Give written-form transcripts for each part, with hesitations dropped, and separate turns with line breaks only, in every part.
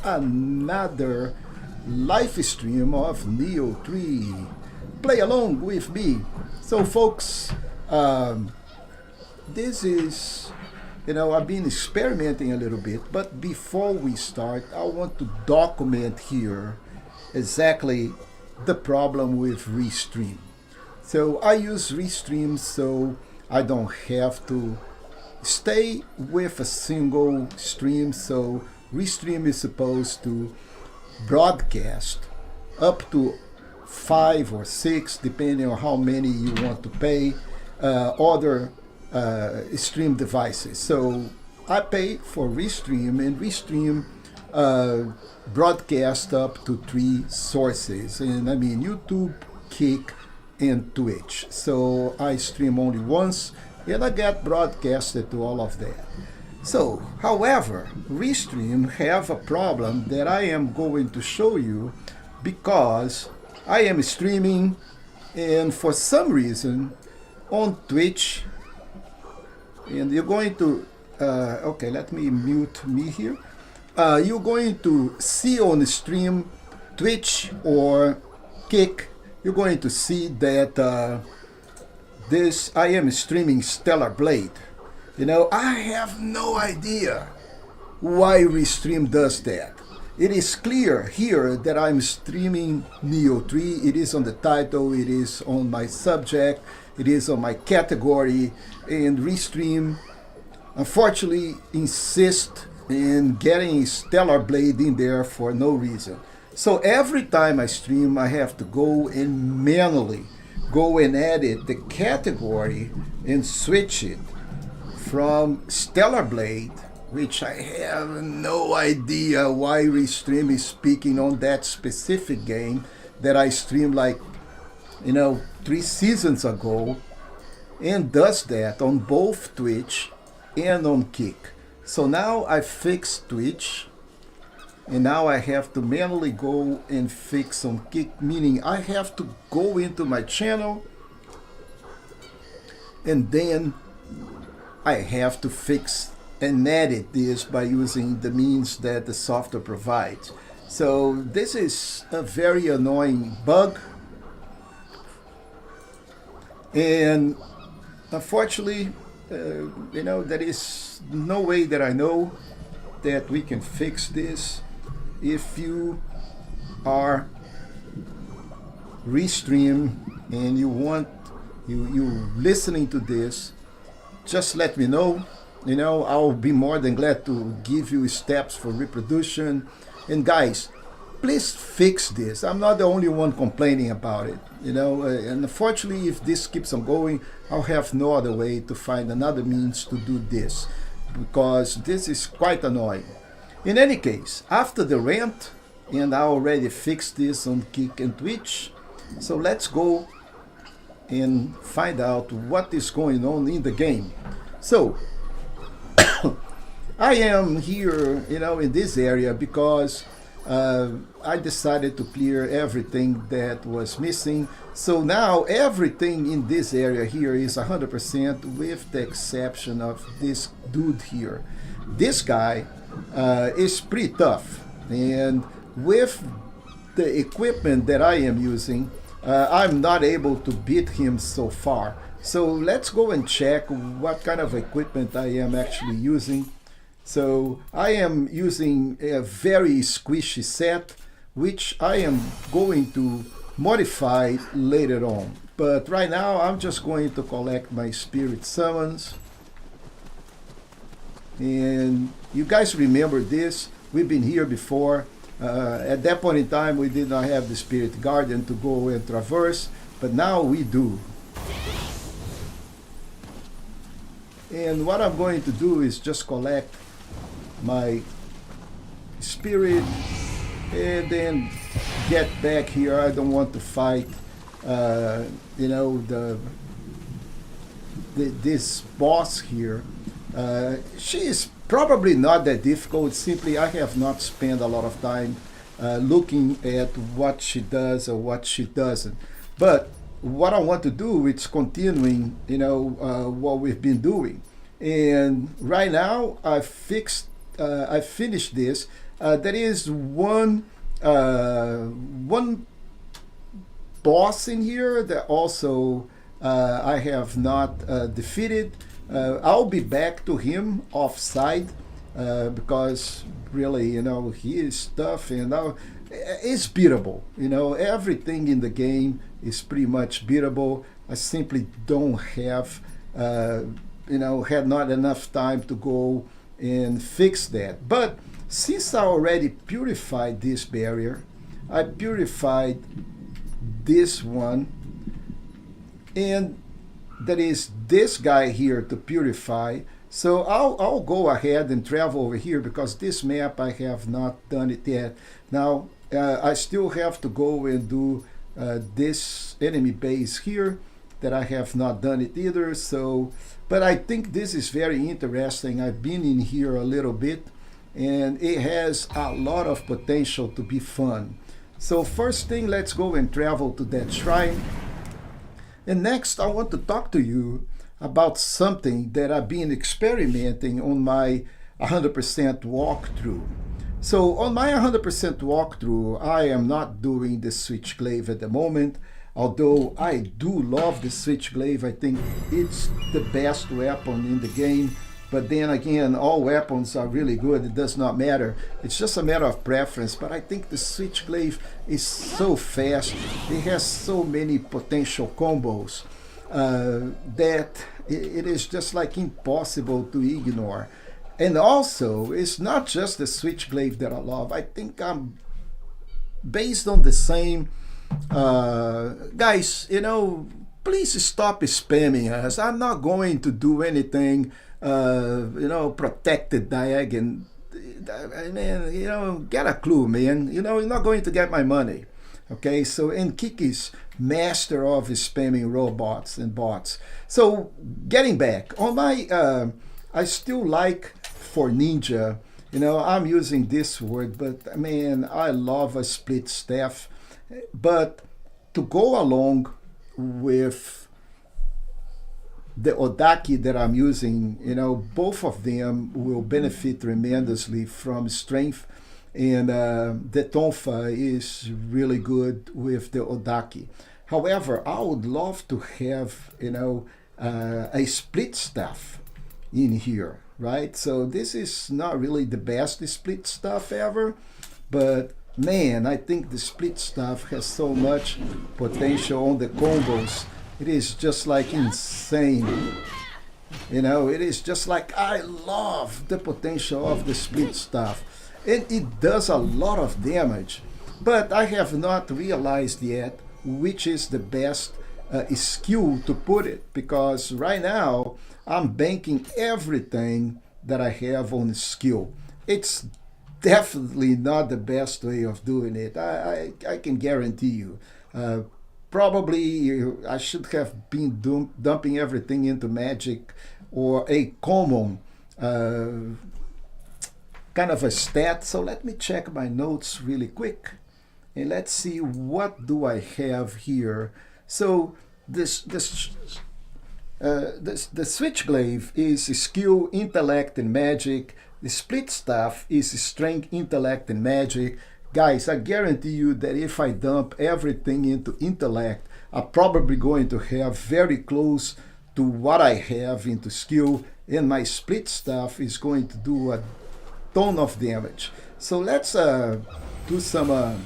another live stream of Nioh 3. Play along with me. So folks, this is, I've been experimenting a little bit, but before we start, I want to document here exactly the problem with Restream. So I use Restream so I don't have to stay with a single stream. So Restream is supposed to broadcast up to 5 or 6, depending on how many you want to pay, other stream devices. So I pay for Restream, and Restream broadcast up to 3 sources, and I mean YouTube, Kick, and Twitch. So I stream only once, and I get broadcasted to all of that. So, however, Restream have a problem that I am going to show you, because I am streaming, and for some reason on Twitch, and you're going to okay, let me mute me here. You're going to see on the stream, Twitch or Kick, you're going to see that I am streaming Stellar Blade. I have no idea why Restream does that. It is clear here that I'm streaming Nioh 3. It is on the title, it is on my subject, it is on my category, and Restream unfortunately insists in getting Stellar Blade in there for no reason. So every time I stream, I have to go and manually go and edit the category and switch it from Stellar Blade, which I have no idea why Restream is speaking on that specific game that I streamed 3 seasons ago, and does that on both Twitch and on Kick. So now I fixed Twitch, and now I have to manually go and fix on Kick, meaning I have to go into my channel, and then I have to fix and edit this by using the means that the software provides. So this is a very annoying bug, and unfortunately, there is no way that I know that we can fix this. If you are Restream and you listening to this, just let me know. I'll be more than glad to give you steps for reproduction. And guys, please fix this. I'm not the only one complaining about it. And unfortunately, if this keeps on going, I'll have no other way to find another means to do this, because this is quite annoying. In any case, after the rant, and I already fixed this on Kick and Twitch, so let's go and find out what is going on in the game. So I am here, in this area because I decided to clear everything that was missing. So now everything in this area here is 100%, with the exception of this dude here. This guy is pretty tough, and with the equipment that I am using, I'm not able to beat him so far. So let's go and check what kind of equipment I am actually using. So I am using a very squishy set, which I am going to modify later on. But right now I'm just going to collect my spirit summons. And you guys remember this, we've been here before. At that point in time, we did not have the spirit garden to go and traverse, but now we do. And what I'm going to do is just collect my spirit and then get back here. I don't want to fight this boss here. She is probably not that difficult, simply I have not spent a lot of time looking at what she does or what she doesn't. But what I want to do is continuing, what we've been doing. And right now I fixed I finished this. There is one boss in here that also I have not defeated. I'll be back to him off-site because really, he is tough and it's beatable. Everything in the game is pretty much beatable. I simply don't have, had not enough time to go and fix that. But since I already purified this barrier, I purified this one, and there is this guy here to purify. So I'll go ahead and travel over here because this map I have not done it yet. Now I still have to go and do this enemy base here that I have not done it either. So, but I think this is very interesting. I've been in here a little bit and it has a lot of potential to be fun. So first thing, let's go and travel to that shrine. And next I want to talk to you about something that I've been experimenting on my 100% walkthrough. So on my 100% walkthrough, I am not doing the switchglaive at the moment, although I do love the switchglaive. I think it's the best weapon in the game. But then again, all weapons are really good. It does not matter. It's just a matter of preference. But I think the switchglaive is so fast. It has so many potential combos that it is just like impossible to ignore. And also, it's not just the switchglaive that I love. I think I'm based on the same guys. Please stop spamming us. I'm not going to do anything. Protected diagon. I mean, get a clue, man. You're not going to get my money. Okay, so, and Kiki's master of spamming robots and bots. So, getting back on my, I still like for ninja, I'm using this word, but man, I love a split staff. But to go along with the Odaki that I'm using, both of them will benefit tremendously from strength. And the Tonfa is really good with the Odaki. However, I would love to have, a split staff in here, right? So this is not really the best split staff ever, but man, I think the split staff has so much potential on the combos. It is just like insane. It is just like, I love the potential of the split staff. And it does a lot of damage. But I have not realized yet which is the best skill to put it. Because right now, I'm banking everything that I have on skill. It's definitely not the best way of doing it. I can guarantee you. Probably I should have been dumping everything into magic or a common kind of a stat. So let me check my notes really quick and let's see what do I have here. So the switchglaive is skill, intellect, and magic. The split staff is strength, intellect, and magic. Guys, I guarantee you that if I dump everything into intellect, I'm probably going to have very close to what I have into skill, and my split staff is going to do a ton of damage. So let's do some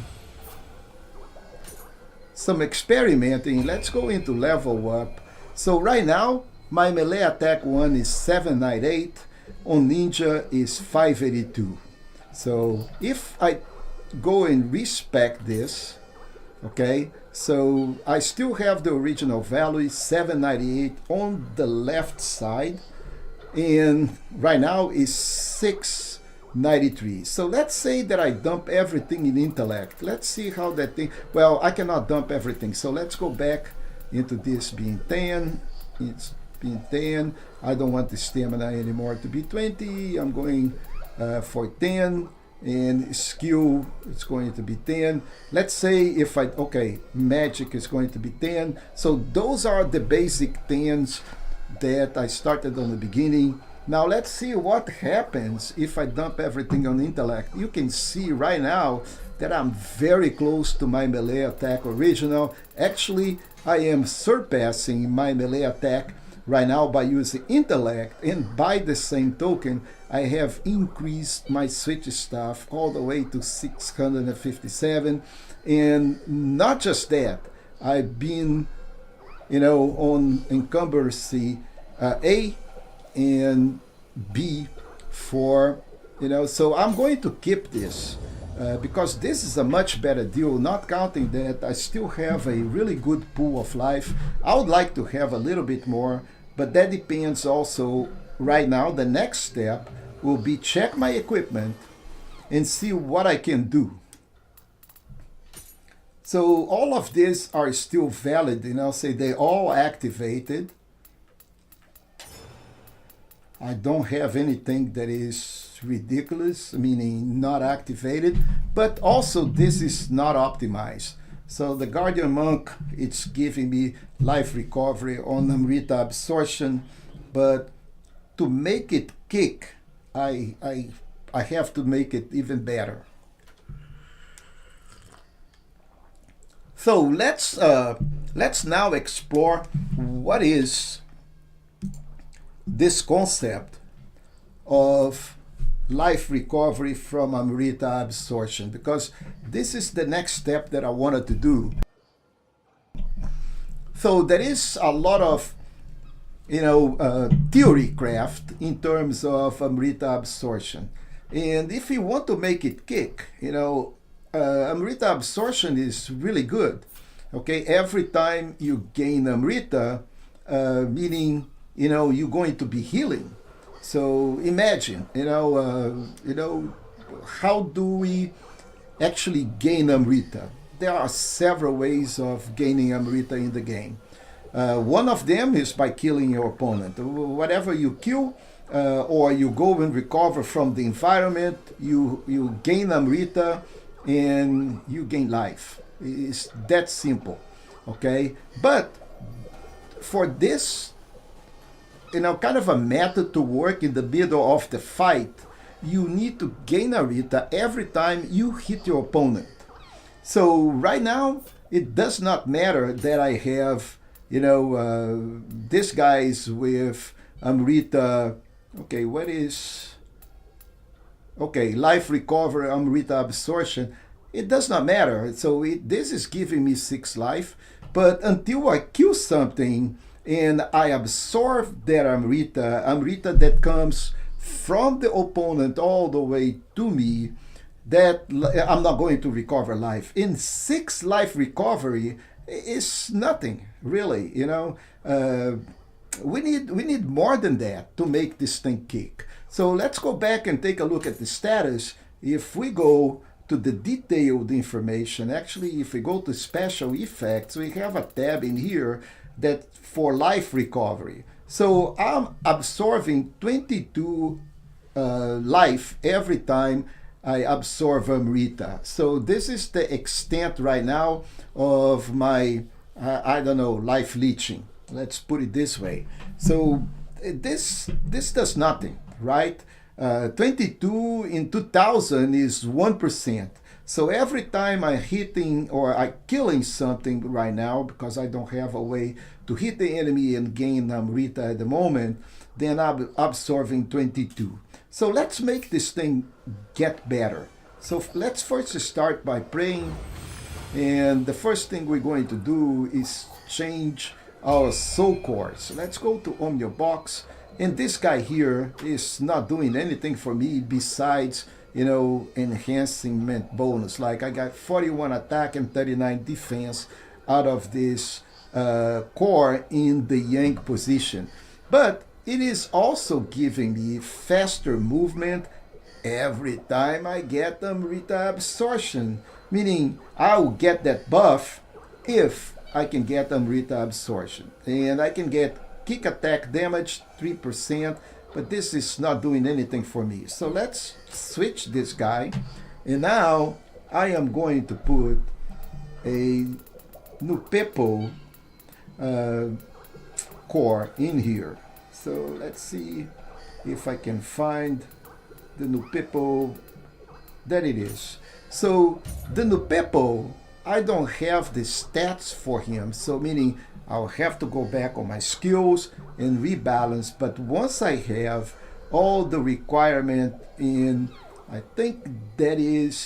experimenting. Let's go into level up. So right now, my melee attack one is 798, on ninja is 582. So if I go and respec this, okay, so I still have the original value 798 on the left side, and right now is 693. So let's say that I dump everything in intellect. Let's see how that thing, well, I cannot dump everything, so let's go back into this being 10. It's being 10. I don't want the stamina anymore to be 20. I'm going for 10. And skill, it's going to be 10. Let's say if okay, magic is going to be 10. So those are the basic 10s that I started on the beginning. Now let's see what happens if I dump everything on intellect. You can see right now that I'm very close to my melee attack original. Actually, I am surpassing my melee attack right now by using intellect, and by the same token, I have increased my switch staff all the way to 657. And not just that, I've been, on encumbrancy A and B for, so I'm going to keep this because this is a much better deal, not counting that I still have a really good pool of life. I would like to have a little bit more, but that depends also. Right now, the next step will be check my equipment and see what I can do. So all of these are still valid, say they all activated. I don't have anything that is ridiculous, meaning not activated, but also this is not optimized. So the Guardian Monk, it's giving me life recovery on Amrita absorption, but to make it kick, I have to make it even better. So let's now explore what is this concept of life recovery from Amrita absorption, because this is the next step that I wanted to do. So there is a lot of theory craft in terms of Amrita absorption, and if you want to make it kick, Amrita absorption is really good. Okay, every time you gain Amrita, meaning you're going to be healing. So imagine, how do we actually gain Amrita? There are several ways of gaining Amrita in the game. One of them is by killing your opponent. Whatever you kill, or you go and recover from the environment, you gain Amrita and you gain life. It's that simple, okay? But for this, kind of a method to work in the middle of the fight, you need to gain Amrita every time you hit your opponent. So right now, it does not matter that I have, this guy's with Amrita. Okay, what is... Okay, life recovery, Amrita absorption. It does not matter. So this is giving me 6 life. But until I kill something and I absorb that Amrita that comes from the opponent all the way to me, that I'm not going to recover life. In 6 life recovery is nothing, really. We need more than that to make this thing kick. So let's go back and take a look at the status. If we go to the detailed information, actually, if we go to special effects, we have a tab in here that for life recovery. So I'm absorbing 22 life every time I absorb Amrita. So this is the extent right now of my, life leeching. Let's put it this way. So this does nothing, right? 22 in 2000 is 1%. So every time I'm hitting or I'm killing something right now, because I don't have a way to hit the enemy and gain Amrita at the moment, then I'm absorbing 22. So let's make this thing get better. So let's first start by praying. And the first thing we're going to do is change our soul core. So let's go to Omnio Box. And this guy here is not doing anything for me besides, enhancement bonus. Like I got 41 attack and 39 defense out of this core in the Yang position. But it is also giving me faster movement every time I get Amrita absorption. Meaning I will get that buff if I can get Amrita absorption. And I can get kick attack damage 3%, but this is not doing anything for me. So let's switch this guy. And now I am going to put a Nupepo core in here. So let's see if I can find the Nupepo. There it is. So the Nupepo, I don't have the stats for him, so meaning I'll have to go back on my skills and rebalance. But once I have all the requirement in, I think that is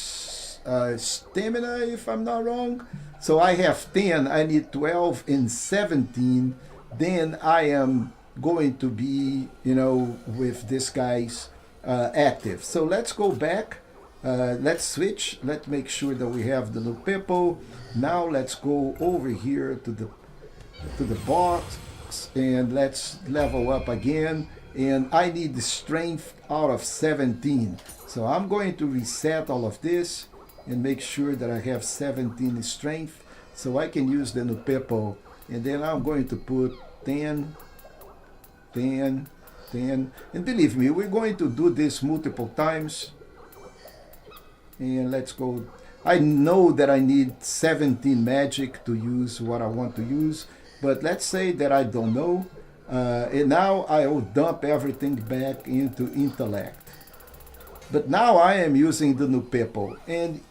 stamina, if I'm not wrong. So I have 10, I need 12 and 17. Then I am going to be, with this guy's active. So let's go back. Let's switch. Let's make sure that we have the Nupepo. Now let's go over here to the box and let's level up again. And I need the strength out of 17. So I'm going to reset all of this and make sure that I have 17 strength so I can use the Nupepo. And then I'm going to put 10, 10, 10. And believe me, we're going to do this multiple times. And let's go. I know that I need 17 magic to use what I want to use, but let's say that I don't know. And now I will dump everything back into intellect. But now I am using the Nupepo. And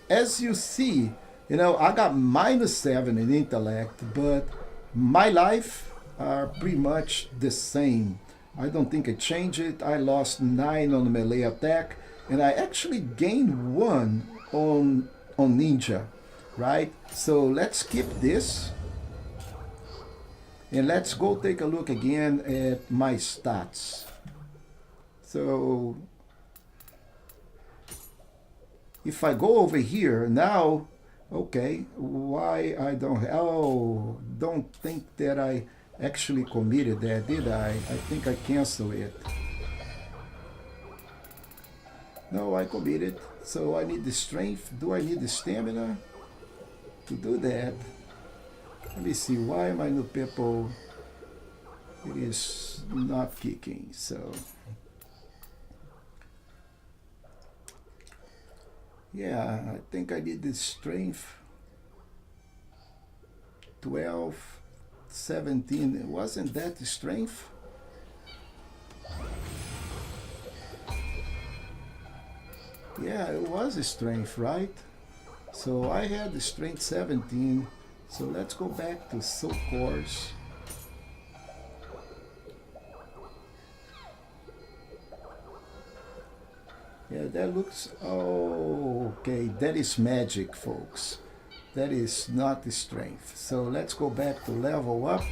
as you see, I got -7 in intellect, but my life are pretty much the same. I don't think I changed it. I lost 9 on melee attack, and I actually gained 1 on ninja, right? So let's skip this. And let's go take a look again at my stats. So if I go over here now, okay, why I don't think that I actually committed that, did I? I think I canceled it. No, I committed. So I need the strength. Do I need the stamina to do that? Let me see, why my Nupepo, it is not kicking, so. Yeah, I think I need the strength. 12, 17, wasn't that the strength? Yeah, it was a strength, right? So I had the strength 17. So let's go back to soul course. Yeah, that looks, oh, okay, that is magic, folks. That is not the strength. So let's go back to level up.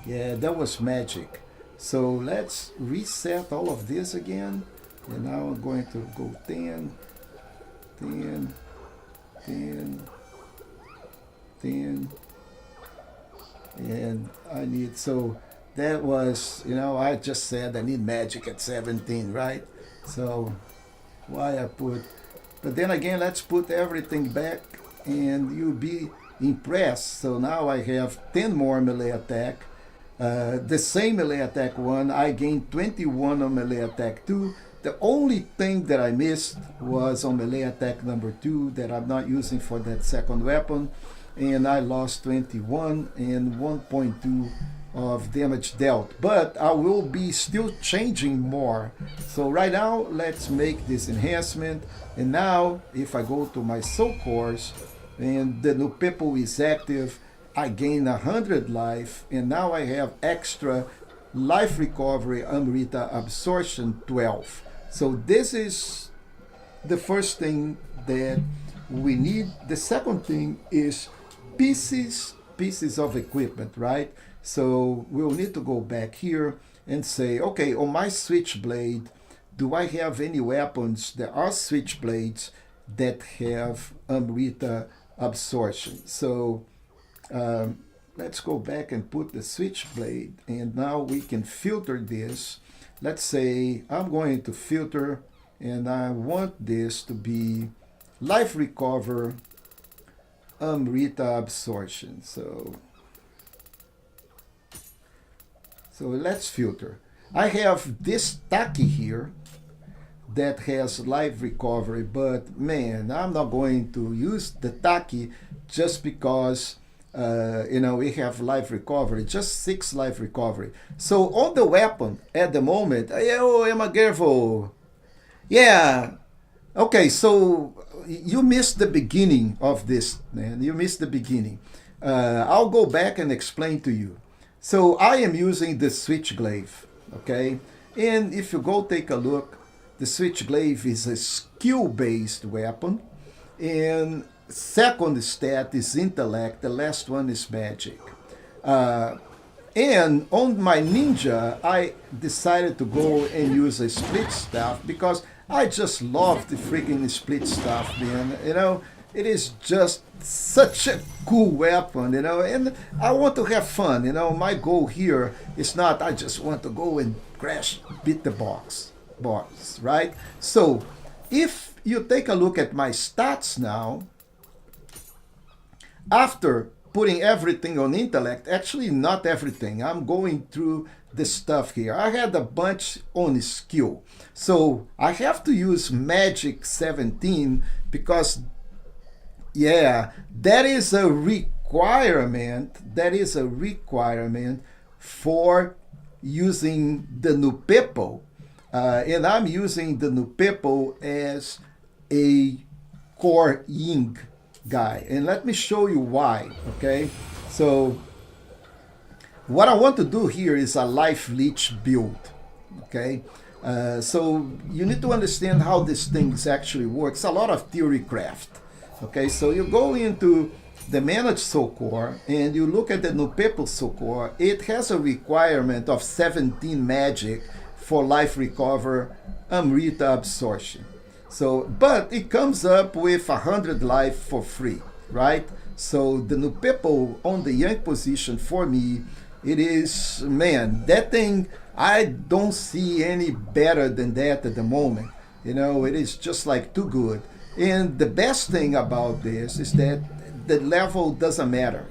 Yeah, that was magic. So let's reset all of this again. And now I'm going to go 10, 10, 10, 10, and I need, so that was, I just said I need magic at 17, right? So why I put, but then again, let's put everything back and you'll be impressed. So now I have 10 more melee attack, the same melee attack 1, I gained 21 on melee attack 2. The only thing that I missed was on melee attack number 2 that I'm not using for that second weapon. And I lost 21 and 1.2 of damage dealt. But I will be still changing more. So right now, let's make this enhancement. And now, if I go to my soul course, and the Nupepo is active, I gain 100 life. And now I have extra life recovery, Amrita absorption 12. So this is the first thing that we need. The second thing is pieces of equipment, right? So we'll need to go back here and say, okay, on my switchblade, do I have any weapons? There are switchblades that have Amrita absorption. So let's go back and put the switchblade, and now we can filter this. Let's say I'm going to filter, and I want this to be life recover Amrita absorption. So let's filter. I have this Taki here that has life recovery, but man, I'm not going to use the Taki just because we have life recovery, just 6 life recovery. So on the weapon at the moment, oh, Emagervo. Yeah. Okay, so you missed the beginning of this, man. You missed the beginning. I'll go back and explain to you. So I am using the switch glaive, okay? And if you go take a look, the switch glaive is a skill-based weapon. And second stat is intellect. The last one is magic. And on my ninja, I decided to go and use a split staff because I just love the freaking split staff, man. It is just such a cool weapon, and I want to have fun. My goal here is not I just want to go and crash, beat the box, right? So if you take a look at my stats now, after putting everything on intellect, actually not everything, I'm going through the stuff here. I had a bunch on skill. So I have to use magic 17 because, yeah, that is a requirement. That is a requirement for using the Nupepo. And I'm using the Nupepo as a core Ying guy. And let me show you why, okay? So what I want to do here is a life leech build, okay? So you need to understand how this thing actually works. A lot of theory craft, okay? So you go into the managed soul core and you look at the Nupepo soul core. It has a requirement of 17 magic for life recover Amrita absorption. So, but it comes up with 100 life for free, right? So the Nupepo on the Yang position for me, it is, man, that thing, I don't see any better than that at the moment. It is just like too good. And the best thing about this is that the level doesn't matter.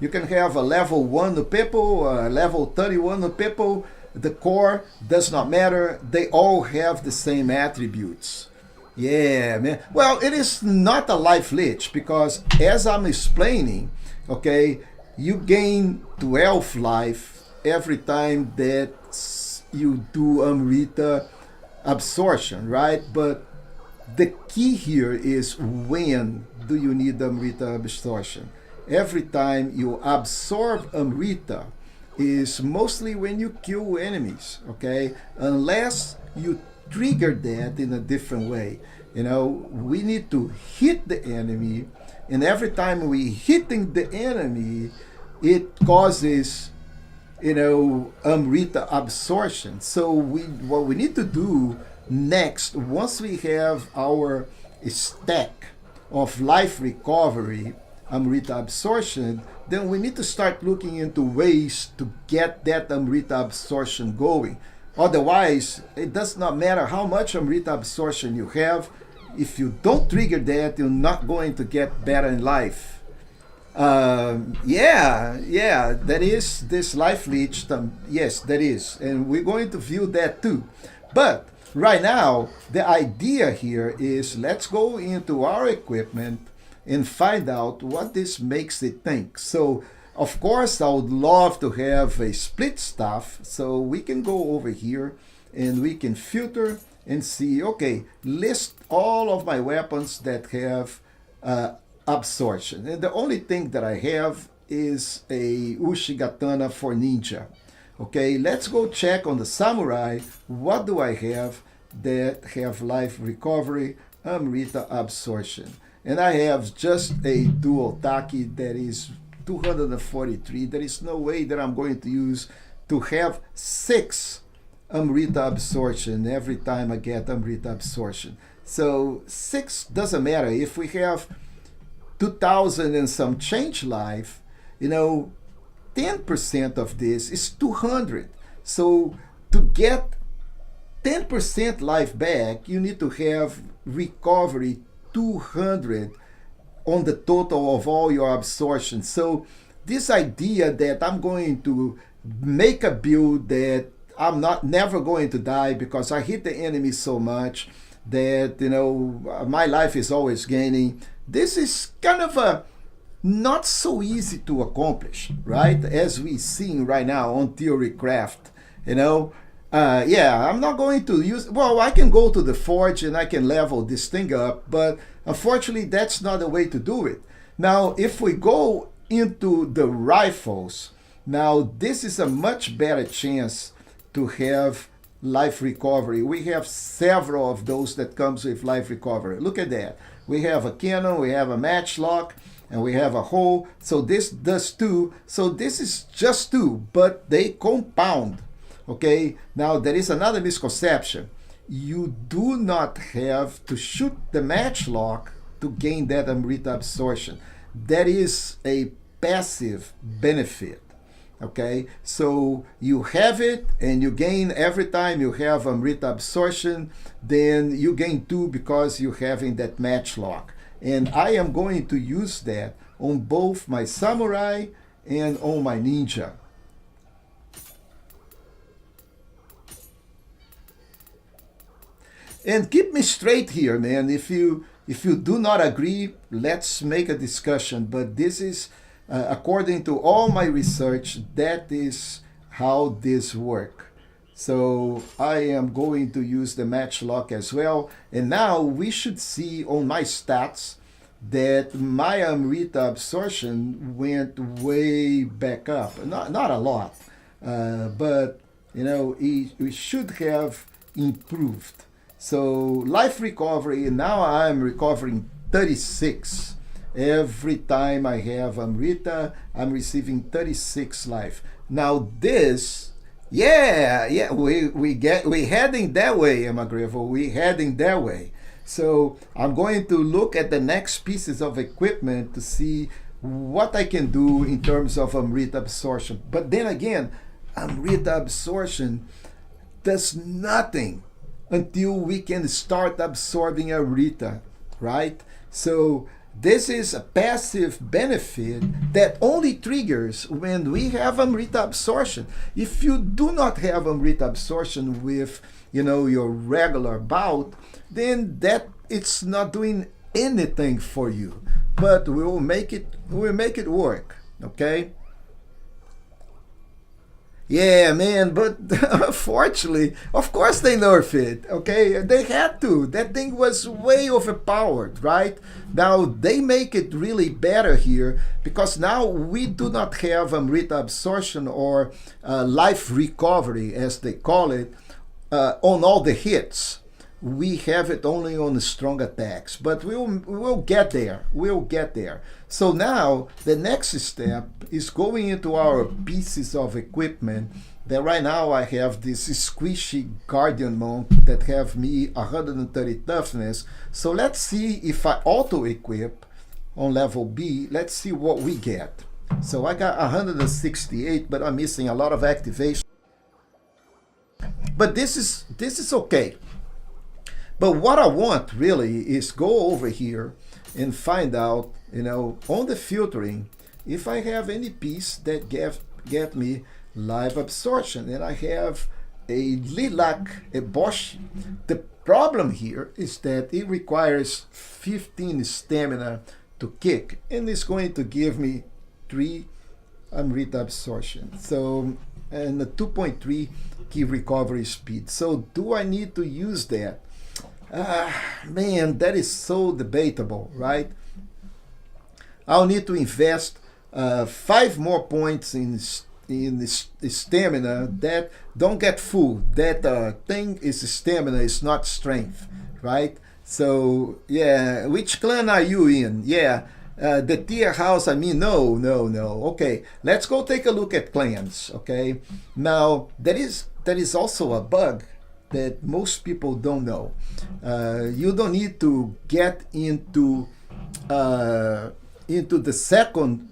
You can have a level 1 Nupepo, a level 31 Nupepo, the core does not matter. They all have the same attributes. Yeah, man. Well, it is not a life leech because as I'm explaining, okay, you gain 12 life every time that you do Amrita absorption, right? But the key here is when do you need Amrita absorption? Every time you absorb Amrita is mostly when you kill enemies, okay? Unless you trigger that in a different way. We need to hit the enemy, and every time we hitting the enemy, it causes, Amrita absorption. So what we need to do next, once we have our stack of life recovery, Amrita absorption, then we need to start looking into ways to get that Amrita absorption going. Otherwise, it does not matter how much Amrita absorption you have. If you don't trigger that, you're not going to get better in life. That is this life leech. Yes, that is. And we're going to view that too. But right now, the idea here is let's go into our equipment and find out what this makes it think. So, of course, I would love to have a split staff. So we can go over here and we can filter and see, okay, list all of my weapons that have absorption. And the only thing that I have is a Ushigatana for ninja. Okay, let's go check on the samurai. What do I have that have life recovery, Amrita absorption? And I have just a dual taki that is 243. There is no way that I'm going to use to have 6 Amrita absorption every time I get Amrita absorption. So 6 doesn't matter. If we have 2,000 and some change life, 10% of this is 200. So to get 10% life back, you need to have recovery 200 on the total of all your absorption. So this idea that I'm going to make a build that I'm never going to die because I hit the enemy so much that my life is always gaining. This is kind of a not so easy to accomplish, right? As we seeing right now on Theory Craft, you know. Yeah, I'm not going to use, well, I can go to the forge and I can level this thing up, but unfortunately that's not the way to do it. Now, if we go into the rifles, now this is a much better chance to have life recovery. We have several of those that comes with life recovery. Look at that. We have a cannon, we have a matchlock, and we have a hole. So this does two. So this is just two, but they compound. Okay, now there is another misconception. You do not have to shoot the matchlock to gain that Amrita absorption. That is a passive benefit. Okay, so you have it and you gain every time you have Amrita absorption, then you gain two because you're having that matchlock. And I am going to use that on both my samurai and on my ninja. And keep me straight here, man. If you do not agree, let's make a discussion. But this is, according to all my research, that is how this works. So I am going to use the matchlock as well. And now we should see on my stats that my Amrita absorption went way back up. Not a lot, but you know, it should have improved. So life recovery, now I'm recovering 36. Every time I have Amrita, I'm receiving 36 life. Now this, yeah, we heading that way, Emagrevo. We heading that way. So I'm going to look at the next pieces of equipment to see what I can do in terms of Amrita absorption. But then again, Amrita absorption does nothing until we can start absorbing Amrita, right? So this is a passive benefit that only triggers when we have Amrita absorption. If you do not have Amrita absorption with, you know, your regular bout, then that it's not doing anything for you. But we'll make it work, okay? Yeah, man, but unfortunately, of course they nerfed it, okay? They had to. That thing was way overpowered, right? Now, they make it really better here because now we do not have Amrita absorption or life recovery, as they call it, on all the hits. We have it only on the strong attacks, but we'll get there. We'll get there. So now the next step is going into our pieces of equipment. That right now I have this squishy guardian monk that have me 130 toughness. So let's see if I auto equip on level B. Let's see what we get. So I got 168, but I'm missing a lot of activation. But this is okay. But what I want really is go over here and find out, you know, on the filtering, if I have any piece that get me live absorption. And I have a lilac eboshi. The problem here is that it requires 15 stamina to kick, and it's going to give me 3 Amrita absorption. So, and a 2.3 key recovery speed. So do I need to use that? Man, that is so debatable, right? I'll need to invest 5 more points in stamina. That don't get fooled. That thing is stamina, is not strength, right? So yeah, which clan are you in? Yeah, the tier house. I mean, no. Okay, let's go take a look at clans. Okay, now there is also a bug that most people don't know. You don't need to get into the second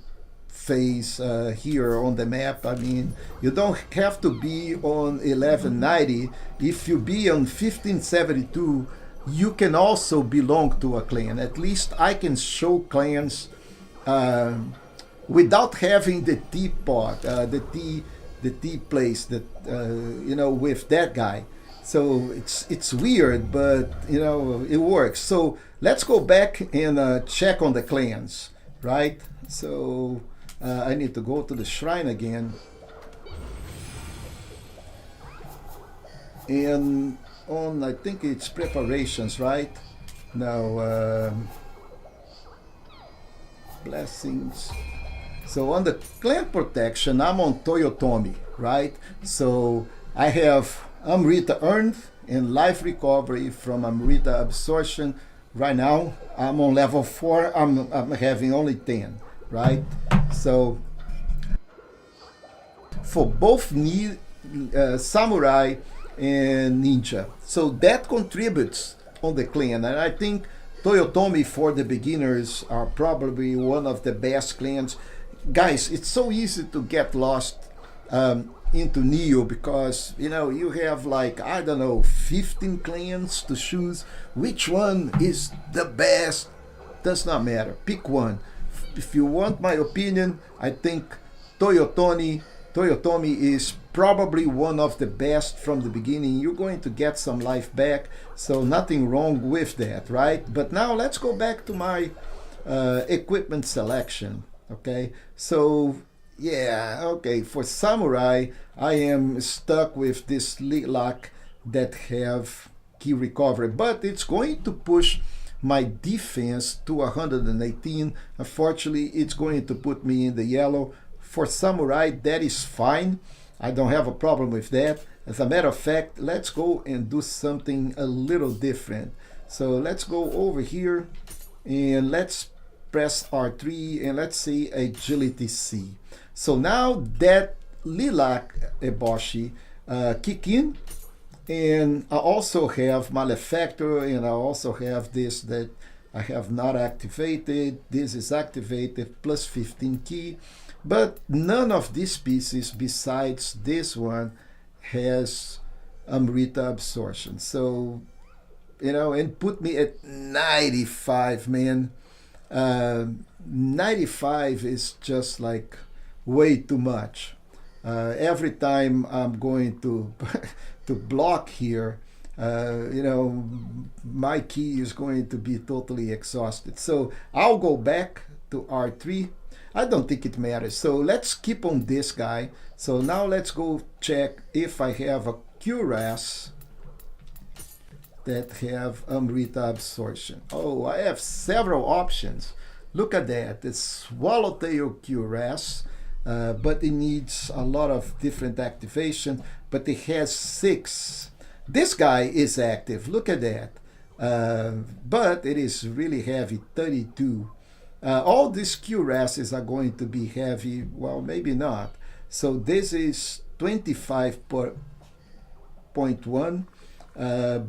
phase here on the map. I mean, you don't have to be on 1190. If you be on 1572, you can also belong to a clan. At least I can show clans without having the T pot, the T place that you know, with that guy. So it's weird, but you know, it works. So let's go back and check on the clans, right? So I need to go to the shrine again. And on, I think it's preparations, right? Now, blessings. So on the clan protection, I'm on Toyotomi, right? So I have Amrita earned and life recovery from Amrita absorption. Right now, I'm on level 4. I'm having only 10, right? So for both samurai and ninja. So that contributes on the clan. And I think Toyotomi for the beginners are probably one of the best clans. Guys, it's so easy to get lost into Nioh because, you know, you have like, I don't know, 15 clans to choose. Which one is the best? Does not matter. Pick one. If you want my opinion, I think Toyotomi is probably one of the best from the beginning. You're going to get some life back, so nothing wrong with that, right? But now let's go back to my equipment selection. Okay, so yeah, okay, for samurai, I am stuck with this lock that have key recovery, but it's going to push my defense to 118. Unfortunately, it's going to put me in the yellow. For samurai, that is fine. I don't have a problem with that. As a matter of fact, let's go and do something a little different. So let's go over here and let's press R3 and let's say agility C. So now that lilac eboshi kick in, and I also have malefactor, and I also have this that I have not activated. This is activated, plus 15 key, but none of these pieces besides this one has Amrita absorption. So, you know, and put me at 95, man. 95 is just like way too much. Every time I'm going to to block here, you know, my key is going to be totally exhausted. So I'll go back to R3. I don't think it matters. So let's keep on this guy. So now let's go check if I have a cuirass that have Amrita absorption. Oh, I have several options. Look at that. It's Swallowtail cuirass, but it needs a lot of different activation, but it has 6. This guy is active. Look at that. But it is really heavy, 32. All these cuirasses are going to be heavy. Well, maybe not. So this is 25.1.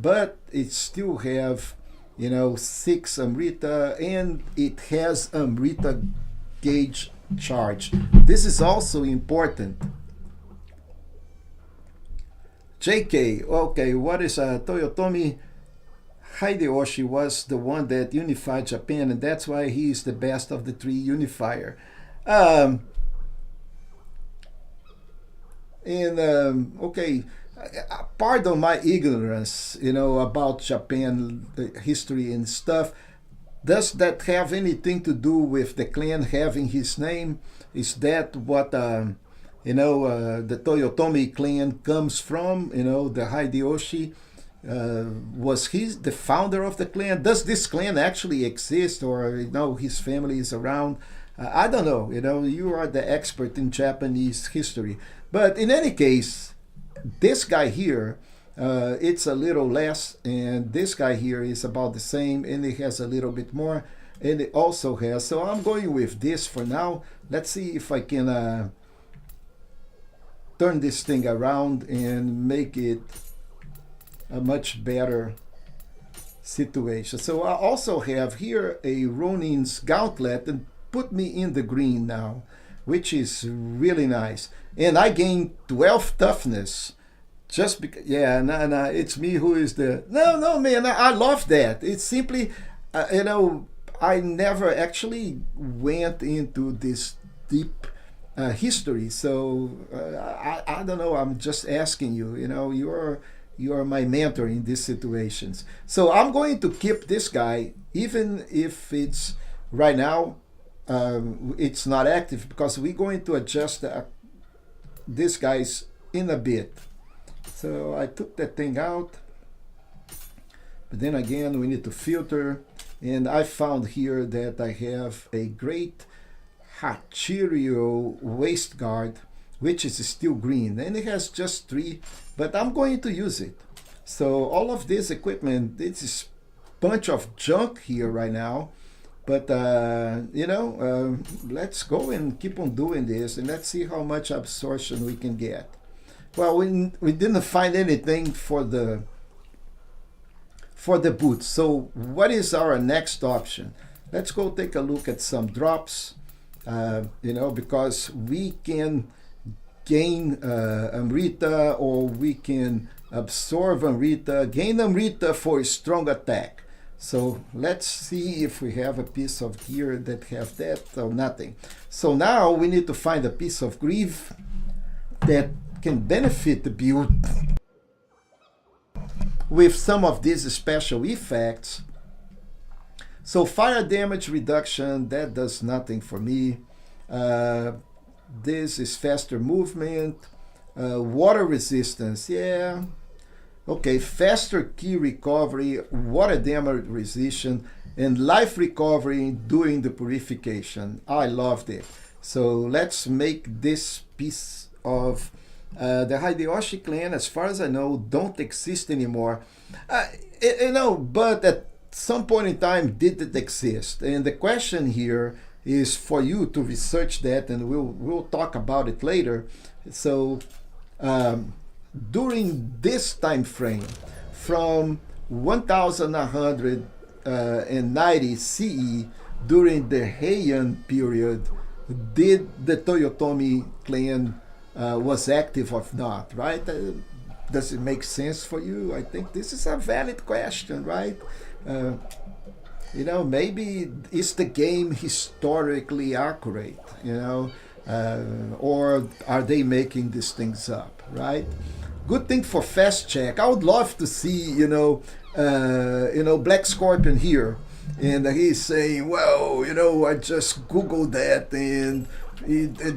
But it still have, you know, 6 Amrita, and it has Amrita gauge charge. This is also important. JK, okay, what is Toyotomi Hideyoshi was the one that unified Japan, and that's why he is the best of the 3 unifier. Okay, pardon my ignorance, you know, about Japan history and stuff. Does that have anything to do with the clan having his name? Is that what you know, the Toyotomi clan comes from? You know, the Hideyoshi was he the founder of the clan? Does this clan actually exist, or you know, his family is around? I don't know. You know, you are the expert in Japanese history, but in any case, this guy here, it's a little less, and this guy here is about the same, and it has a little bit more, and it also has. So I'm going with this for now. Let's see if I can turn this thing around and make it a much better situation. So I also have here a Ronin's Gauntlet, and put me in the green now, which is really nice. And I gained 12 toughness just because, yeah, no, it's me who is the, no, man, I love that. It's simply, you know, I never actually went into this deep history. So I don't know, I'm just asking you, you know, you're my mentor in these situations. So I'm going to keep this guy, even if it's right now, it's not active because we're going to adjust this guys in a bit. So I took that thing out, but then again we need to filter, and I found here that I have a great Hachijō waist guard, which is still green, and it has just 3, but I'm going to use it. So all of this equipment, this is bunch of junk here right now, but let's go and keep on doing this, and let's see how much absorption we can get. Well, we didn't find anything for the boots. So what is our next option? Let's go take a look at some drops, because we can gain Amrita, or we can absorb Amrita, gain Amrita for a strong attack. So let's see if we have a piece of gear that have that or nothing. So now we need to find a piece of greave that can benefit the build with some of these special effects. So fire damage reduction, that does nothing for me. This is faster movement, water resistance, yeah. Okay, faster key recovery, water damage resistance, and life recovery during the purification. I loved it. So let's make this piece of the Hideyoshi clan, as far as I know, don't exist anymore. But at some point in time, did it exist? And the question here is for you to research that, and we'll talk about it later. So during this time frame, from 1190 CE, during the Heian period, did the Toyotomi clan was active or not, right? Does it make sense for you? I think this is a valid question, right? Maybe is the game historically accurate, or are they making these things up, right? Good thing for fast check. I would love to see, Black Scorpion here, and he's saying, well, I just Googled that, and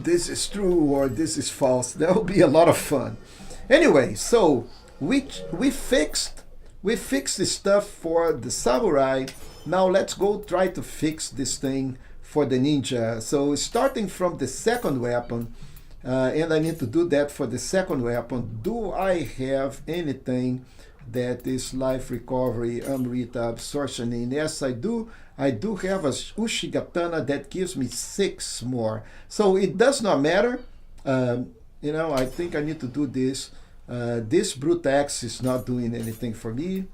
this is true or this is false. That would be a lot of fun. Anyway, so we fixed the stuff for the samurai. Now let's go try to fix this thing for the ninja. So starting from the second weapon, and I need to do that for the second weapon. Do I have anything that is life recovery, Amrita, absorption in? Yes, I do. I do have a Ushigatana that gives me 6 more. So it does not matter. I think I need to do this. This brute axe is not doing anything for me.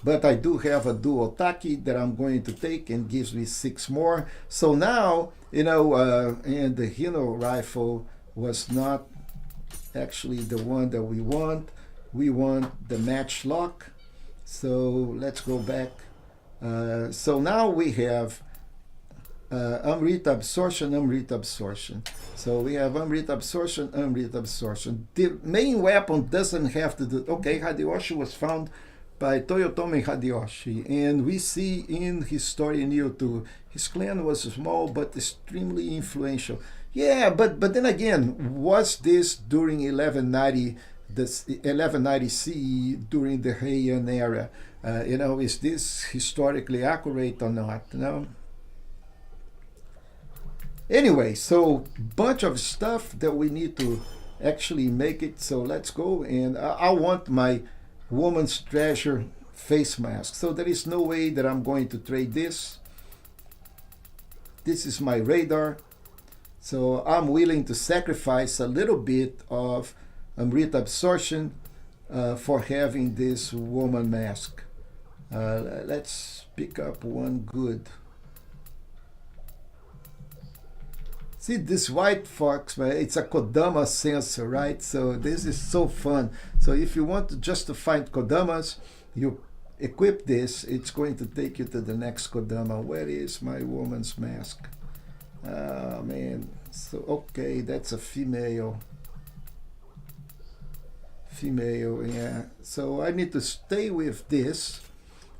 But I do have a dual taki that I'm going to take and gives me 6 more. So now, and the Hino rifle was not actually the one that we want. We want the matchlock. So let's go back. So now we have Amrita absorption, Amrita absorption. So we have Amrita absorption, Amrita absorption. The main weapon doesn't have to do. Okay, Hideyoshi was found by Toyotomi Hideyoshi, and we see in his story in Nioh 2, his clan was small but extremely influential. Yeah, but then again, was this during 1190 CE, during the Heian era? Is this historically accurate or not? Anyway, so bunch of stuff that we need to actually make it. So let's go, and I want my woman's treasure face mask. So there is no way that I'm going to trade this. This is my radar. So I'm willing to sacrifice a little bit of Amrita absorption for having this woman mask. Let's pick up one good. See this white fox, man, it's a Kodama sensor, right? So this is so fun. So if you want to find Kodamas, you equip this, it's going to take you to the next Kodama. Where is my woman's mask? Oh man, so okay, that's a female. Female, yeah. So I need to stay with this,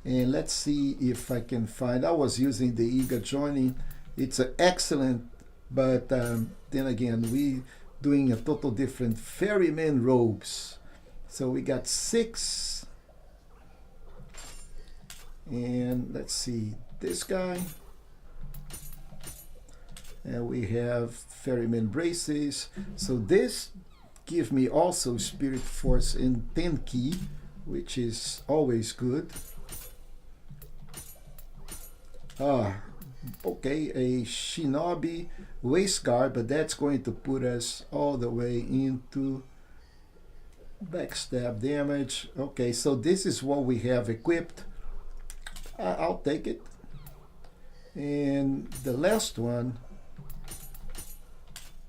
And let's see if I can find, I was using the Iga joining. It's an excellent, but then again, we doing a total different ferryman robes. So we got 6. And let's see, this guy. And we have ferryman braces. So this give me also spirit force in 10 key, which is always good. Okay, a shinobi waist guard, but that's going to put us all the way into backstab damage. Okay, so this is what we have equipped. I'll take it. And the last one,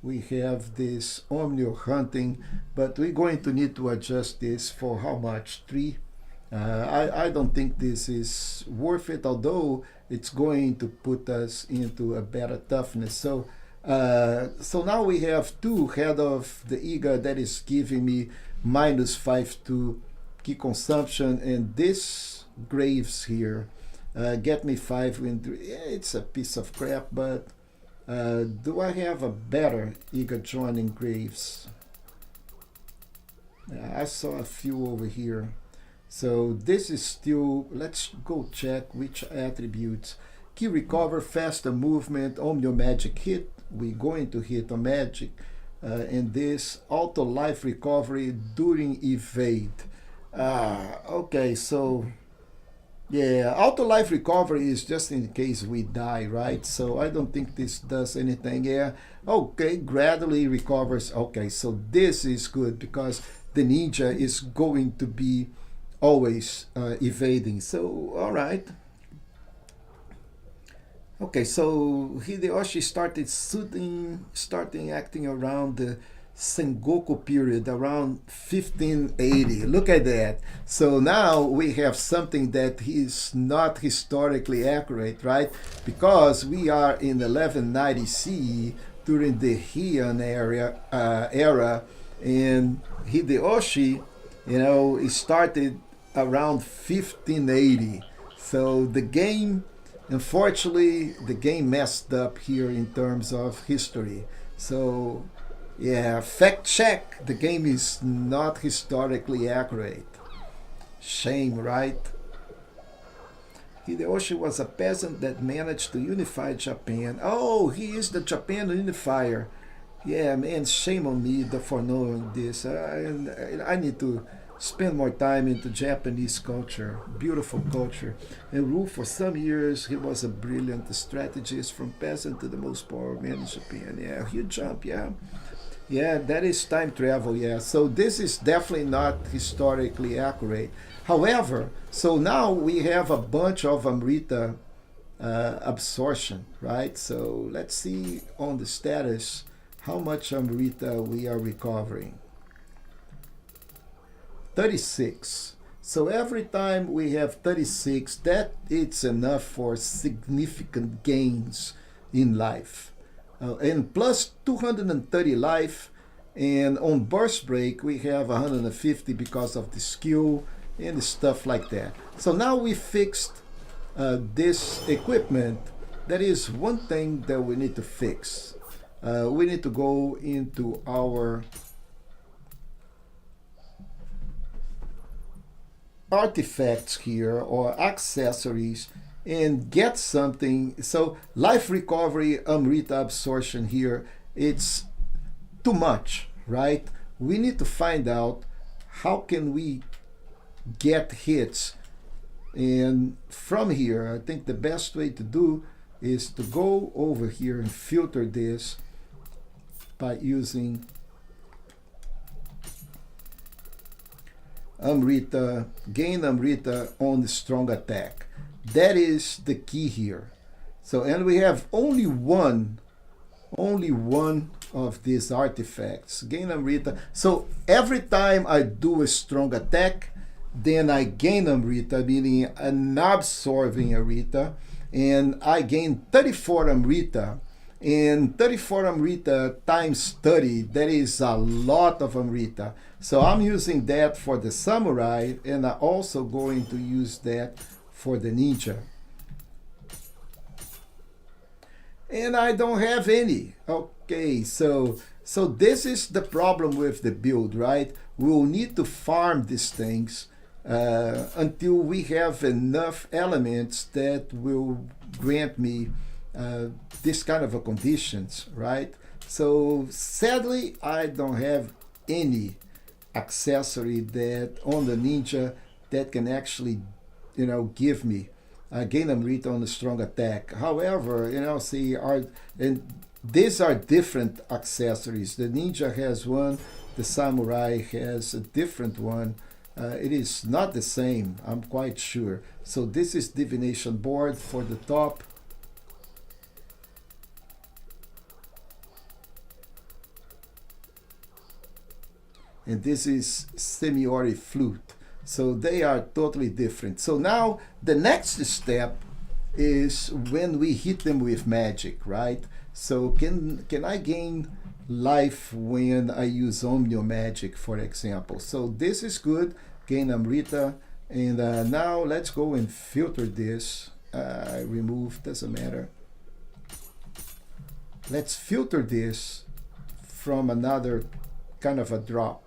we have this Omnio hunting, but we're going to need to adjust this for how much? 3. I don't think this is worth it, although it's going to put us into a better toughness. So so now we have 2 head of the Iga that is giving me -5 to key consumption, and this Graves here get me 5 win 3. It's a piece of crap, but do I have a better Iga joining Graves? I saw a few over here. So this is still, let's go check which attributes. Key recover, faster movement, Omnio magic hit. We're going to hit a magic. And this auto life recovery during evade. Okay, so yeah, auto life recovery is just in case we die, right? So I don't think this does anything. Yeah, okay, gradually recovers. Okay, so this is good because the ninja is going to be always evading. So all right. Okay, so Hideyoshi starting acting around the Sengoku period, around 1580. Look at that. So now we have something that is not historically accurate, right? Because we are in 1190 CE during the Heian era, and Hideyoshi, it started around 1580. So the game, unfortunately, the game messed up here in terms of history. So yeah, fact check, the game is not historically accurate. Shame, right? Hideyoshi was a peasant that managed to unify Japan. Oh, he is the Japan unifier. Yeah, man, shame on me for knowing this. I need to spend more time into Japanese culture, beautiful culture, and ruled for some years. He was a brilliant strategist, from peasant to the most powerful man in Japan. Yeah, huge jump, yeah. Yeah, that is time travel, yeah. So this is definitely not historically accurate. However, so now we have a bunch of Amrita absorption, right? So let's see on the status how much Amrita we are recovering. 36. So every time we have 36, that it's enough for significant gains in life. And plus 230 life, and on burst break we have 150 because of the skill and stuff like that. So now we fixed this equipment. That is one thing that we need to fix. We need to go into our artifacts here, or accessories, and get something. So life recovery, Amrita absorption here, it's too much, right? We need to find out how can we get hits. And from here, I think the best way to do is to go over here and filter this by using Amrita, gain Amrita on the strong attack. That is the key here. So, and we have only one of these artifacts. Gain Amrita. So every time I do a strong attack, then I gain Amrita, meaning an absorbing Amrita, and I gain 34 Amrita. And 34 Amrita times 30, that is a lot of Amrita. So I'm using that for the samurai, and I'm also going to use that for the ninja. And I don't have any. Okay, so this is the problem with the build, right? We'll need to farm these things until we have enough elements that will grant me this kind of a conditions, right? So sadly, I don't have any accessory that on the ninja that can actually, you know, give me gain Amrita on a strong attack. However, you know, see, and these are different accessories. The ninja has one, the samurai has a different one. It is not the same, I'm quite sure. So this is divination board for the top. And this is Semiori flute. So they are totally different. So now the next step is when we hit them with magic, right? So can I gain life when I use Omnio magic, for example? So this is good, gain Amrita. And now let's go and filter this. Remove, doesn't matter. Let's filter this from another kind of a drop.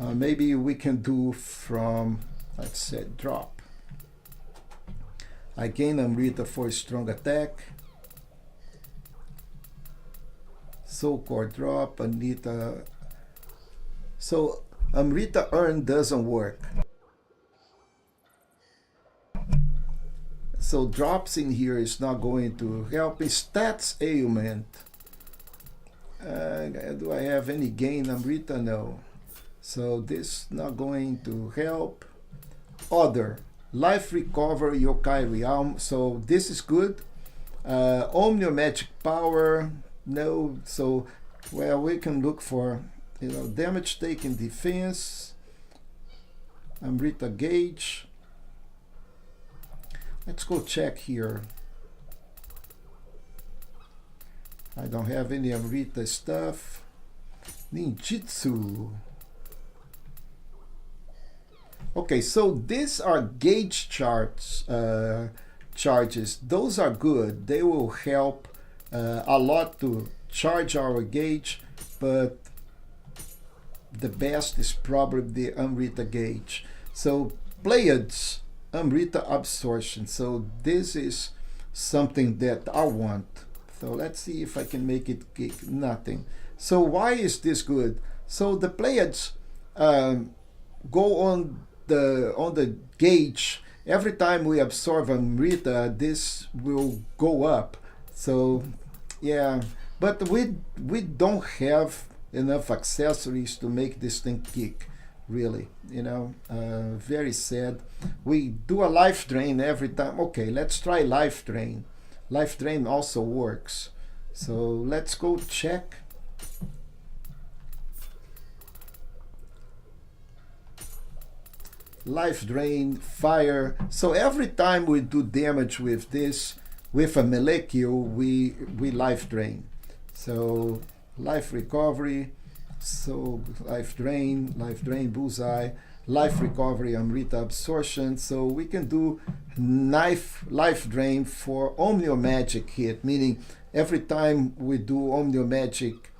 Maybe we can do from, let's say, drop. I gain Amrita for strong attack. So core drop, Anita. So Amrita earn doesn't work. So drops in here is not going to help me. Stats ailment. Do I have any gain Amrita? No. So this not going to help. Other, life recover yokai realm. So this is good. Omnio magic power, no. So well, we can look for, you know, damage taken defense. Amrita gauge. Let's go check here. I don't have any Amrita stuff. Ninjutsu. Okay, so these are gauge charts, charges. Those are good. They will help a lot to charge our gauge, but the best is probably the Amrita gauge. So Pleiades, Amrita absorption. So this is something that I want. So let's see if I can make it nothing. So why is this good? So the Pleiades go on the gauge. Every time we absorb Amrita, this will go up. So yeah, but we don't have enough accessories to make this thing kick, really, you know. Very sad. We do a life drain every time. Okay, let's try life drain. Life drain also works. So let's go check. Life drain, fire. So every time we do damage with this, with a melee kill, we life drain. So life recovery, so life drain, bullseye, life recovery, Amrita absorption. So we can do life drain for Omnio magic hit, meaning every time we do Omnio magic,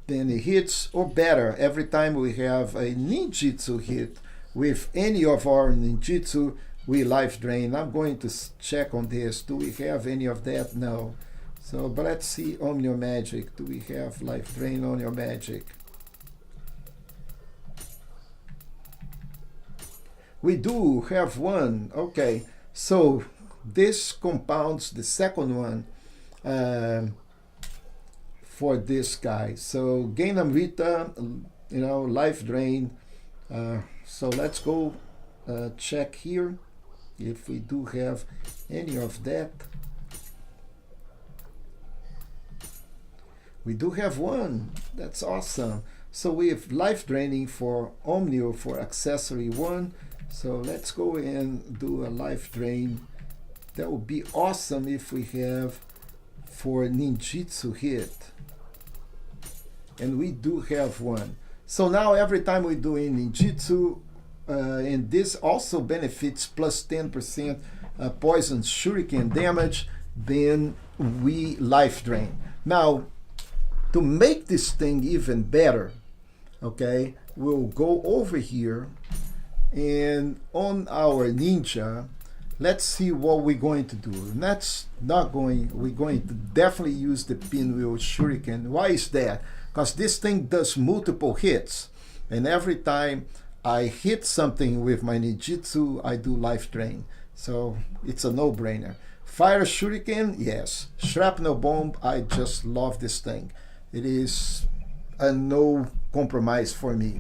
then it hits, or better, every time we have a ninjutsu hit with any of our ninjutsu, we life drain. I'm going to check on this. Do we have any of that? No. So, but let's see Omnio magic. Do we have life drain on your magic? We do have one. Okay. So this compounds the second one for this guy. So gain Amrita, you know, life drain. So let's go check here if we do have any of that. We do have one. That's awesome. So we have life draining for Omnio for accessory 1. So let's go and do a life drain. That would be awesome if we have for ninjutsu hit. And we do have one. So now every time we do in ninjutsu, and this also benefits plus 10% poison shuriken damage, then we life drain. Now, to make this thing even better, okay, we'll go over here and on our ninja, let's see what we're going to do. We're going to definitely use the pinwheel shuriken. Why is that? Because this thing does multiple hits, and every time I hit something with my ninjutsu, I do life drain. So it's a no-brainer. Fire shuriken, yes. Shrapnel bomb, I just love this thing. It is a no compromise for me.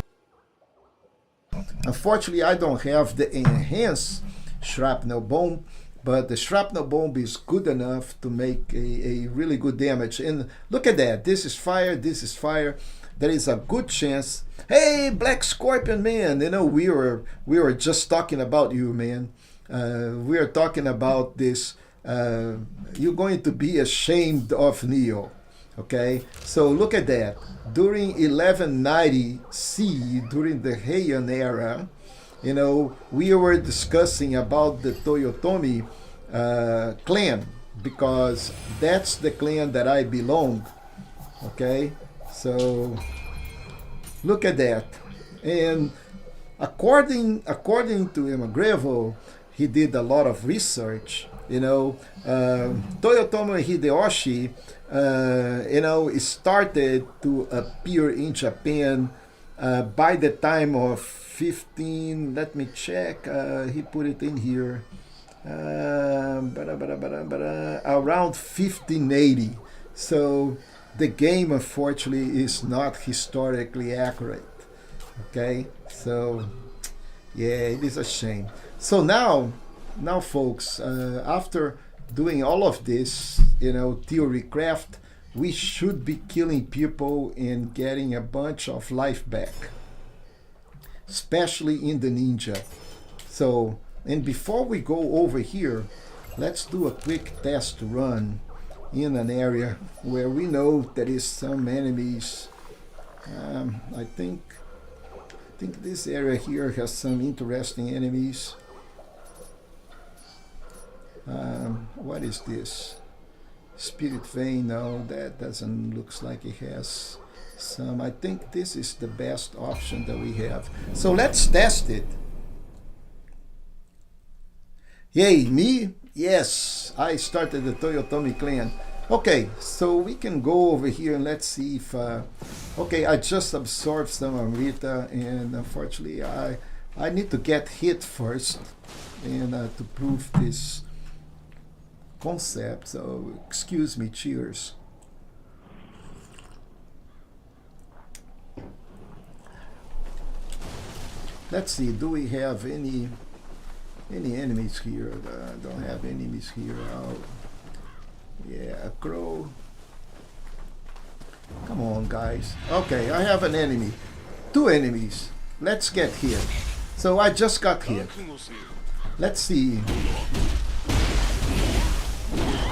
Unfortunately, I don't have the enhanced shrapnel bomb, but the shrapnel bomb is good enough to make a really good damage. And look at that, this is fire, this is fire. There is a good chance. Hey, Black Scorpion man, you know, we were just talking about you, man. We are talking about this. You're going to be ashamed of Nioh. Okay, so look at that. During 1190 C, during the Heian era, you know, we were discussing about the Toyotomi clan, because that's the clan that I belong. Okay, so look at that. And according to Imagrevo, he did a lot of research. You know, Toyotomi Hideyoshi, you know, started to appear in Japan by the time of 15. Let me check. He put it in here. Around 1580. So the game, unfortunately, is not historically accurate. Okay, so yeah, it is a shame. So now folks, after doing all of this, you know, theory craft, we should be killing people and getting a bunch of life back, especially in the ninja. So, and before we go over here, let's do a quick test run in an area where we know there is some enemies. I think this area here has some interesting enemies. What is this? Spirit vein? No, that doesn't looks like it has some. I think this is the best option that we have. So let's test it. Yay, me? Yes, I started the Toyotomi clan. Okay, so we can go over here and let's see if... okay, I just absorbed some Amrita, and unfortunately I need to get hit first and to prove this concept. So excuse me, cheers. Let's see, do we have any enemies here? I don't have enemies here. Oh, yeah, a crow. Come on, guys. Okay, I have an enemy. 2 enemies. Let's get hit. So I just got hit. Let's see.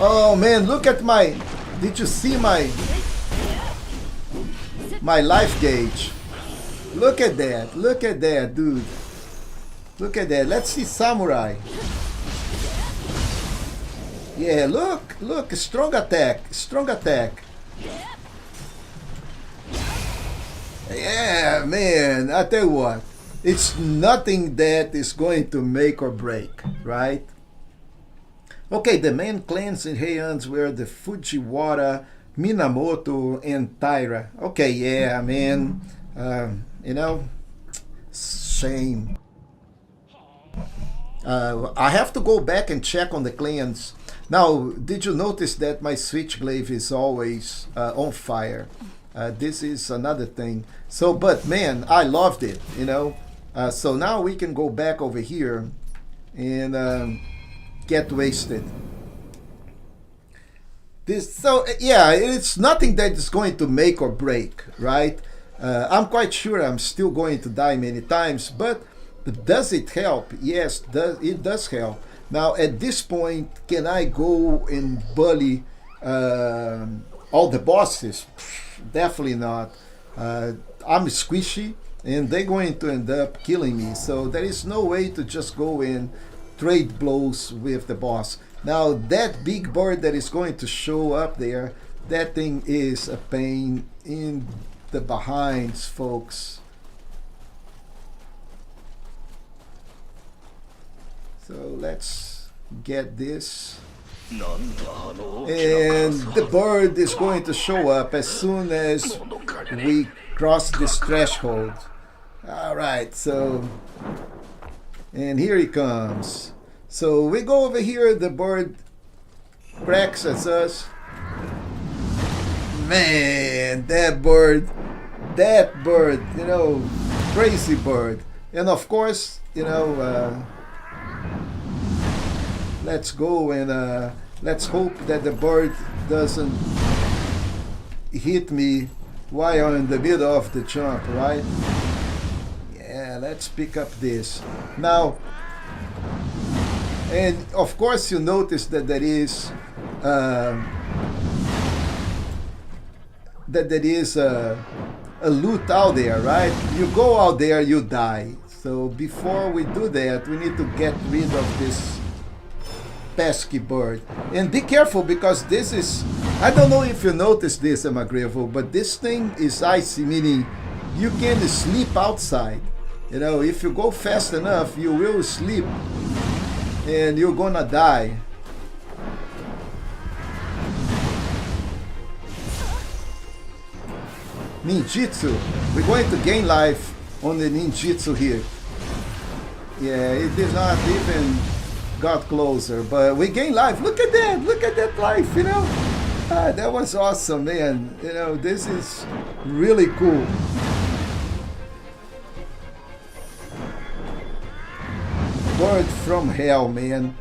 Oh man, look at my... Did you see my life gauge? Look at that. Look at that, dude. Look at that. Let's see Samurai. Yeah, look, strong attack. Yeah, man, I tell you what. It's nothing that is going to make or break, right? Okay, the main clans in Heians were the Fujiwara, Minamoto, and Taira. Okay, yeah, man. You know, shame. I have to go back and check on the clans. Now, did you notice that my switchglaive is always on fire? This is another thing. So, but man, I loved it, you know. So now we can go back over here and get wasted. So yeah, it's nothing that is going to make or break, right? I'm quite sure I'm still going to die many times, but does it help? Yes, it does help. Now at this point, can I go and bully all the bosses? Definitely not. I'm squishy and they're going to end up killing me, so there is no way to just go in trade blows with the boss. Now that big bird that is going to show up there, that thing is a pain in the behinds, folks. So let's get this. And the bird is going to show up as soon as we cross this threshold. Alright, so, and here he comes. So we go over here, the bird cracks at us. Man, that bird, you know, crazy bird. And of course, you know, let's go and let's hope that the bird doesn't hit me while I'm in the middle of the jump, right? Yeah, let's pick up this. Now, and of course you notice that there is a loot out there, right? You go out there, you die. So before we do that, we need to get rid of this pesky bird. And be careful, because this is, I don't know if you noticed this, Emagrevo, but this thing is icy, meaning you can sleep outside. You know, if you go fast enough, you will sleep and you're gonna die. Ninjutsu. We're going to gain life on the ninjutsu here. Yeah, it did not even got closer, but we gain life. Look at that life, you know. That was awesome, man. You know, this is really cool. Bird from hell, man.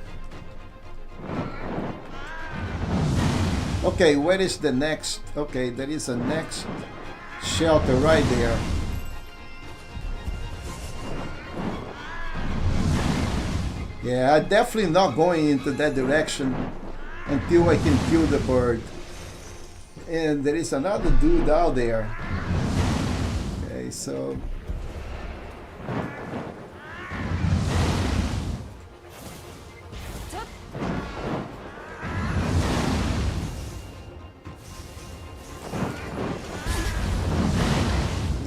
Okay, where is the next? Okay, there is a next shelter right there. Yeah, I'm definitely not going into that direction until I can kill the bird. And there is another dude out there. Okay, so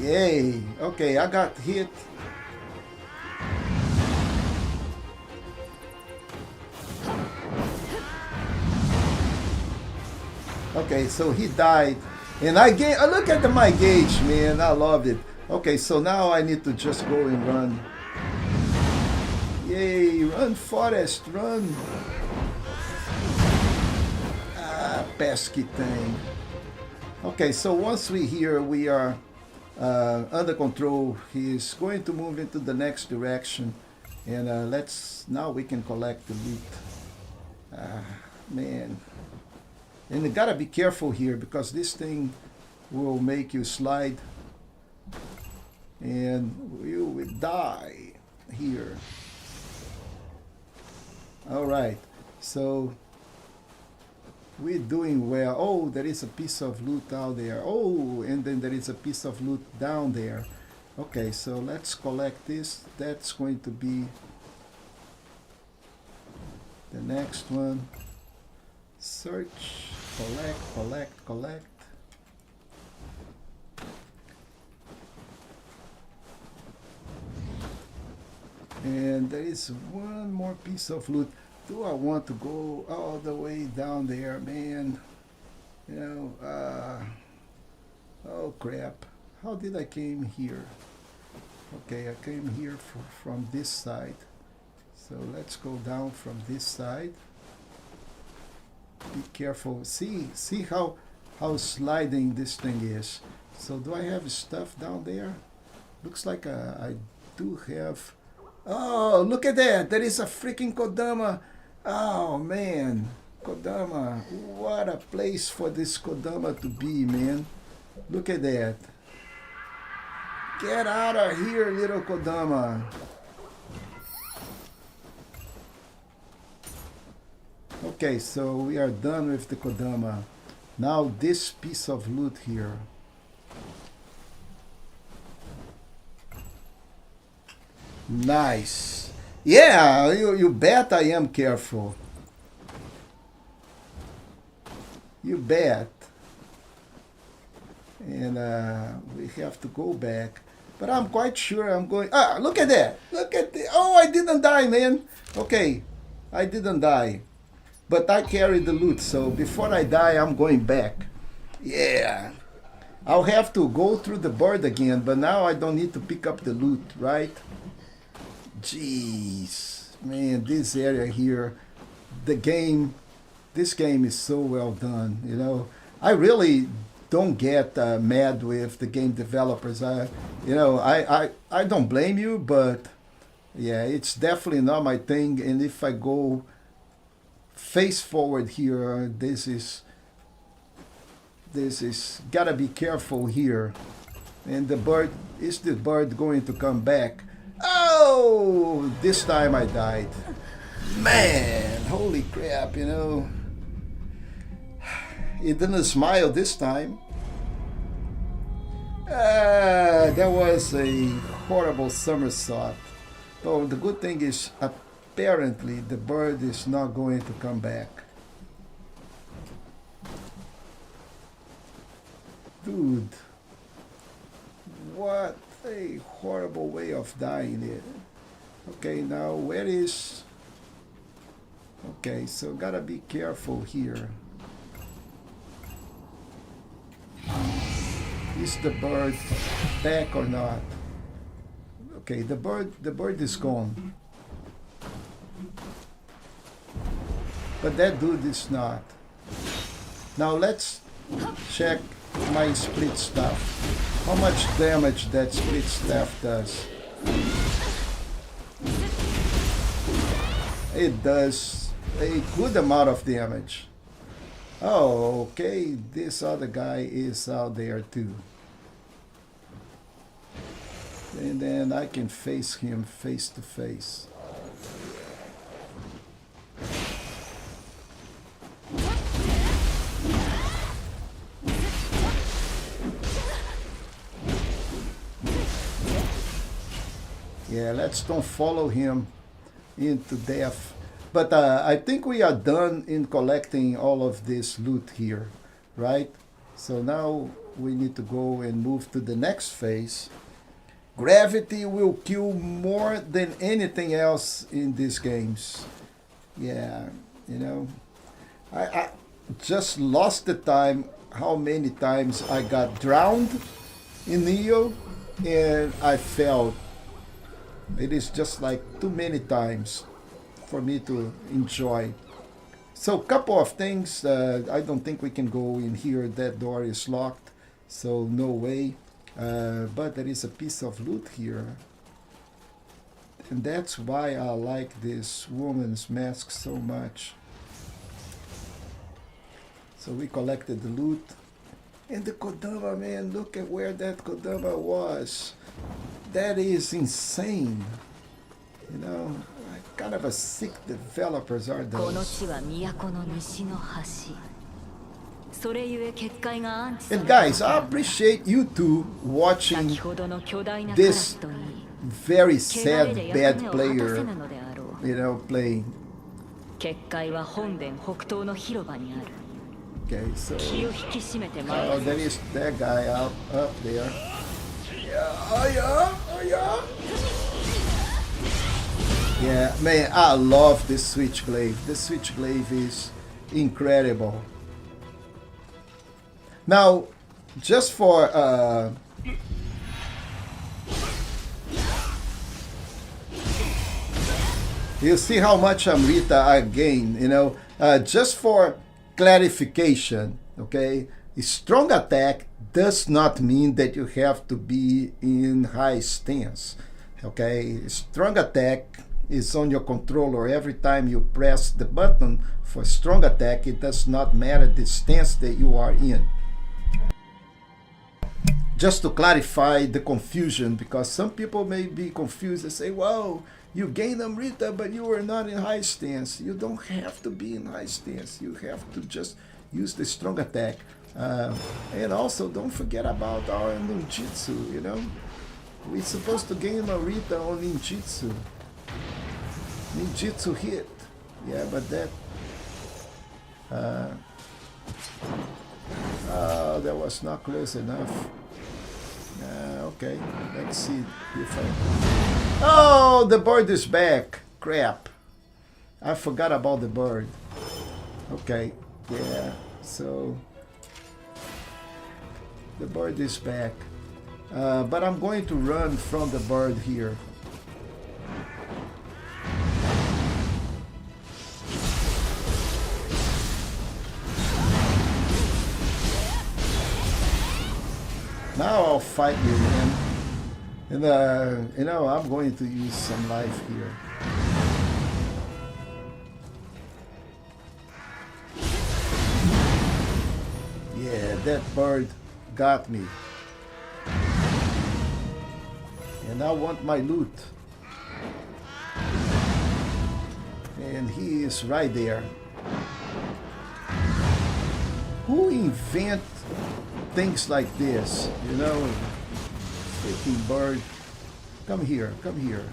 yay. Okay, I got hit. Okay, so he died. And I look at my gauge, man. I love it. Okay, so now I need to just go and run. Yay, run, Forest, run. Ah, pesky thing. Okay, so once we are under control, he's going to move into the next direction. And now we can collect the loot. Man. And you gotta be careful here, because this thing will make you slide and you will die here. Alright, so we're doing well. Oh, there is a piece of loot out there. Oh, and then there is a piece of loot down there. Okay, so let's collect this. That's going to be the next one. Search, collect. And there is one more piece of loot. Do I want to go all the way down there, man? You know, oh crap. How did I came here? Okay, I came here from this side. So let's go down from this side. Be careful. See how sliding this thing is. So do I have stuff down there? Looks like I do have. Oh, look at that. There is a freaking Kodama. Oh man, Kodama. What a place for this Kodama to be, man. Look at that. Get out of here, little Kodama. Okay, so we are done with the Kodama. Now this piece of loot here. Nice. Yeah, you bet I am careful. You bet. And we have to go back. But I'm quite sure I'm going... Ah, look at that. Look at the... Oh, I didn't die, man. Okay, I didn't die. But I carried the loot, so before I die, I'm going back. Yeah. I'll have to go through the bird again, but now I don't need to pick up the loot, right? Jeez. Man, this area here, this game is so well done, you know. I really don't get mad with the game developers. I don't blame you, but yeah, it's definitely not my thing. And if I go face forward here, this is gotta be careful here. And the bird, is the bird going to come back? Oh, this time I died. Man, holy crap, you know. It didn't smile this time. That was a horrible somersault. Oh, the good thing is apparently the bird is not going to come back. Dude, what a horrible way of dying it. Okay, now where is... Okay, so gotta be careful here. Is the bird back or not? Okay, the bird is gone. But that dude is not. Now let's check my split staff. How much damage that split staff does? It does a good amount of damage. Oh, okay, this other guy is out there too. And then I can face him face to face. Yeah, let's don't follow him into death. But I think we are done in collecting all of this loot here, right? So now we need to go and move to the next phase. Gravity will kill more than anything else in these games. Yeah, you know, I just lost the time how many times I got drowned in Nioh and I fell. It is just like too many times for me to enjoy. So couple of things. I don't think we can go in here. That door is locked, so no way. But there is a piece of loot here. And that's why I like this woman's mask so much. So we collected the loot. And the Kodama, man, look at where that Kodama was. That is insane. You know, kind of a sick developers are those. And guys, I appreciate you two watching this very sad, bad player, you know, playing. Okay, so oh, there is that guy up there. Yeah, oh yeah, oh yeah. Yeah, man, I love this switch glaive. The switch glaive is incredible. Now, just for you see how much Amrita I gain, you know, just for clarification, okay? Strong attack does not mean that you have to be in high stance, okay? Strong attack is on your controller. Every time you press the button for strong attack, it does not matter the stance that you are in. Just to clarify the confusion, because some people may be confused and say, well, you gained Amrita, but you were not in high stance. You don't have to be in high stance. You have to just use the strong attack. And also, don't forget about our ninjutsu, you know? We're supposed to gain Amrita on ninjutsu. Ninjutsu hit. Yeah, but that... that was not close enough. Okay, let's see if I... Oh, the bird is back. Crap. I forgot about the bird. Okay, yeah, so... The bird is back. But I'm going to run from the bird here. Now I'll fight you, man. And, you know, I'm going to use some life here. Yeah, that bird got me. And I want my loot. And he is right there. Who invent things like this? You know, freaking bird. Come here, come here.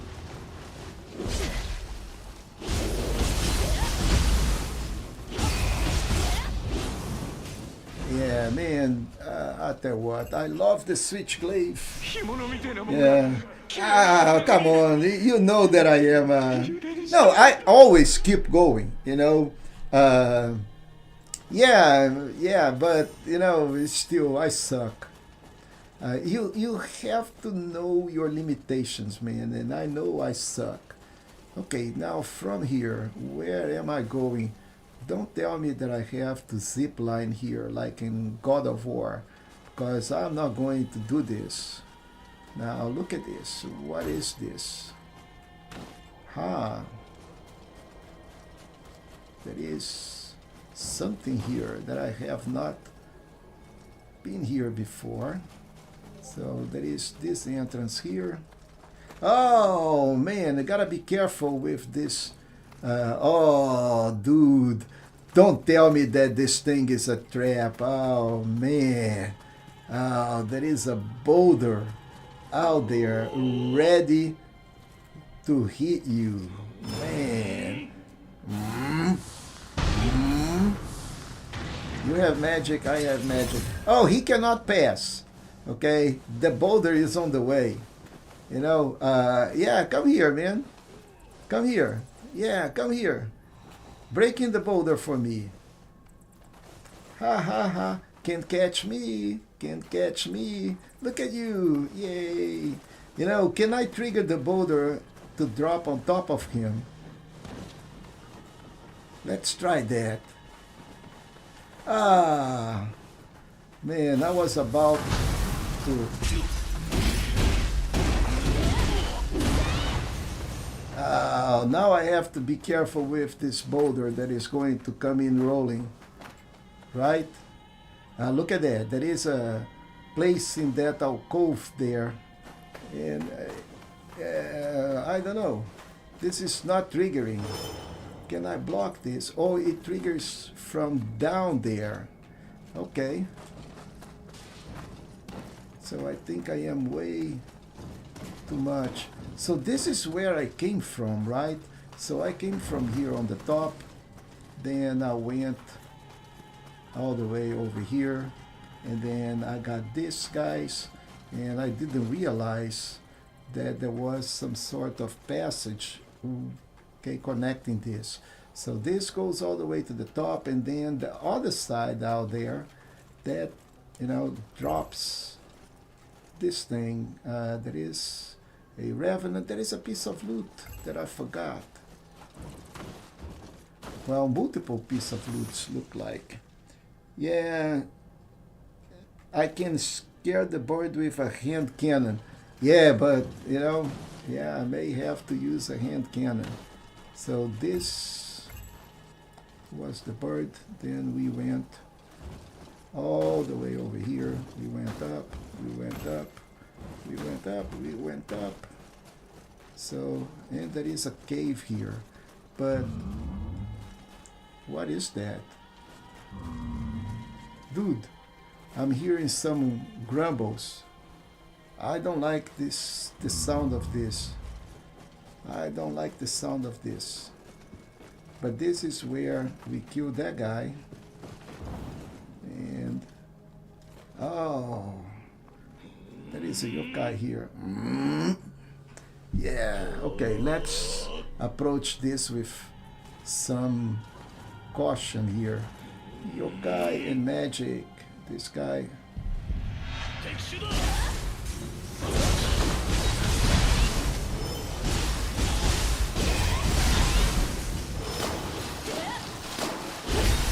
Yeah, man, I tell you what, I love the switchglaive. Yeah. Ah, come on, you know that I am... No, I always keep going, you know. Yeah, but, you know, still, I suck. You have to know your limitations, man, and I know I suck. Okay, now from here, where am I going? Don't tell me that I have to zip line here like in God of War, because I'm not going to do this. Now look at this. What is this? There is something here that I have not been here before. So there is this entrance here. Oh man, I gotta be careful with this. Oh dude, don't tell me that this thing is a trap. Oh man. Oh, there is a boulder out there ready to hit you. Man. You have magic, I have magic. Oh, he cannot pass. Okay, the boulder is on the way. You know, yeah, come here, man. Come here. Yeah, come here. Break in the boulder for me. Ha ha ha. Can't catch me. Can't catch me. Look at you. Yay. You know, can I trigger the boulder to drop on top of him? Let's try that. Ah. Man, I was about to... now I have to be careful with this boulder that is going to come in rolling. Right? Look at that. There is a place in that alcove there. And I don't know. This is not triggering. Can I block this? Oh, it triggers from down there. Okay. So I think I am way too much. So this is where I came from, right? So I came from here on the top. Then I went all the way over here. And then I got this, guys. And I didn't realize that there was some sort of passage, okay, connecting this. So this goes all the way to the top, and then the other side out there, that, you know, drops this thing. There is a revenant. There is a piece of loot that I forgot. Well, multiple pieces of loot look like. Yeah, I can scare the bird with a hand cannon. Yeah, but, you know, yeah, I may have to use a hand cannon. So this was the bird. Then we went all the way over here. We went up, we went up, we went up, we went up. So, and there is a cave here. But what is that? Dude, I'm hearing some grumbles. I don't like this, the sound of this. I don't like the sound of this. But this is where we kill that guy. And oh, there is a yokai here. Yeah, okay, let's approach this with some caution here. Yokai and magic. This guy.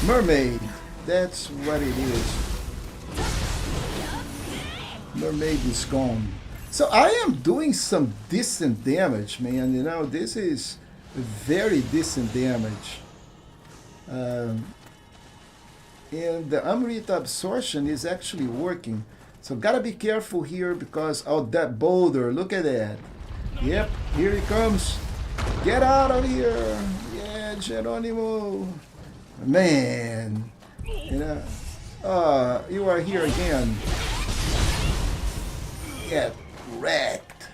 Mermaid. That's what it is. Mermaid is gone. So I am doing some decent damage, man. You know, this is very decent damage. And the Amrita absorption is actually working. So gotta be careful here because of that boulder. Look at that. Yep, here he comes. Get out of here. Yeah, Geronimo. Man. You know, you are here again. Get wrecked.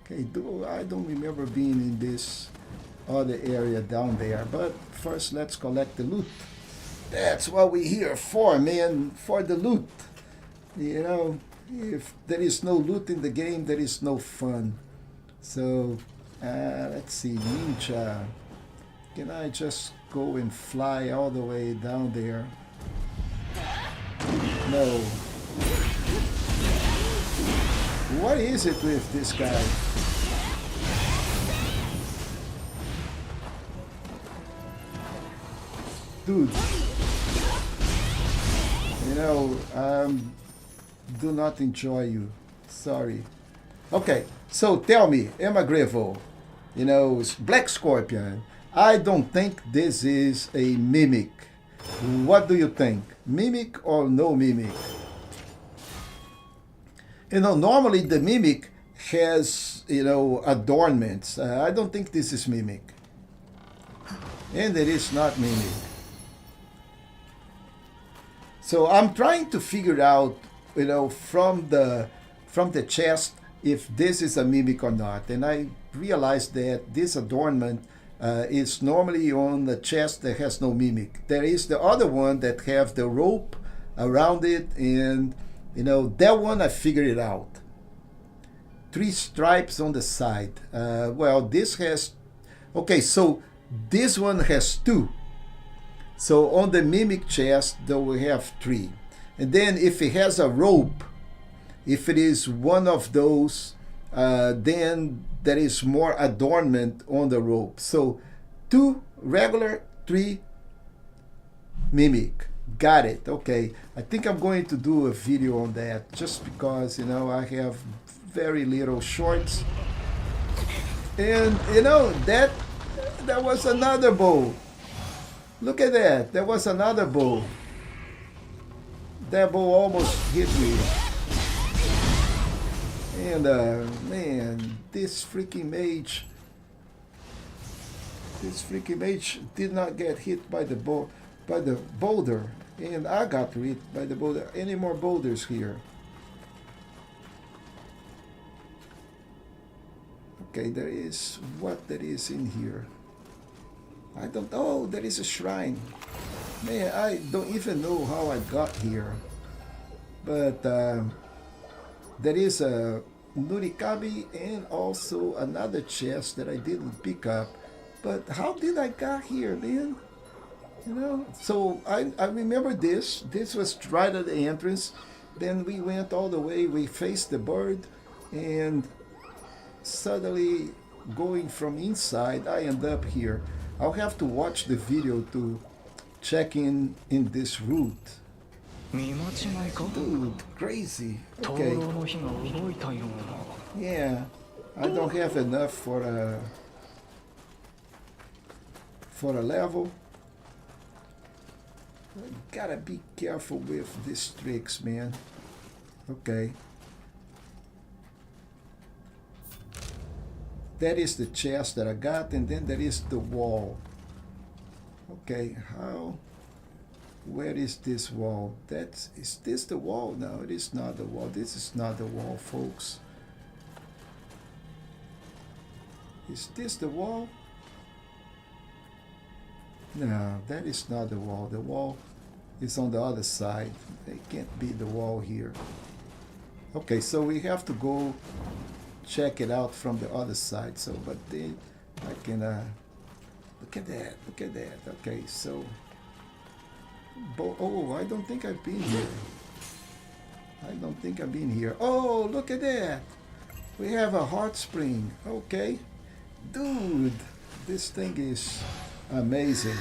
Okay, I don't remember being in this other area down there, but first let's collect the loot. That's what we're here for, man, for the loot. You know, if there is no loot in the game, there is no fun. So, let's see, ninja. Can I just go and fly all the way down there? No. What is it with this guy? Dude. You know, do not enjoy you. Sorry. Okay, so tell me, Emagrevo, you know, Black Scorpion, I don't think this is a mimic. What do you think? Mimic or no mimic? You know, normally the mimic has, you know, adornments. I don't think this is mimic. And it is not mimic. So I'm trying to figure out, you know, from the chest if this is a mimic or not. And I realized that this adornment is normally on the chest that has no mimic. There is the other one that have the rope around it, and you know, that one I figured it out. 3 stripes on the side. Well, this has, okay, so this one has 2. So on the mimic chest, though, we have 3. And then if it has a rope, if it is one of those, then there is more adornment on the rope. So 2 regular, 3 mimic. Got it. Okay. I think I'm going to do a video on that just because, you know, I have very little shorts. And, you know, that was another bow. Look at that. There was another bow. That bow almost hit me. And, man, this freaking mage did not get hit by the boulder. And I got hit by the boulder. Any more boulders here? Okay, there is what there is in here. I don't know. Oh, there is a shrine. Man, I don't even know how I got here. But there is a Nurikabi and also another chest that I didn't pick up. But how did I got here, man? You know, so I remember this. This was right at the entrance. Then we went all the way. We faced the bird, and suddenly going from inside, I end up here. I'll have to watch the video to check in this route. Dude, crazy. Okay. Yeah, I don't have enough for a level. Gotta be careful with these tricks, man. Okay. That is the chest that I got, and then there is the wall. Okay, where is this wall? Is this the wall? No, it is not the wall. This is not the wall, folks. Is this the wall? No, that is not the wall. The wall is on the other side. It can't be the wall here. Okay, so we have to go check it out from the other side. So, but then I can look at that. Look at that. Okay, so oh, I don't think I've been here. I don't think I've been here. Oh, look at that. We have a hot spring. Okay, dude, this thing is amazing.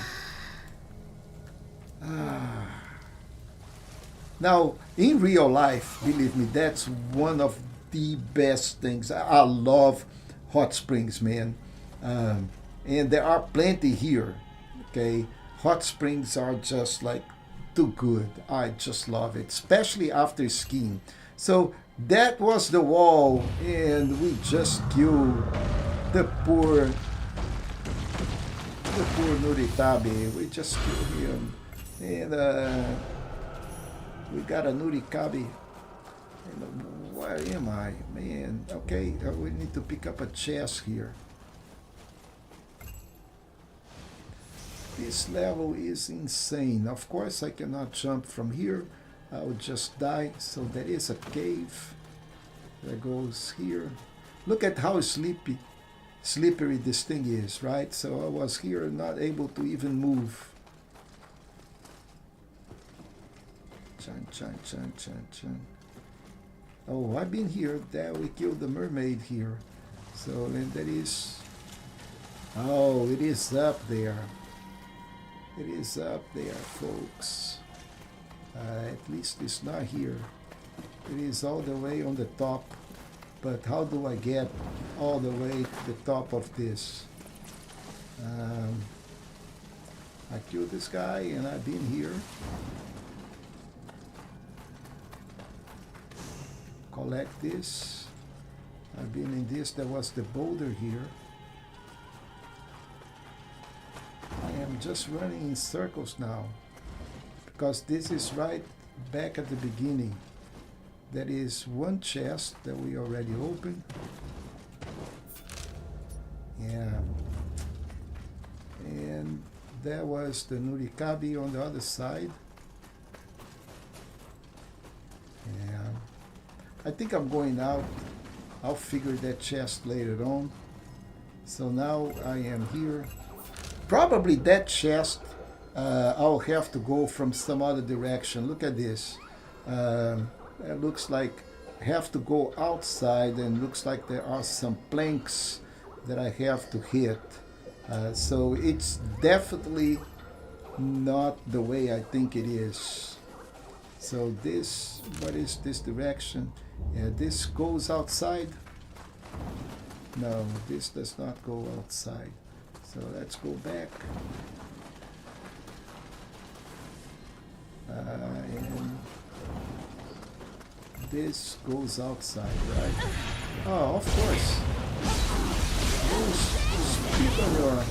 Now, in real life, believe me, that's one of the best things. I love hot springs, man. And there are plenty here. Okay, hot springs are just like too good. I just love it, especially after skiing. So that was the wall, and we just killed the poor Nurikabe. We just killed him, and we got a Nurikabe. And where am I, man? Okay, we need to pick up a chest here. This level is insane. Of course, I cannot jump from here. I would just die. So there is a cave that goes here. Look at how slippery this thing is, right? So I was here, not able to even move. Chan. Oh, I've been here. There we killed the mermaid here. So then that is... Oh, it is up there. It is up there, folks. At least it's not here. It is all the way on the top. But how do I get all the way to the top of this? I killed this guy and I've been here. Collect this. I've been in this. There was the boulder here. I am just running in circles now because this is right back at the beginning. There is one chest that we already opened. Yeah. And there was the Nurikabe on the other side. Yeah. I think I'm going out. I'll figure that chest later on. So now I am here. Probably that chest, I'll have to go from some other direction. Look at this. It looks like I have to go outside, and looks like there are some planks that I have to hit. So it's definitely not the way I think it is. So this, what is this direction? Yeah, this goes outside. No, this does not go outside. So let's go back. And this goes outside, right? Oh, of course. Speaker.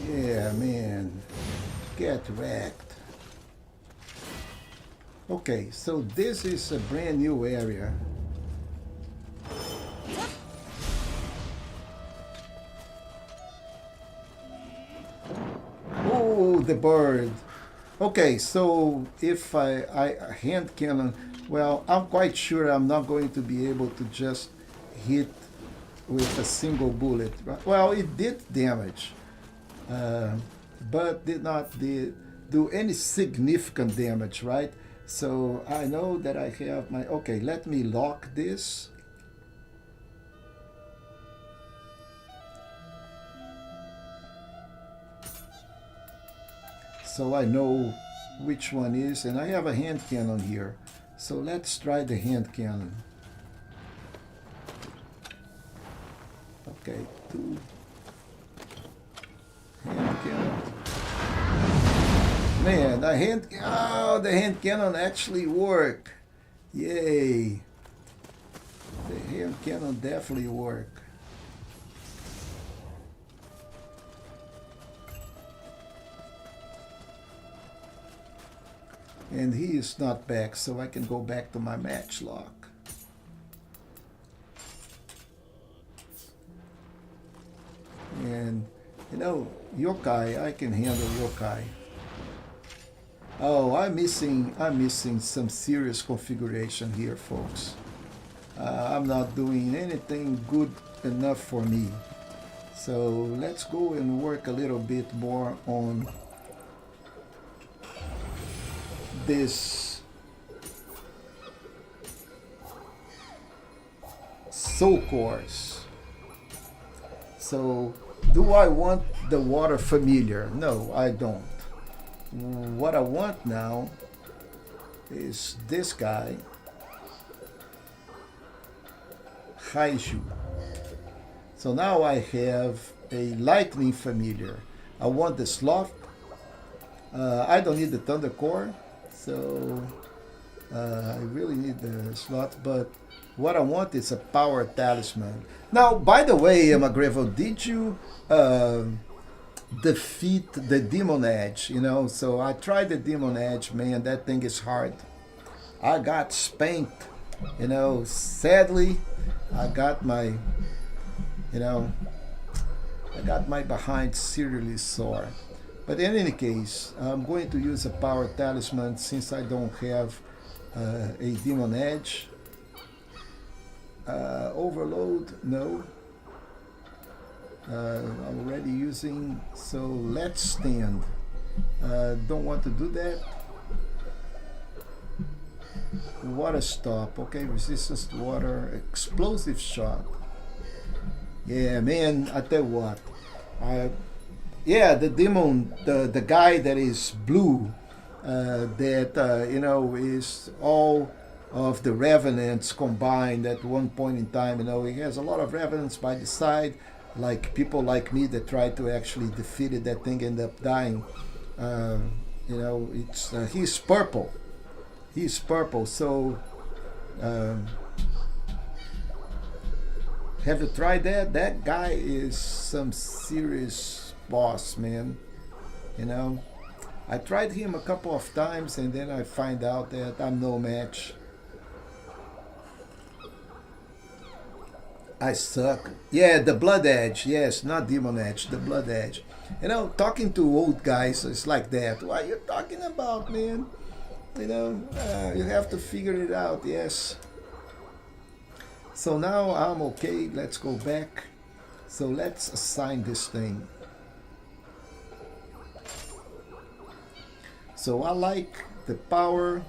Yeah, man. Get wrecked. Okay, so this is a brand new area. Oh, the bird. Okay, so if I hand cannon, well, I'm quite sure I'm not going to be able to just hit with a single bullet. Well, it did damage, but did not do any significant damage, right? So I know that I have my... Okay, let me lock this. So I know which one is, and I have a hand cannon here. So let's try the hand cannon. Okay, 2 hand cannon. Man, the hand cannon actually worked. Yay. The hand cannon definitely worked. And he is not back, so I can go back to my match log. And, you know, yokai, I can handle yokai. Oh, I'm missing some serious configuration here, folks. I'm not doing anything good enough for me. So let's go and work a little bit more on this soul course. So do I want the water familiar? No, I don't. What I want now is this guy, Hachijō. So now I have a lightning familiar. I want the sloth. I don't need the thunder core, so I really need the sloth, but what I want is a power talisman. Now, by the way, Amagrevo, did you defeat the Demon Edge? You know, so I tried the Demon Edge, man, that thing is hard. I got spanked, you know, sadly, I got my, you know, I got my behind seriously sore. But in any case, I'm going to use a power talisman since I don't have a Demon Edge. Overload, no. I'm already using, so let's stand. Don't want to do that. Water stop, okay, resistance to water, explosive shot. Yeah, man, I tell you what. Yeah, the demon, the guy that is blue, that, you know, is all of the revenants combined at one point in time. You know, he has a lot of revenants by the side, like people like me that tried to actually defeat it, that thing ended up dying. You know, it's he's purple. He's purple, so have you tried that? That guy is some serious boss, man. You know, I tried him a couple of times and then I find out that I'm no match. I suck. Yeah, the Blood Edge. Yes, not Demon Edge, the Blood Edge. You know, talking to old guys is like that. What are you talking about, man? You know, you have to figure it out, yes. So now I'm okay. Let's go back. So let's assign this thing. So I like the power.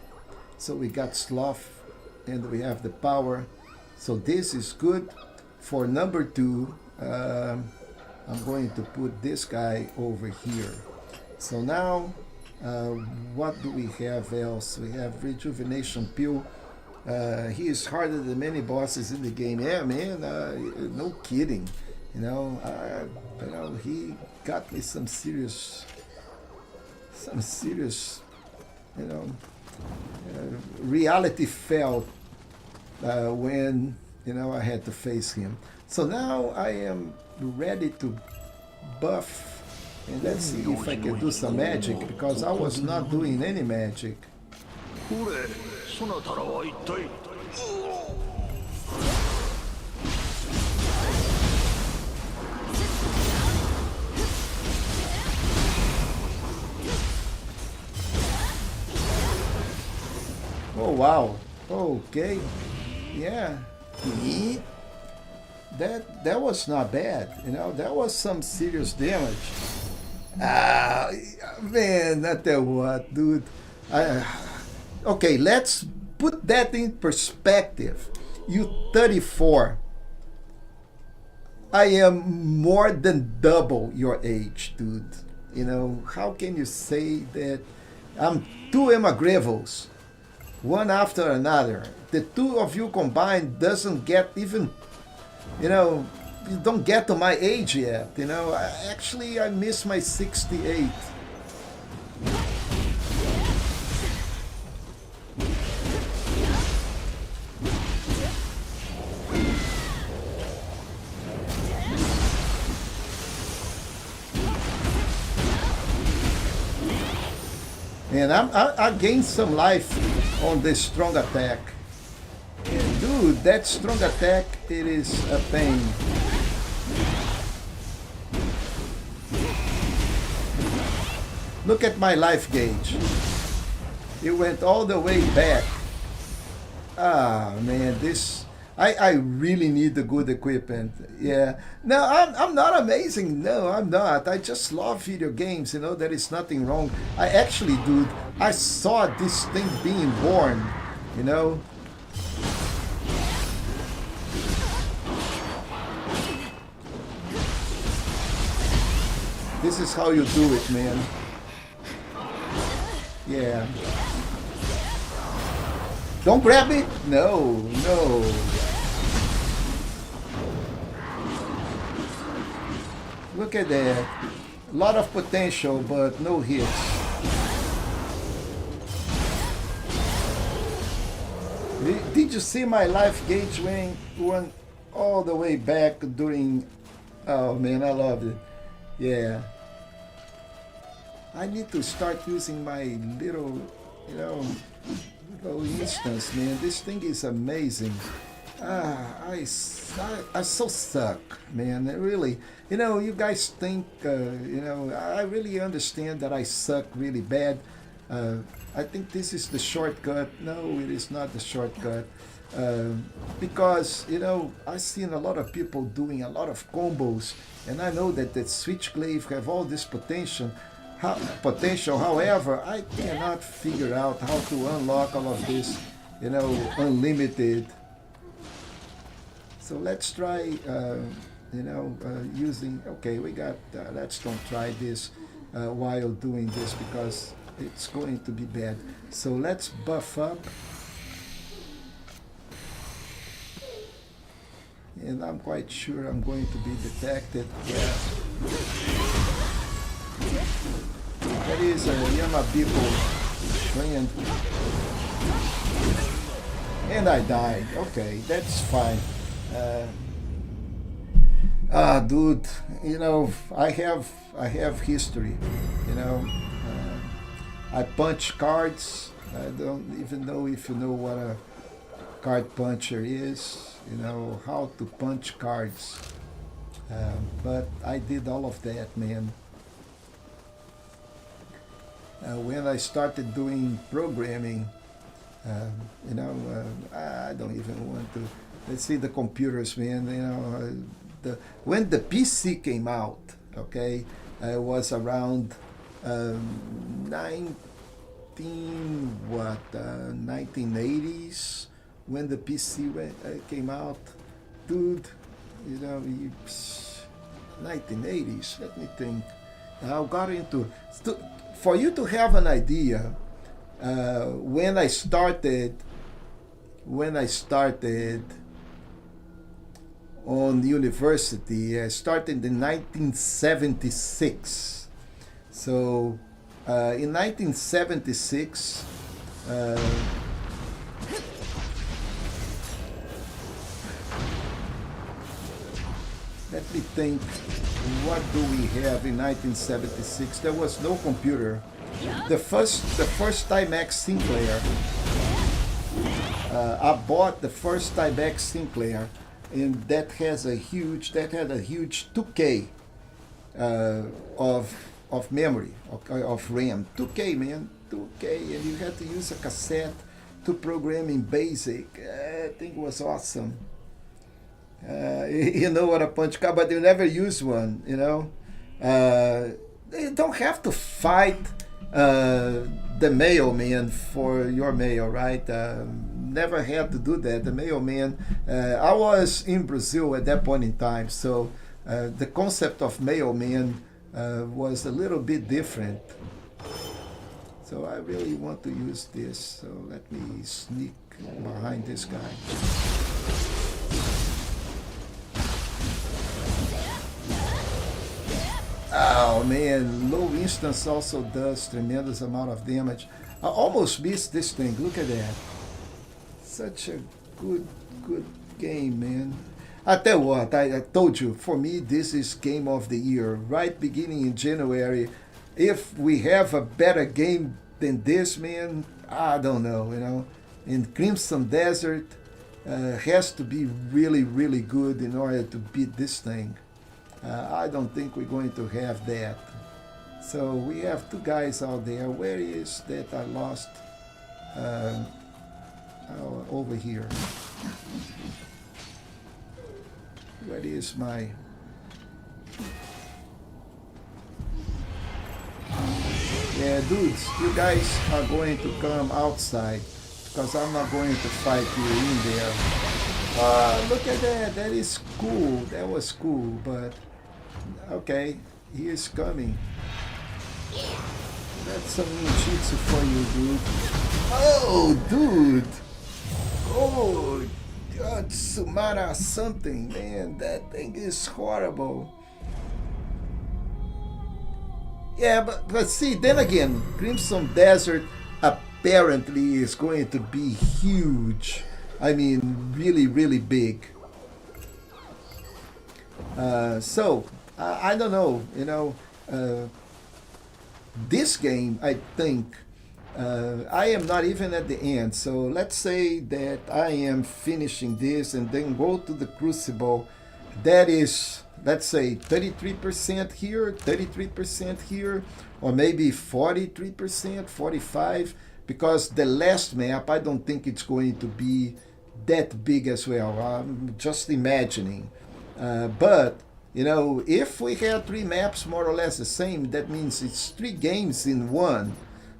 So we got sloth and we have the power. So this is good. For number 2, I'm going to put this guy over here. So now, what do we have else? We have Rejuvenation Pill. He is harder than many bosses in the game. Yeah, man, no kidding. You know, he got me some serious, you know, reality fell when, you know, I had to face him. So now I am ready to buff, and let's see if I can do some magic, because I was not doing any magic. Oh wow, okay, yeah. That was not bad, you know, that was some serious damage. Man, I tell you what, dude. Okay, let's put that in perspective. You 34. I am more than double your age, dude. You know, how can you say that? I'm 2 Emagrevos, one after another. The 2 of you combined doesn't get even, you know, you don't get to my age yet, you know. Actually, I miss my 68. And I gained some life on this strong attack. And dude, that strong attack, it is a pain. Look at my life gauge. It went all the way back. Ah, man, this... I really need the good equipment. Yeah. No, I'm not amazing. No, I'm not. I just love video games. You know, there is nothing wrong. I actually, dude, I saw this thing being born. You know? This is how you do it, man. Yeah. Don't grab it. No, no. Look at that. A lot of potential, but no hits. Did you see my life gauge went all the way back during... Oh man, I loved it. Yeah. I need to start using my little, you know, little instance, man. This thing is amazing. I so suck, man. Really, you know, you guys think, you know, I really understand that I suck really bad. I think this is the shortcut. No, it is not the shortcut. Because, you know, I've seen a lot of people doing a lot of combos, and I know that the Switchglaive have all this potential. However, I cannot figure out how to unlock all of this, you know, unlimited. So let's try, you know, using, okay, we got, let's don't try this while doing this because it's going to be bad. So let's buff up. And I'm quite sure I'm going to be detected. Yeah. That is a Yamabiko friend. And I died. Okay, that's fine. Dude, you know, I have history. You know, I punch cards. I don't even know if you know what a card puncher is. You know how to punch cards. But I did all of that, man. When I started doing programming, you know, I don't even want to. Let's see the computers, man. You know, when the PC came out, okay, it was around 1980s when the PC came out, dude. You know, 1980s. Let me think. I got into. For you to have an idea, when I started on university, I started in 1976. So in 1976, let me think, what do we have in 1976? There was no computer. The first Timex Sinclair. I bought the first Timex Sinclair, and that had a huge 2K of memory, of RAM. 2K, man, 2K, and you had to use a cassette to program in BASIC. That thing was awesome. You know what a punch card, but you never use one, you know. You don't have to fight the mailman for your mail, right? Never had to do that. The mailman, I was in Brazil at that point in time, so the concept of mailman was a little bit different. So I really want to use this, so let me sneak behind this guy. Oh man, low instance also does tremendous amount of damage. I almost missed this thing. Look at that. Such a good game, man. I tell you what, I told you, for me this is game of the year. Right beginning in January. If we have a better game than this, man, I don't know, you know. And Crimson Desert has to be really, really good in order to beat this thing. I don't think we're going to have that. So we have two guys out there. Where is that I lost? Over here. Where is my... Yeah, dudes, you guys are going to come outside because I'm not going to fight you in there. Look at that. That is cool. That was cool, but okay, he is coming. That's some ninjutsu for you, dude. Oh, dude. Oh, Sumara something, man. That thing is horrible. Yeah, but see, then again, Crimson Desert apparently is going to be huge. I mean, really, really big. So, I don't know, you know, this game, I think, I am not even at the end. So let's say that I am finishing this and then go to the Crucible. That is, let's say 33% here, 33% here, or maybe 43%, 45%, because the last map, I don't think it's going to be that big as well. I'm just imagining. But, you know, if we have 3 maps more or less the same, that means it's 3 games in one,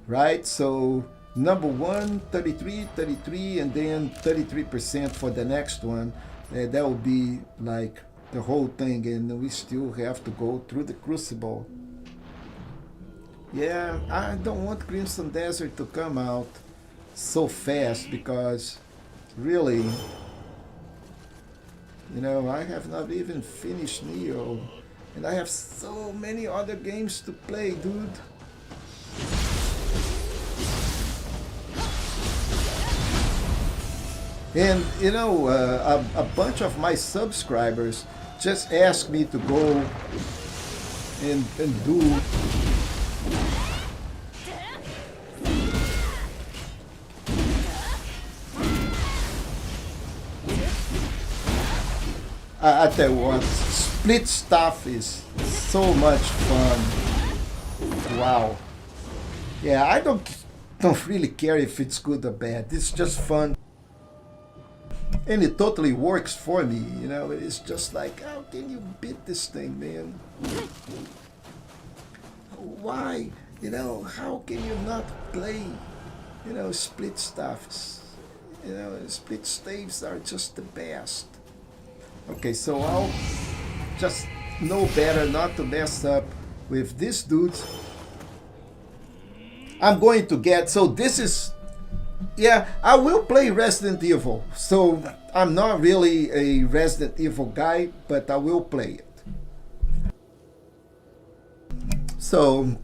right? So number 1, 33, 33, and then 33% for the next one. That will be like the whole thing, and we still have to go through the Crucible. Yeah, I don't want Crimson Desert to come out so fast because really, you know, I have not even finished Nioh, and I have so many other games to play, dude. And you know, a bunch of my subscribers just asked me to go and do I tell you what, split stuff is so much fun. Wow. Yeah, I don't really care if it's good or bad. It's just fun. And it totally works for me, you know. It's just like, how can you beat this thing, man? Why? You know, how can you not play, you know, split stuffs? You know, split staves are just the best. Okay, so I'll just know better not to mess up with this dude. I'm going to get, so this is, yeah, I will play Resident Evil. So I'm not really a Resident Evil guy, but I will play it. So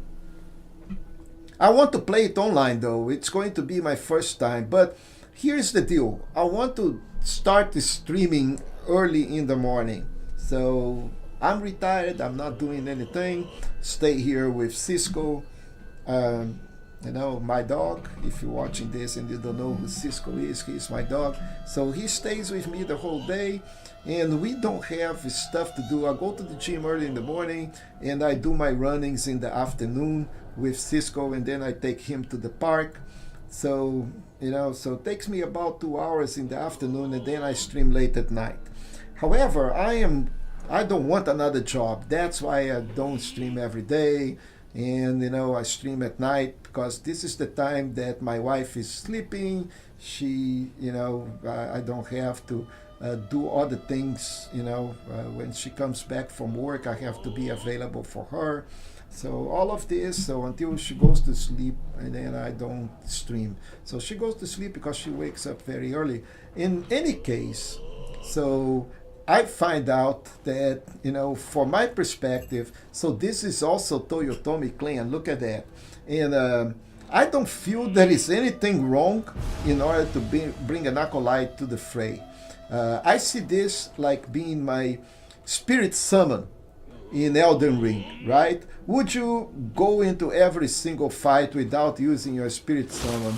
I want to play it online though. It's going to be my first time, but here's the deal. I want to start the streaming early in the morning. So I'm retired, I'm not doing anything. Stay here with Cisco. You know, my dog, if you're watching this and you don't know who Cisco is, he's my dog. So he stays with me the whole day, and we don't have stuff to do. I go to the gym early in the morning and I do my runnings in the afternoon with Cisco, and then I take him to the park. So, you know, so it takes me about 2 hours in the afternoon, and then I stream late at night. However, I don't want another job. That's why I don't stream every day. And, you know, I stream at night because this is the time that my wife is sleeping. She, you know, I don't have to do other things, you know. When she comes back from work, I have to be available for her. So all of this, so until she goes to sleep, and then I don't stream. So she goes to sleep because she wakes up very early. In any case, so I find out that, you know, from my perspective, so this is also Toyotomi Clan, look at that. And I don't feel there is anything wrong in order to bring an acolyte to the fray. I see this like being my spirit summon. in Elden Ring, right? Would you go into every single fight without using your spirit summon?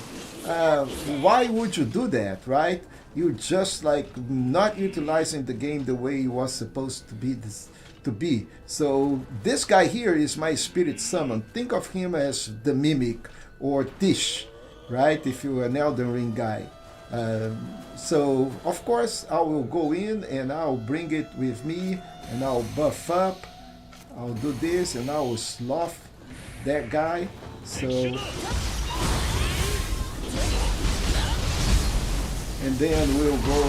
Why would you do that, right? You're just like not utilizing the game the way it was supposed to be. So this guy here is my spirit summon. Think of him as the Mimic or Tish, right? If you're an Elden Ring guy. So of course I will go in and I'll bring it with me and I'll buff up. I'll do this and I will slough that guy. So and then we'll go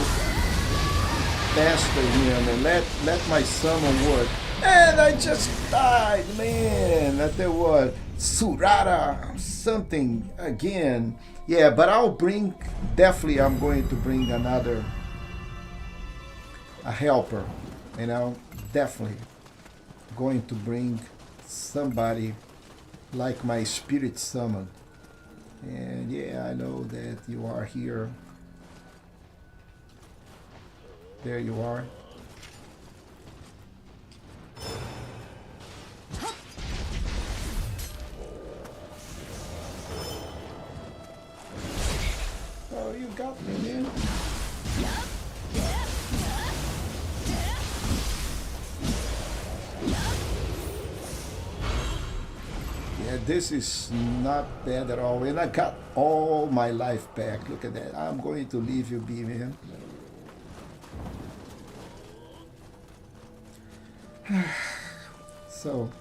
faster him and let my summon work. And I just died, man. I tell you what, Surata something again. Yeah, but I'll bring, definitely I'm going to bring a helper, you know, definitely going to bring somebody like my spirit summon. And yeah, I know that you are here. There you are. Oh, you got me, man. Yeah, this is not bad at all. And I got all my life back. Look at that. I'm going to leave you be, man. So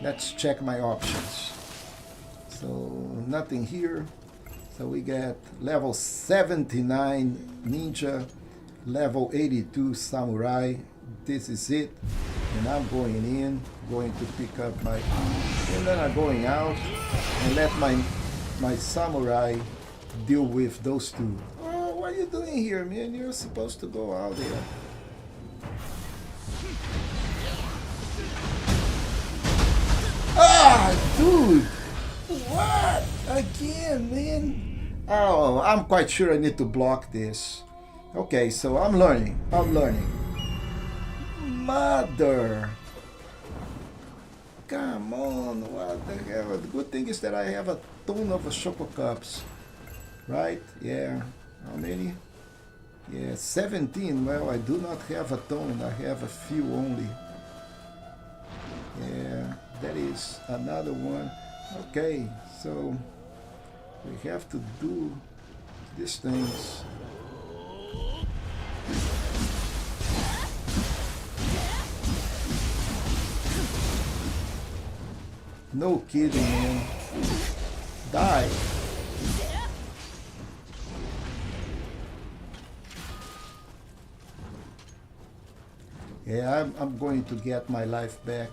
let's check my options. So nothing here. So we got level 79 ninja, level 82 samurai. This is it. And I'm going in, going to pick up my, and then I'm going out and let my samurai deal with those two. Oh, what are you doing here, man? You're supposed to go out there. Ah, dude! What? Again, man? Oh, I'm quite sure I need to block this. Okay, so I'm learning. Mother! Come on, what the hell? The good thing is that I have a ton of Choco Cups. Right? Yeah. How many? Yeah, 17. Well, I do not have a ton. I have a few only. Yeah, that is another one. Okay, so we have to do these things. No kidding, man. Die. Yeah, I'm going to get my life back.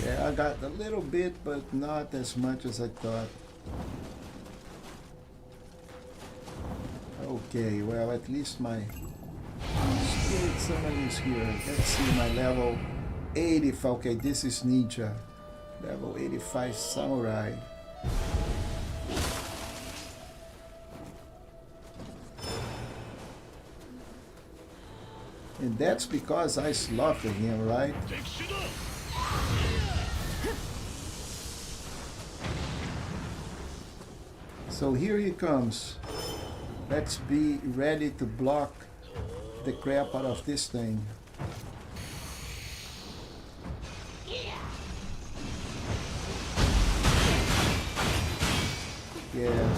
Yeah, I got a little bit, but not as much as I thought. Okay, well, at least my spirit summon is here. Let's see my level 85. Okay, this is ninja. Level 85 samurai. And that's because I slaughtered him, right? So here he comes. Let's be ready to block the crap out of this thing. Yeah.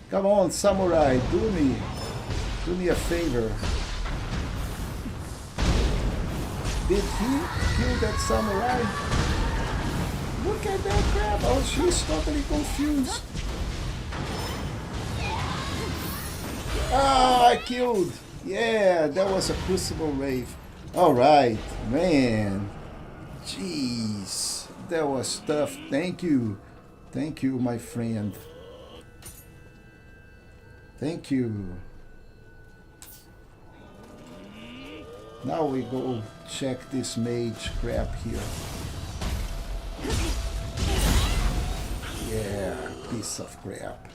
Come on, samurai, do me a favor. Did he kill that samurai? Look at that crap. Oh, she's totally confused. Ah, I killed. Yeah, that was a crucible wraith. Alright, man. Jeez. That was tough. Thank you. Thank you, my friend. Thank you. Now we go check this mage crap here. Yeah, piece of crap.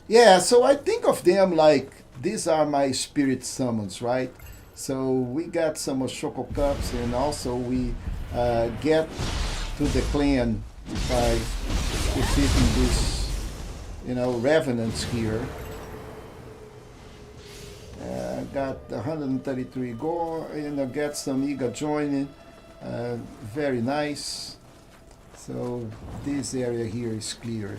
Yeah, so I think of them like these are my spirit summons, right? So we got some Shoko Cups, and also we get to the clan by defeating these, revenants here. Got 133 gore, and I got some Iga joining. Very nice. So this area here is clear.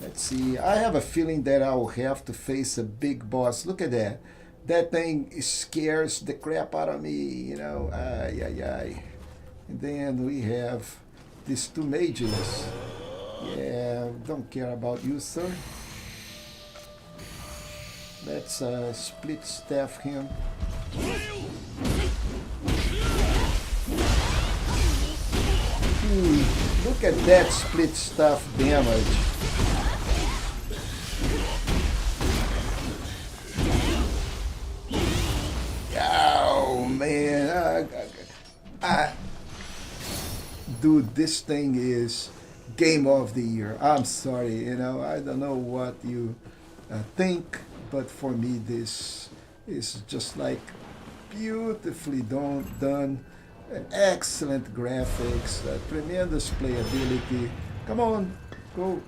Let's see. I have a feeling that I will have to face a big boss. Look at that. That thing scares the crap out of me, Ay, ay, ay. And then we have these two mages. Yeah, don't care about you, sir. Let's split staff him. Look at that split staff damage. Oh man, dude, this thing is game of the year. I'm sorry, I don't know what you think, but for me this is just like beautifully done, excellent graphics, tremendous playability. Come on, go.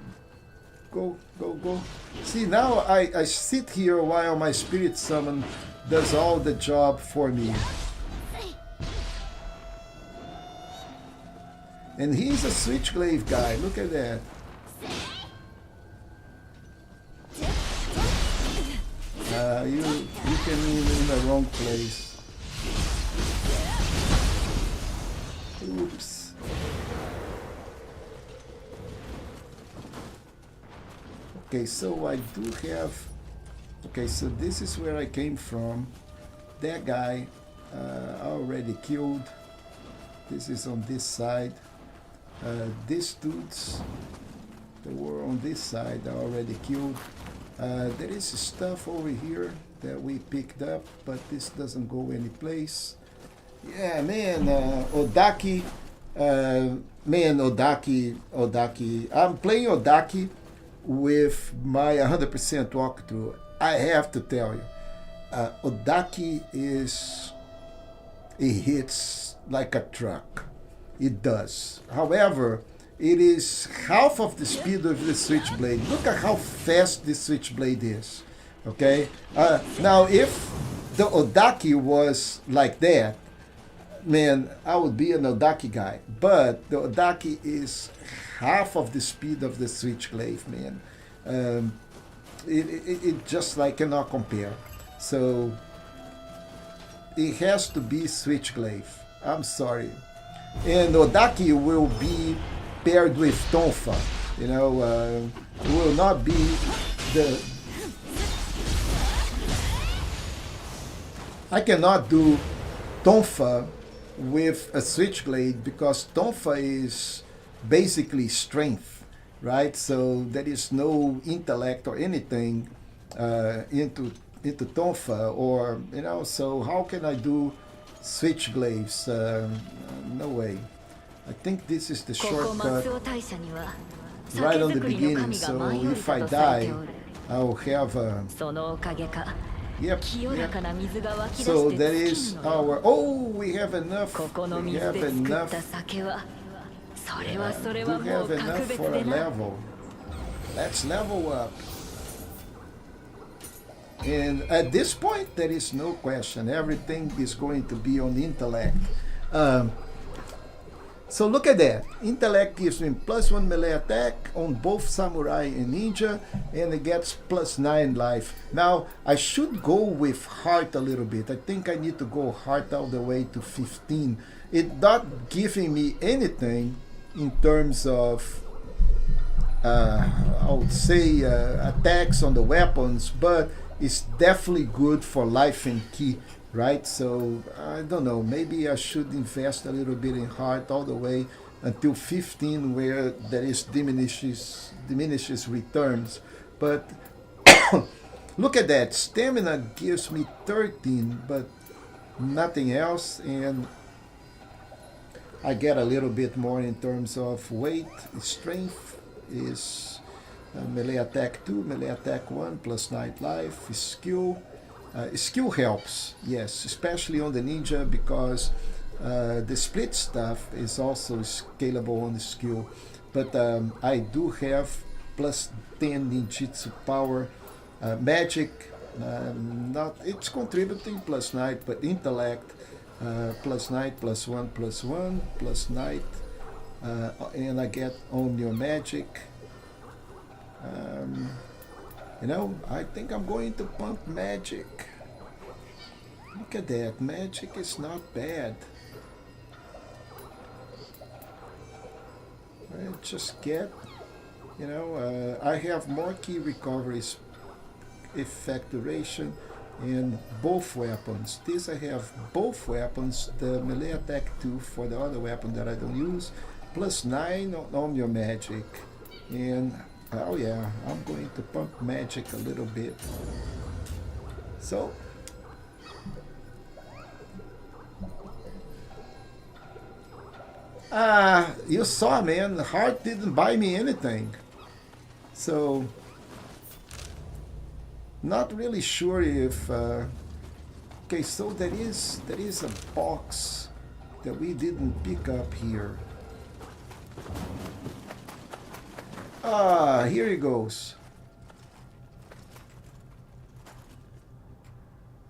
See, now I sit here while my spirit summon does all the job for me. And he's a switchglaive guy, look at that. You came in the wrong place. Oops. Okay, so I do have... Okay, so this is where I came from. That guy I already killed. This is on this side. These dudes that were on this side I already killed. There is stuff over here that we picked up, but this doesn't go any place. Yeah, man, Odaki. Odaki. I'm playing Odaki with my 100% walkthrough. I have to tell you, Odaki it hits like a truck. It does. However, it is half of the speed of the switchblade. Look at how fast this switchblade is. Okay? Now, if the Odaki was like that, man, I would be an Odaki guy. But the Odaki is half of the speed of the switchglaive, man. It just like cannot compare. So it has to be switchglaive. I'm sorry. And Odaki will be paired with Tonfa. It will not be the... I cannot do Tonfa with a switchblade because Tonfa is basically strength, right? So there is no intellect or anything into Tonfa, or so how can I do switchglaives? No way. I think this is the shortcut right on the beginning, so if I die, I'll have a... Yep. So that is our... Oh, we have enough. We have enough. Yeah, we have enough for a level. Let's level up. And at this point, there is no question. Everything is going to be on intellect. So look at that. Intellect gives me +1 melee attack on both samurai and ninja, and it gets +9 life. Now, I should go with heart a little bit. I think I need to go heart all the way to 15. It's not giving me anything in terms of, I would say, attacks on the weapons, but it's definitely good for life and ki. Right, so I don't know, maybe I should invest a little bit in heart all the way until 15 where there is diminishes returns. But look at that, stamina gives me 13 but nothing else, and I get a little bit more in terms of weight. Strength is melee attack 2, melee attack 1, plus nightlife. Skill, skill helps, yes, especially on the ninja, because the split stuff is also scalable on the skill. But I do have plus 10 ninjutsu power. Magic, not it's contributing plus night, but intellect plus night plus 1 plus night, and I get on your magic. You know, I think I'm going to pump magic. Look at that, magic is not bad. I just get, you know, I have more key recoveries, effect duration, in both weapons. This I have both weapons, the melee attack 2 for the other weapon that I don't use, plus 9 on your magic. And oh yeah, I'm going to pump magic a little bit. So you saw, man, the heart didn't buy me anything. So not really sure if okay, so there is a box that we didn't pick up here. Here he goes.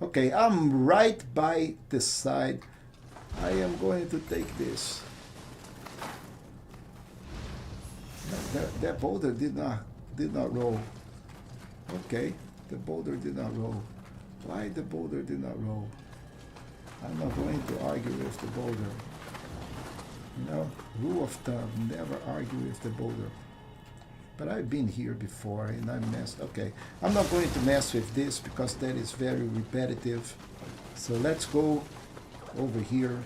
Okay, I'm right by the side. I am going to take this. That boulder did not roll. Okay. The boulder did not roll. Why the boulder did not roll? I'm not going to argue with the boulder. You know, rule of thumb, never argue with the boulder. But I've been here before and I messed. Okay, I'm not going to mess with this because that is very repetitive. So let's go over here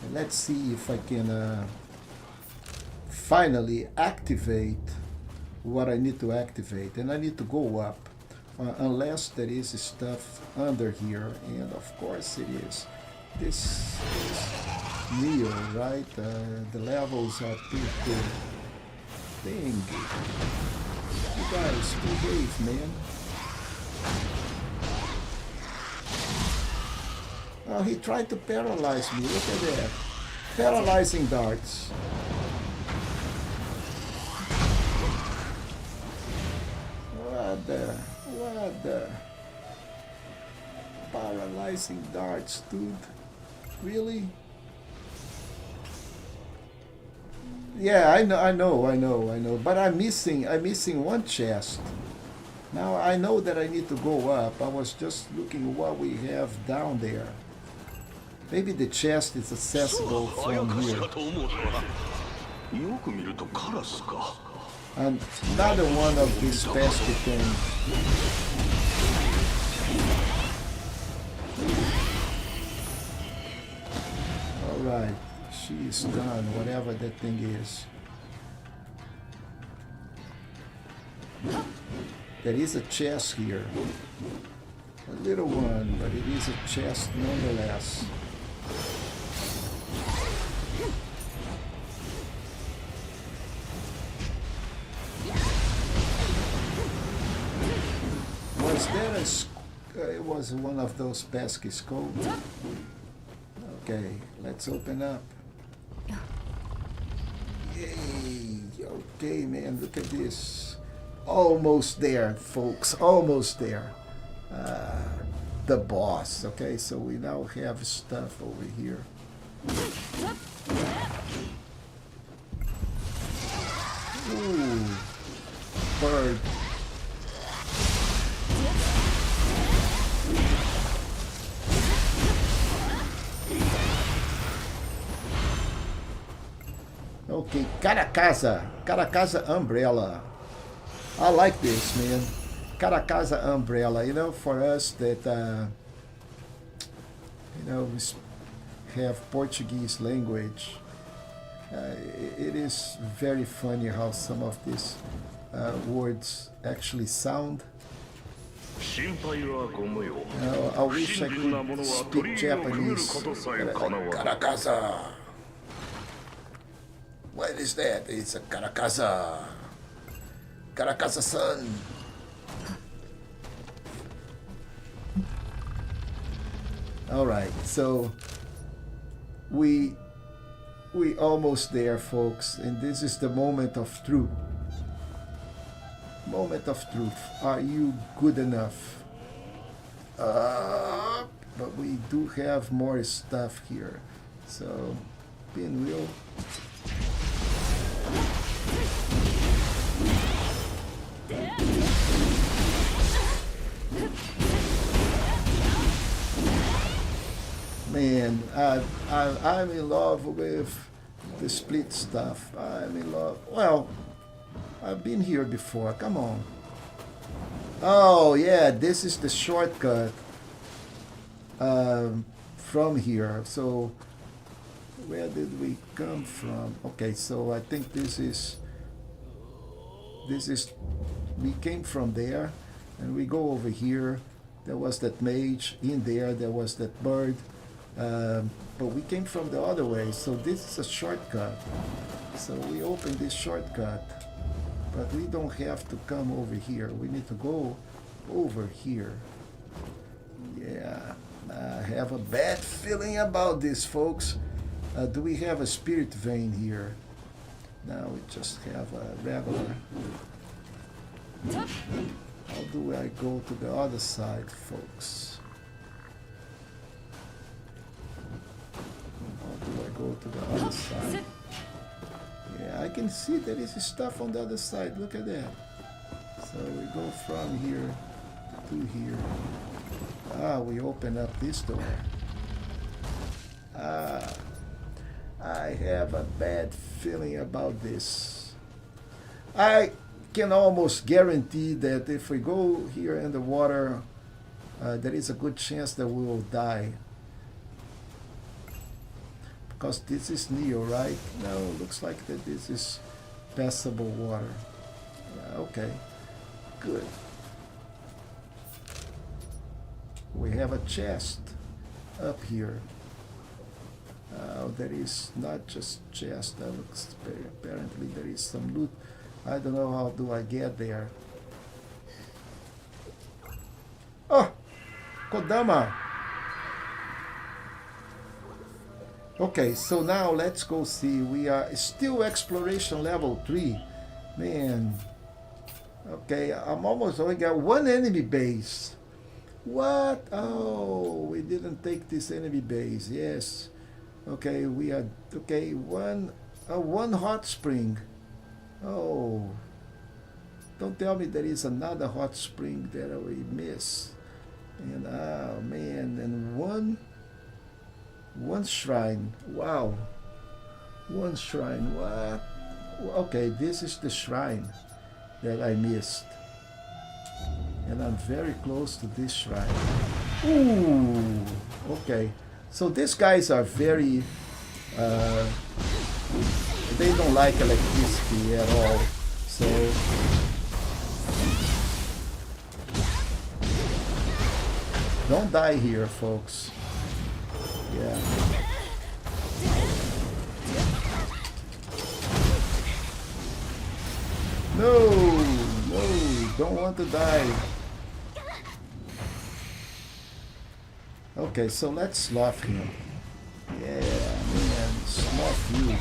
and let's see if I can finally activate what I need to activate. And I need to go up. Unless there is stuff under here, and of course it is. This is Nioh, right? The levels are pretty dang. You guys, behave, man. Oh, he tried to paralyze me. Look at that. Paralyzing darts. What the paralyzing darts, dude? Really? Yeah, I know. But I'm missing one chest. Now I know that I need to go up. I was just looking what we have down there. Maybe the chest is accessible from here. Another one of these pesky things. Alright, she is done, whatever that thing is. There is a chest here. A little one, but it is a chest nonetheless. Was there a... it was one of those pesky scopes. Okay, let's open up. Yay! Okay, man, look at this. Almost there, folks. Almost there. The boss. Okay, so we now have stuff over here. Ooh, bird. Okay, Caracasa umbrella. I like this, man. Caracasa umbrella. You know, for us that you know, we have Portuguese language. It is very funny how some of these words actually sound. I wish I could speak Japanese. Karakaza. What is that? It's a Karakaza. Karakaza-san. All right, so we almost there, folks, and this is the moment of truth. Moment of truth. Are you good enough? But we do have more stuff here, so pinwheel. Man, I'm in love with the split stuff. I'm in love. Well, I've been here before. Come on. Oh, yeah, this is the shortcut from here. So, where did we come from? Okay, so I think this is, we came from there, and we go over here. There was that mage. In there was that bird. But we came from the other way, so this is a shortcut. So we open this shortcut, but we don't have to come over here. We need to go over here. Yeah, I have a bad feeling about this, folks. Do we have a spirit vein here? No, we just have a regular. How do I go to the other side, folks? Do I go to the other side? Yeah, I can see there is stuff on the other side. Look at that. So we go from here to here. We open up this door. I have a bad feeling about this. I can almost guarantee that if we go here in the water, there is a good chance that we will die. Because this is Nioh, right? No, looks like that this is passable water. Okay, good. We have a chest up here. There is not just chest. That looks, apparently there is some loot. I don't know how do I get there. Oh, Kodama. Okay, so now let's go see. We are still exploration level 3. Man. Okay, I'm almost, we got one enemy base. What? Oh, we didn't take this enemy base. Yes. Okay, we are, okay, one hot spring. Oh. Don't tell me there is another hot spring that we miss. And, oh man, and one shrine. Wow. One shrine. What? Okay, this is the shrine that I missed. And I'm very close to this shrine. Ooh. Okay. So these guys are very... they don't like electricity at all. So... don't die here, folks. Yeah. No, don't want to die. Okay, so let's slough him. Yeah, man, slough you, dude.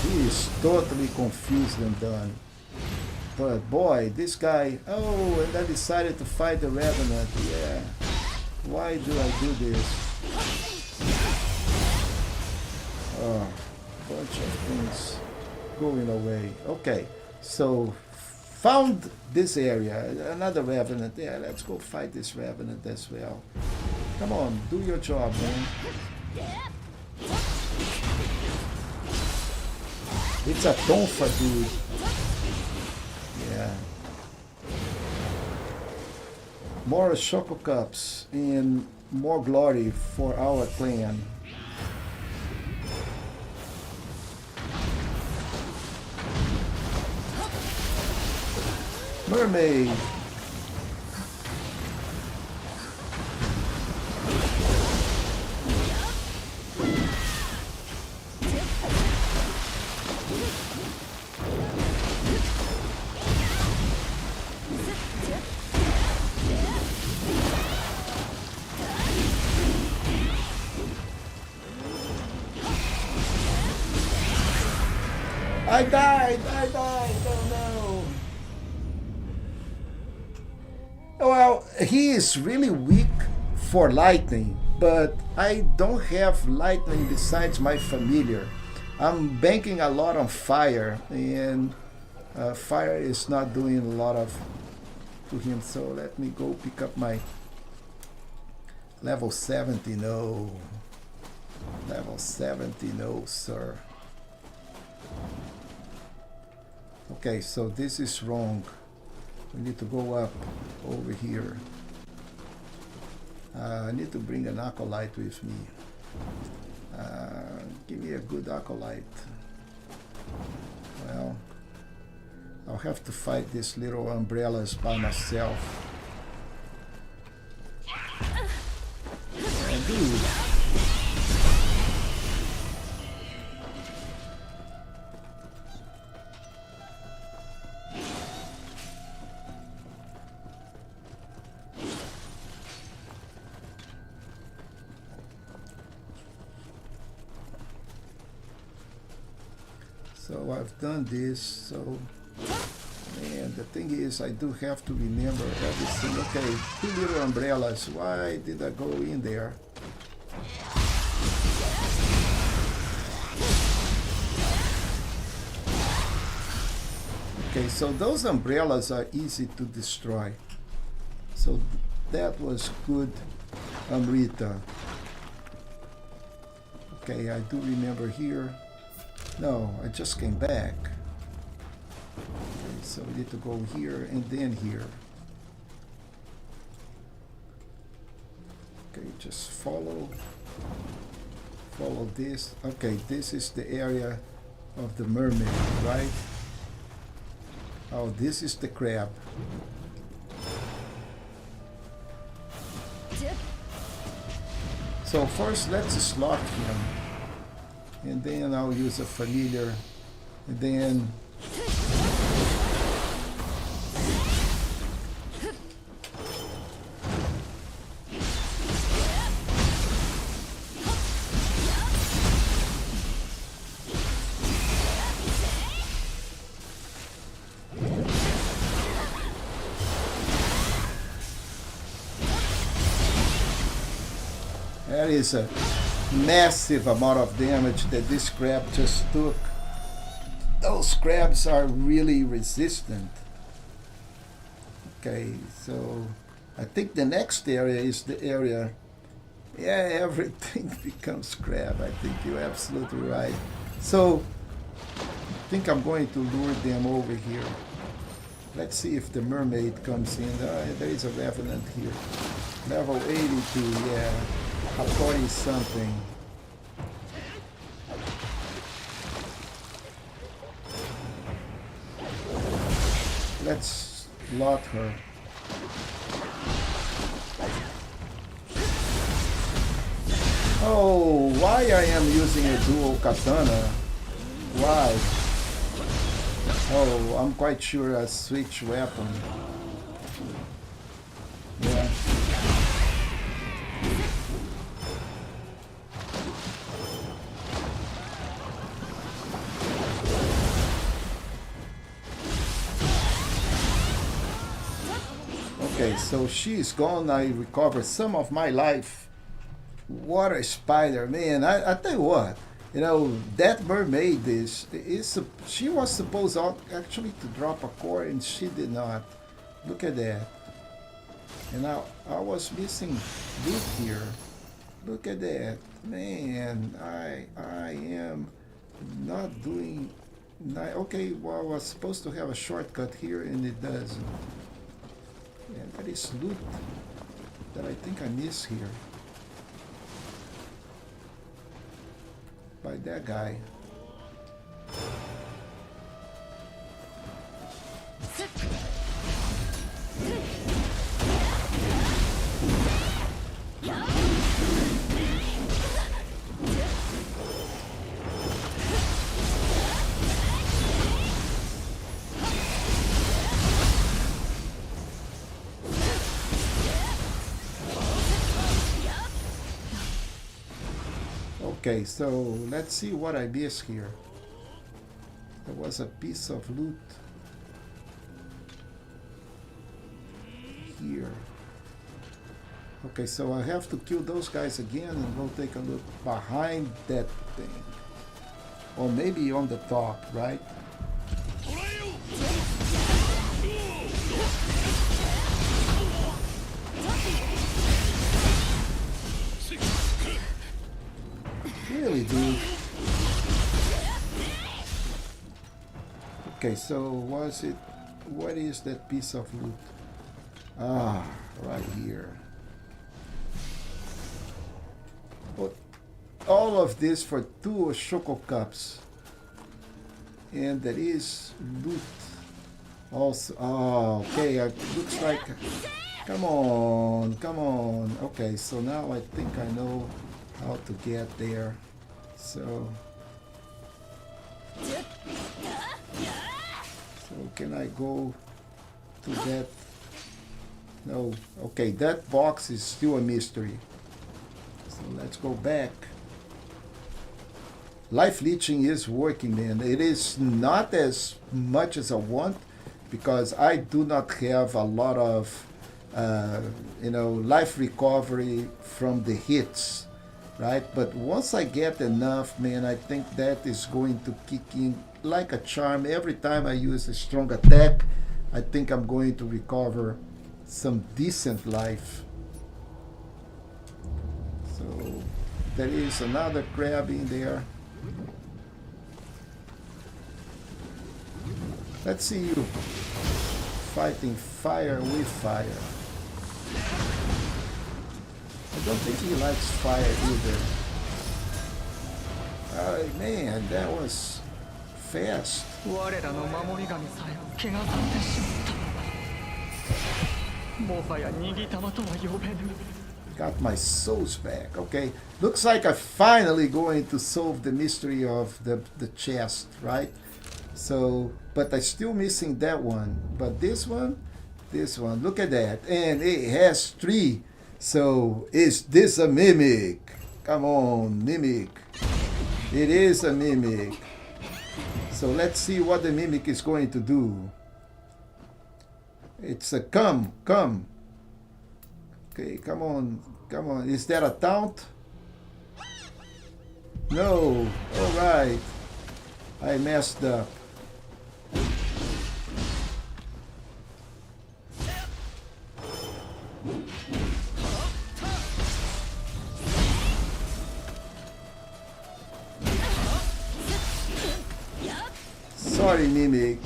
He is totally confused and done. But boy, this guy, oh, and I decided to fight the Revenant. Yeah. Why do I do this? Oh, bunch of things going away. Okay, so found this area, another Revenant. Yeah, let's go fight this Revenant as well. Come on, do your job, man. It's a Tonfa, dude. Yeah. More Shoko Cups. And more glory for our clan. Mermaid. I died! Oh no! Well, he is really weak for lightning, but I don't have lightning besides my familiar. I'm banking a lot on fire, and fire is not doing a lot of to him. So let me go pick up my level 70. No, level 70. No, sir. Okay, so this is wrong. We need to go up over here. I need to bring an acolyte with me. Give me a good acolyte. Well, I'll have to fight these little umbrellas by myself. And dude. So I've done this, so, and the thing is, I do have to remember everything. Okay, 2 little umbrellas, why did I go in there? Okay, so those umbrellas are easy to destroy. So that was good, Amrita. Okay, I do remember here. No, I just came back. Okay, so we need to go here and then here. Okay, just follow this. Okay, this is the area of the mermaid, right? Oh, this is the crab. So first let's slot him. And then I'll use a familiar, and then that is a massive amount of damage that this crab just took. Those crabs are really resistant. Okay, so I think the next area is the area. Yeah, everything becomes crab. I think you're absolutely right. So I think I'm going to lure them over here. Let's see if the mermaid comes in. There is a revenant here. Level 82, yeah. A 40 something. Let's lot her. Oh, why I am using a dual katana? Why? Oh, I'm quite sure I switch weapon. Yeah. Okay, so she is gone. I recovered some of my life. Water spider, man. I tell you what, you know, that mermaid she was supposed actually to drop a core and she did not. Look at that. And I was missing loot here. Look at that, man. I am not doing. Okay, well, I was supposed to have a shortcut here and it doesn't. And that is loot that I think I miss here. by that guy. Okay, so let's see what I missed here. There was a piece of loot here. Okay, so I have to kill those guys again and go take a look behind that thing. Or maybe on the top, right? Really, dude? Okay, so was it... What is that piece of loot? Ah, right here. But all of this for 2 Shoko Cups. And there is loot also. Oh, okay, it looks like... Come on, come on. Okay, so now I think I know how to get there. So can I go to that? No. Okay, that box is still a mystery. So let's go back. Life leeching is working, man. It is not as much as I want because I do not have a lot of life recovery from the hits. Right, but once I get enough, man, I think that is going to kick in like a charm. Every time I use a strong attack, I think I'm going to recover some decent life. So there is another crab in there. Let's see you fighting fire with fire. I don't think he likes fire either. Man, that was fast. Got my souls back. Okay, looks like I'm finally going to solve the mystery of the chest, right? So, but I'm still missing that one. But this one, look at that. And it has 3. So, is this a mimic? Come on, mimic. It is a mimic. So, let's see what the mimic is going to do. It's a come. Okay, come on. Is that a taunt? No. All right. I messed up. Sorry, Mimic.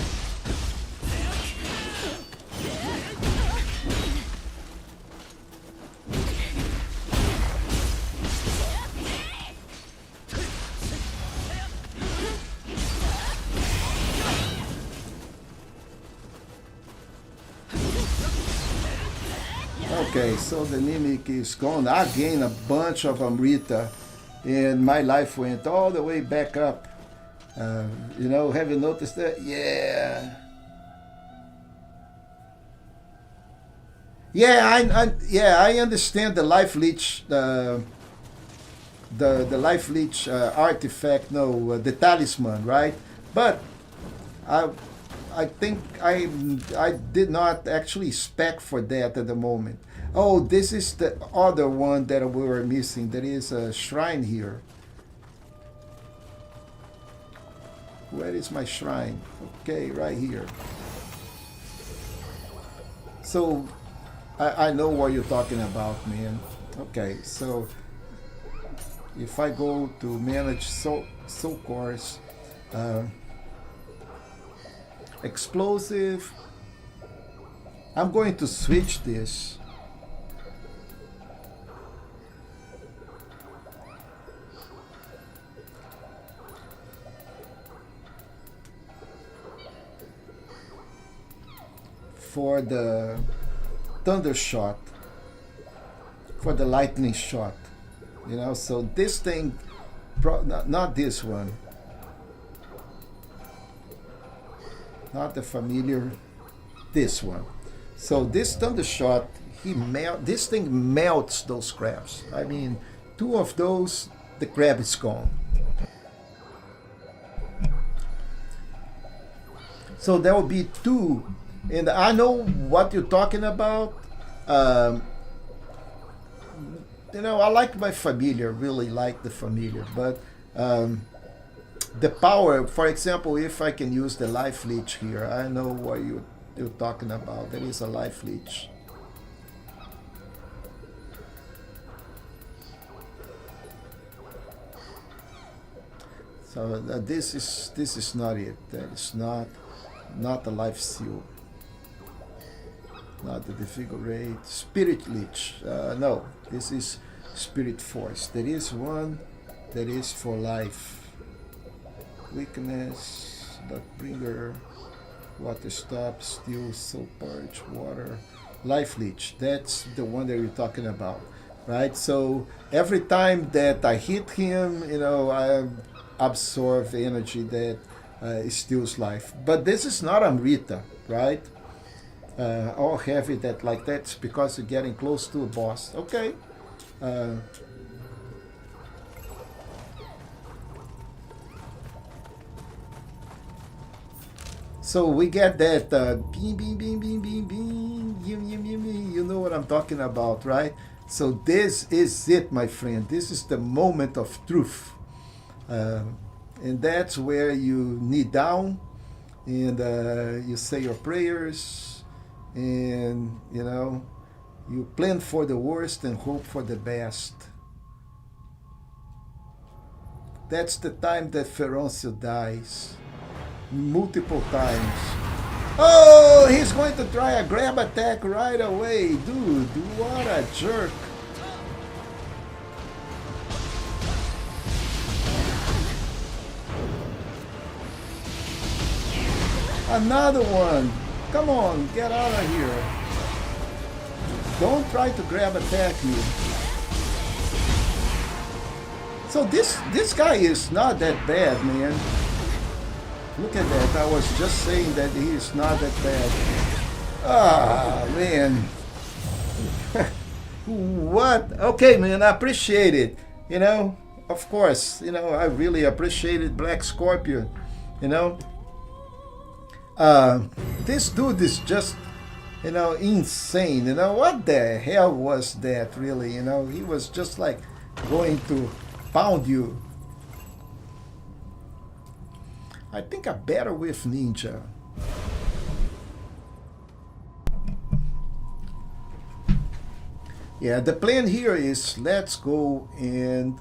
Okay, so the Mimic is gone. I gained a bunch of Amrita and my life went all the way back up. Have you noticed that? Yeah. I understand the life leech, the life leech artifact, the talisman, right? But I think I did not actually spec for that at the moment. Oh, this is the other one that we were missing. There is a shrine here. Where is my shrine? Okay, right here. So, I know what you're talking about, man. Okay, so if I go to manage soul cores, explosive, I'm going to switch this. for the thunder shot, for the lightning shot. You know, so this thing, not this one, not the familiar, this one. So this thunder shot, this thing melts those crabs. I mean, 2 of those, the crab is gone. So there will be 2, and I know what you're talking about. You know, I like my familiar, really like the familiar, but the power, for example, if I can use the life leech here, I know what you're talking about. There is a life leech. So this is not it. That is not the life seal. Not the defigurate. Spirit leech. No, this is spirit force. There is one that is for life. Weakness, that bringer, water stop, steel, soul purge, water, life leech. That's the one that you're talking about, right? So every time that I hit him, you know, I absorb energy that steals life. But this is not Amrita, right? All heavy that like that's because you're getting close to a boss. Okay. So we get that beam, beam, beam, beam, beam, beam, yum, yum, yum, yum. You know what I'm talking about, right? So this is it, my friend. This is the moment of truth. And that's where you knee down and you say your prayers, and you know, you plan for the worst and hope for the best. That's the time that Feroncio dies. Multiple times. Oh, he's going to try a grab attack right away. Dude, what a jerk. Another one. Come on, get out of here. Don't try to grab attack me. So this guy is not that bad, man. Look at that. I was just saying that he is not that bad. Ah, man. What? Okay, man, I appreciate it. You know, of course, you know, I really appreciated Black Scorpion, you know. This dude is just, you know, insane. You know, what the hell was that, really? You know, he was just like going to pound you. I think I'm better with Ninja. Yeah, the plan here is let's go and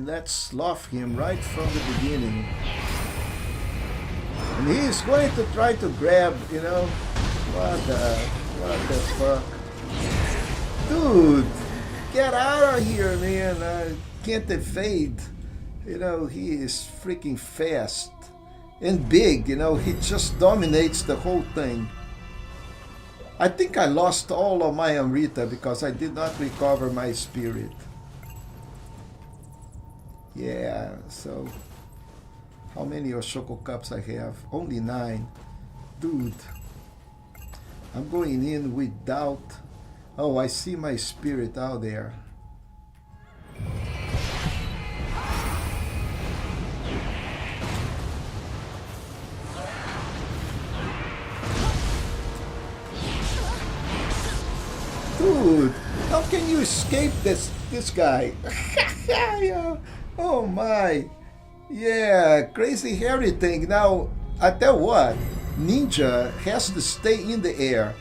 let's slough him right from the beginning. And he's going to try to grab, you know, what the fuck? Dude, get out of here, man. I can't evade. You know, he is freaking fast and big, you know, he just dominates the whole thing. I think I lost all of my Amrita because I did not recover my spirit. Yeah, so how many Oshoko cups I have? Only 9. Dude, I'm going in without... Oh, I see my spirit out there. Dude, how can you escape this guy? Yeah. Oh my. Yeah, crazy hairy thing. Now, I tell what, Ninja has to stay in the air.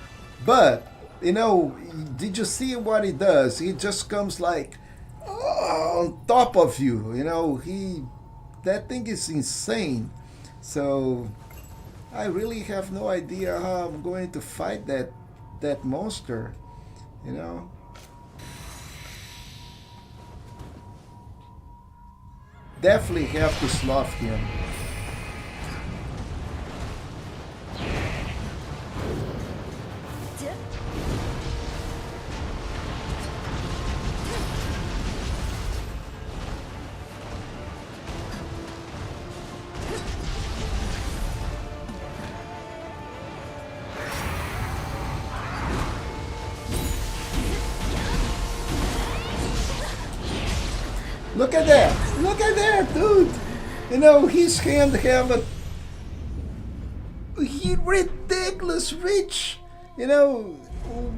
But, you know, did you see what he does? He just comes like on top of you. You know, that thing is insane. So, I really have no idea how I'm going to fight that monster. You know? Definitely have to slough him. Look at that! Look at that, dude! You know, his hand have a ridiculous reach. You know,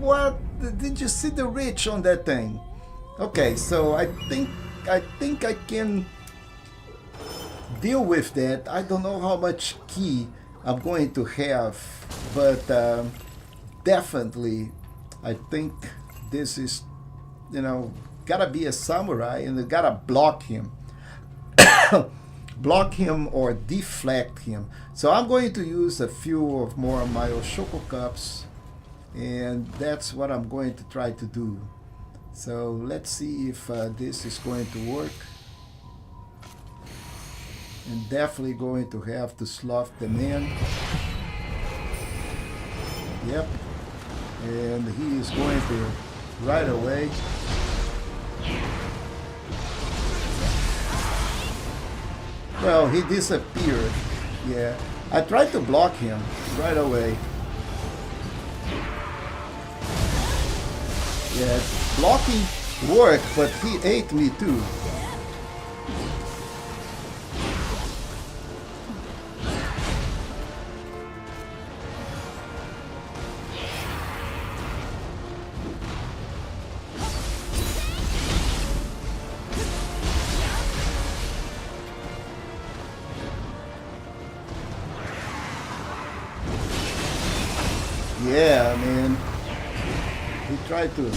what? Did you see the reach on that thing? Okay, so I think I can deal with that. I don't know how much ki I'm going to have, but definitely I think this is, you know, gotta be a samurai and you gotta block him. Block him or deflect him. So I'm going to use a few of more of my Oshoko cups, and that's what I'm going to try to do. So let's see if this is going to work. And definitely going to have to slough them in. Yep. And he is going to right away. Well, he disappeared. Yeah. I tried to block him right away. Yeah, blocking worked, but he ate me too. Yeah, man. He tried to.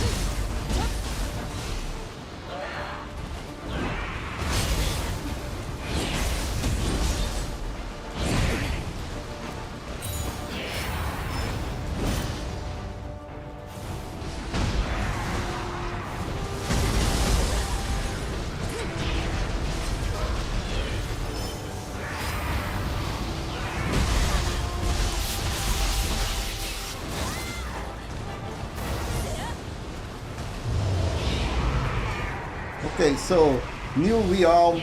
Okay, so new realm,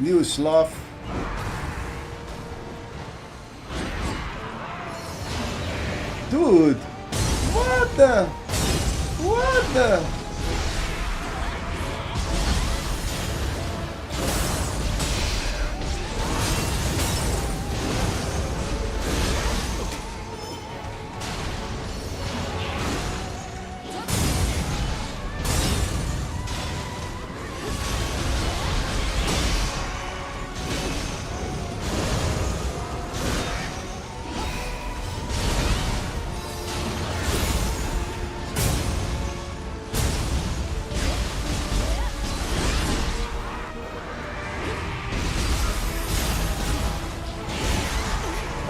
new sloth. Dude, what the? What the?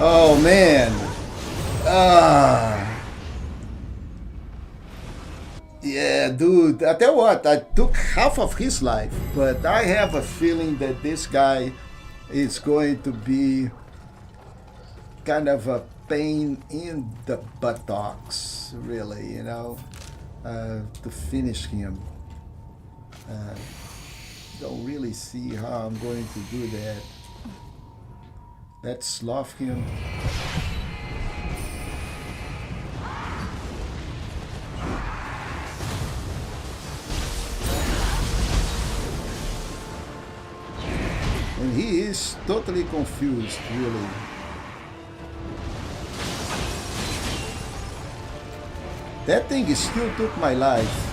Oh man. Yeah, dude. I tell you what, I took half of his life, but I have a feeling that this guy is going to be kind of a pain in the buttocks, really, you know, to finish him. Don't really see how I'm going to do that. Let's slough him. And he is totally confused, really. That thing still took my life.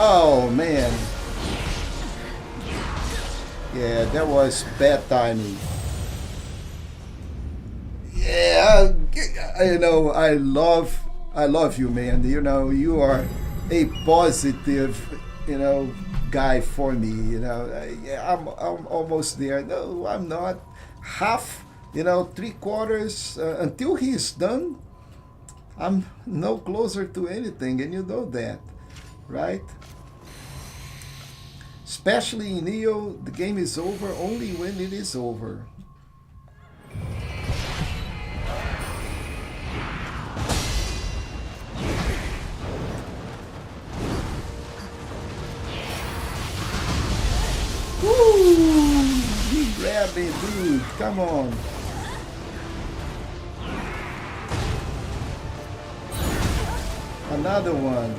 Oh man. Yeah, that was bad timing. Yeah, you know, I love you, man. You know, you are a positive, you know, guy for me. You know, I'm almost there. No, I'm not. Half, you know, 3/4 until he's done. I'm no closer to anything, and you know that, right? Especially in Nioh, the game is over only when it is over. Woo! He grabbed me, dude. Come on. Another one.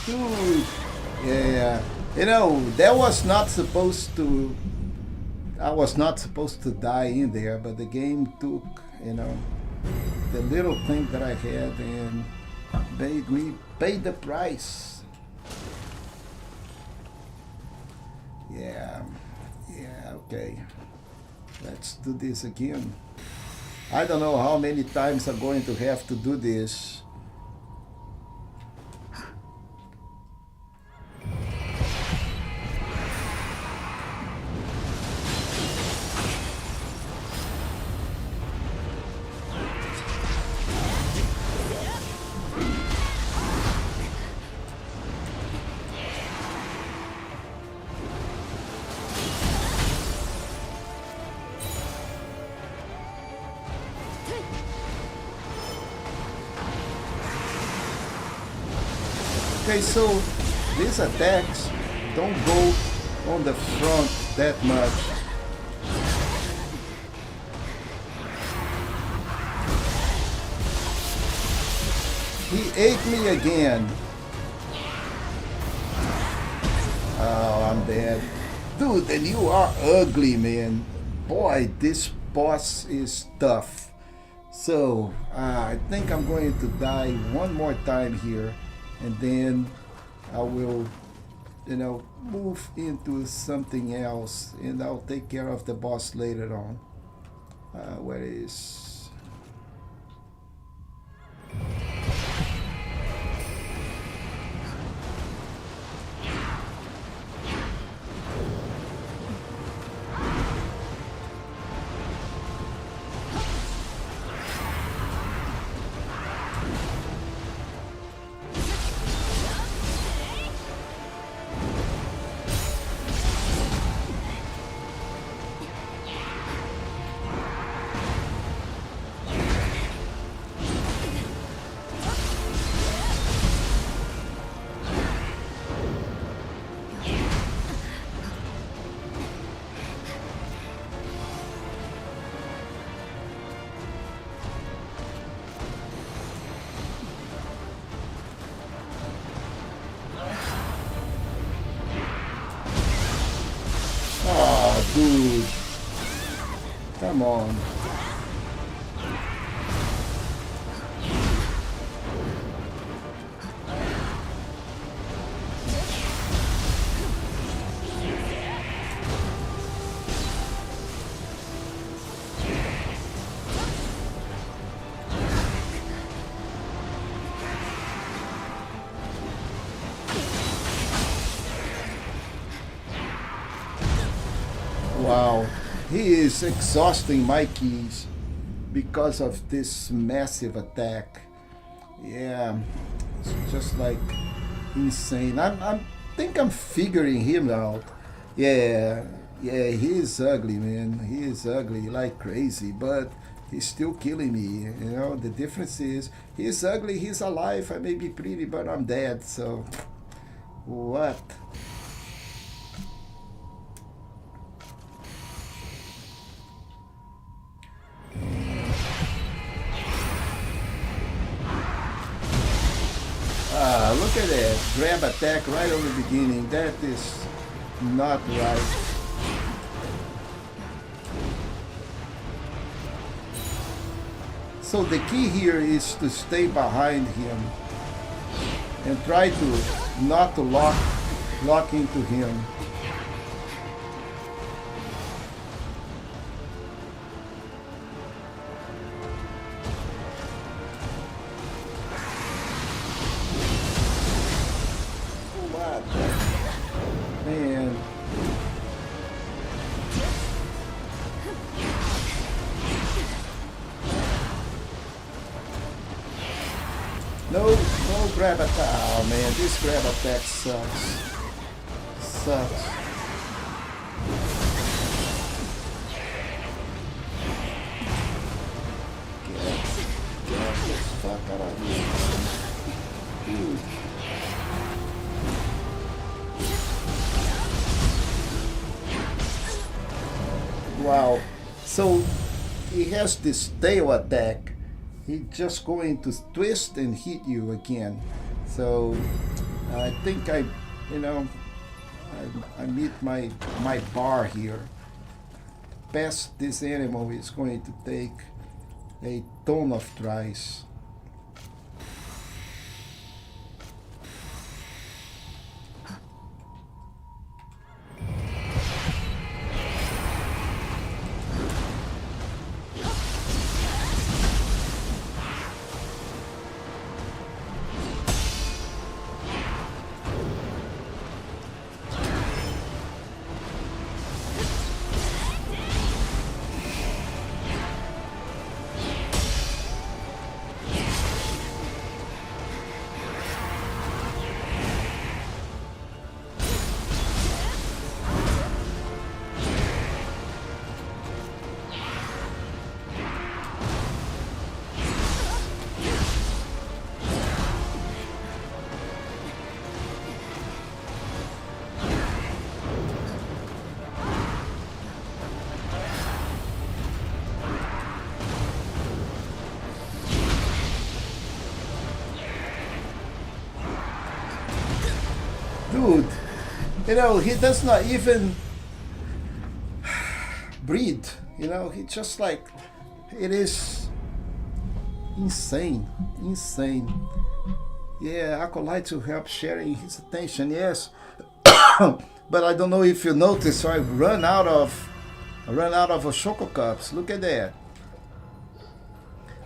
Dude, yeah, you know, that was not supposed to, I was not supposed to die in there, but the game took, you know, the little thing that I had and made me pay the price. Yeah, okay, let's do this again. I don't know how many times I'm going to have to do this. Okay, so these attacks don't go on the front that much. He ate me again. Oh, I'm dead. Dude, and you are ugly, man. Boy, this boss is tough. So, I think I'm going to die one more time here. And then I will, you know, move into something else, and I'll take care of the boss later on. Where is... Dude, come on. Wow, he is exhausting my keys because of this massive attack. Yeah, it's just like insane. I think I'm figuring him out. Yeah, he is ugly, man. He is ugly like crazy, but he's still killing me. You know, the difference is he's ugly, he's alive. I may be pretty, but I'm dead. So, what? Look at that. Grab attack right on the beginning. That is not right. So the key here is to stay behind him and try to not to lock into him. Man. No, no grab attack. Oh man, this grab attack sucks. Sucks. Get the fuck out of here. Dude. Wow. So he has this tail attack. He's just going to twist and hit you again. So I think I meet my bar here. Past this animal is going to take a ton of tries. Dude, he does not even breathe, he just like, it is insane. Yeah, acolytes will help sharing his attention, yes. But I don't know if you noticed, so I run out of Shoko cups. Look at that.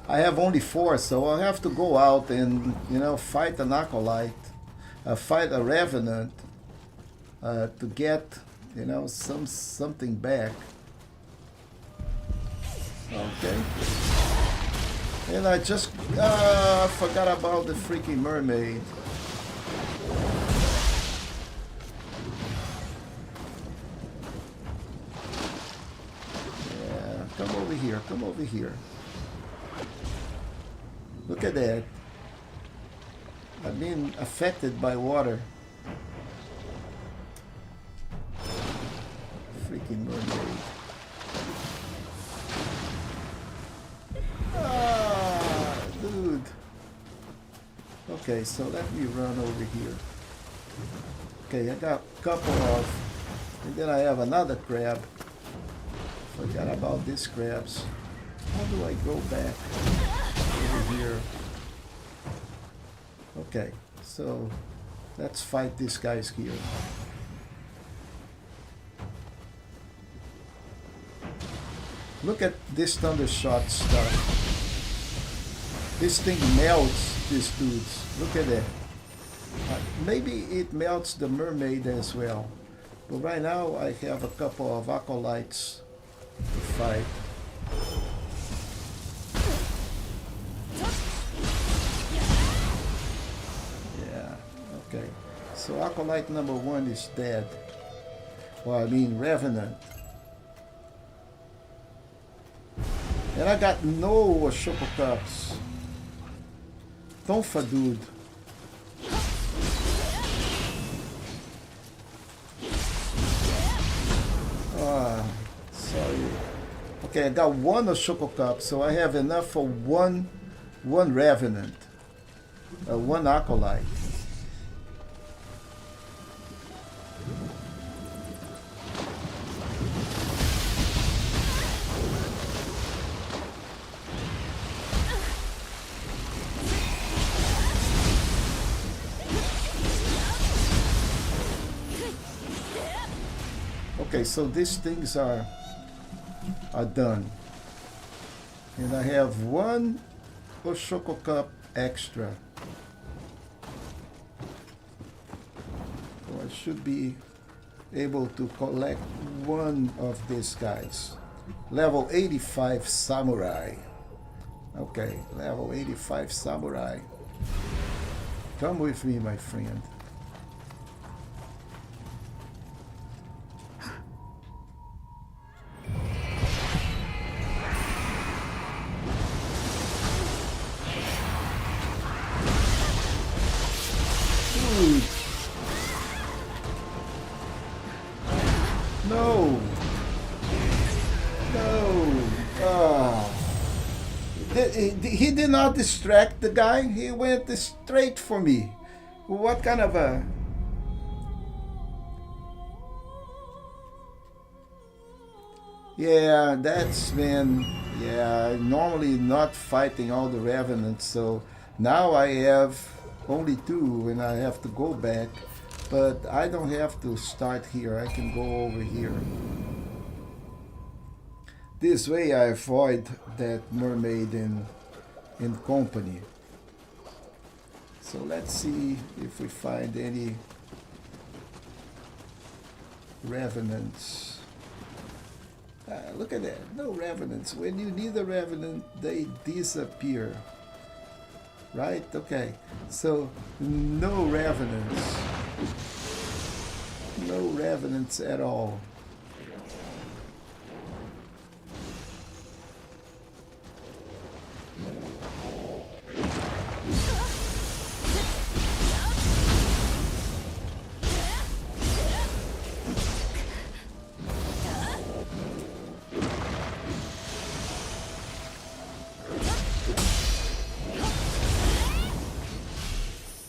I have only 4, so I'll have to go out and fight an acolyte. Fight a revenant to get something back. Okay. And I just forgot about the freaking mermaid. Yeah, come over here. Look at that. I've been affected by water. Freaking mermaid. Ah, dude. Okay, so let me run over here. Okay, I got a couple of, and then I have another crab. Forgot about these crabs. How do I go back over here? Okay, so let's fight these guys here. Look at this thunder shot stuff. This thing melts these dudes. Look at that. Maybe it melts the mermaid as well. But right now I have a couple of acolytes to fight. Okay, so acolyte number 1 is dead. Well, I mean revenant. And I got no Shoko cups. Tonfa dude. Sorry. Okay, I got 1 Shoko cup, so I have enough for one revenant. 1 acolyte. Okay, so these things are done. And I have 1 Shoko cup extra. So I should be able to collect 1 of these guys. Level 85 samurai. Okay, level 85 samurai. Come with me, my friend. No. No. Ah. He did not distract the guy. He went straight for me. What kind of a... Yeah, that's been... Yeah, normally not fighting all the revenants, so now I have only two and I have to go back. But I don't have to start here. I can go over here. This way I avoid that mermaid in company. So let's see if we find any revenants. Look at that. No revenants. When you need a revenant, they disappear. Right? Okay. So no revenants. No revenants at all.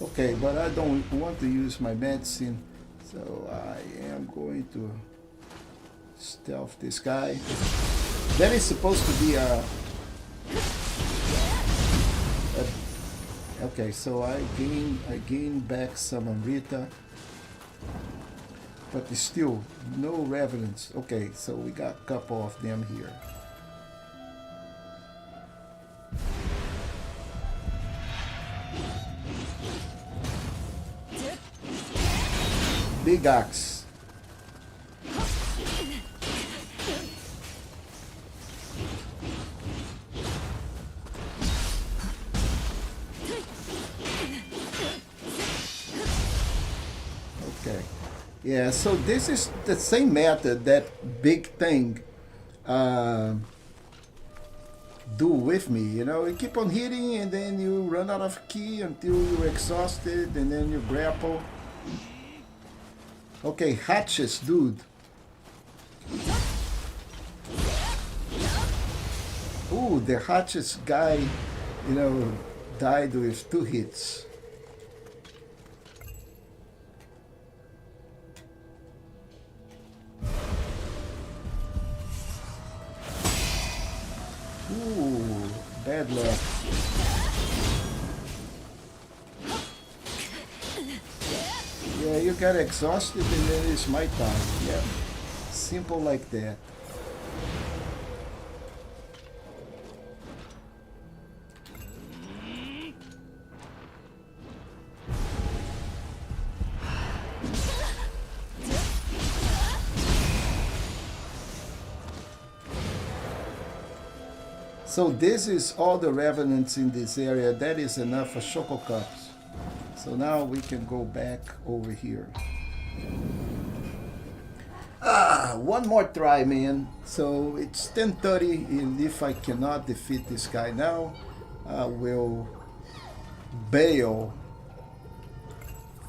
Okay, but I don't want to use my medicine, so I am going to stealth this guy. That is supposed to be a okay, so I gain back some Amrita, but there's still no revenants. Okay, so we got a couple of them here. Big axe. Okay. Yeah, so this is the same method that big thing do with me, you know. You keep on hitting and then you run out of ki until you're exhausted and then you grapple. Okay, hatches, dude. Ooh, the hatches guy, you know, died with 2 hits. Ooh, bad luck. Yeah, you get exhausted and then it's my time. Yeah, simple like that. So this is all the revenants in this area. That is enough for Choco Cups. So now we can go back over here. One more try, man. So it's 10:30, and if I cannot defeat this guy now, I will bail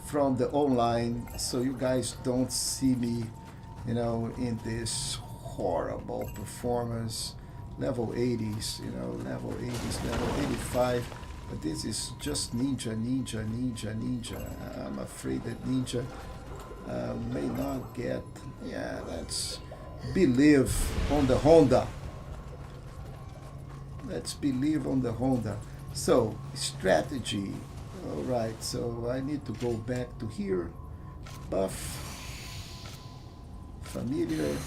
from the online so you guys don't see me, you know, in this horrible performance. Level 80s, you know, level 80s, level 85. But this is just ninja. I'm afraid that ninja may not get... Yeah, let's believe on the Honda. Let's believe on the Honda. So, strategy. Alright, so I need to go back to here. Buff. Familiar.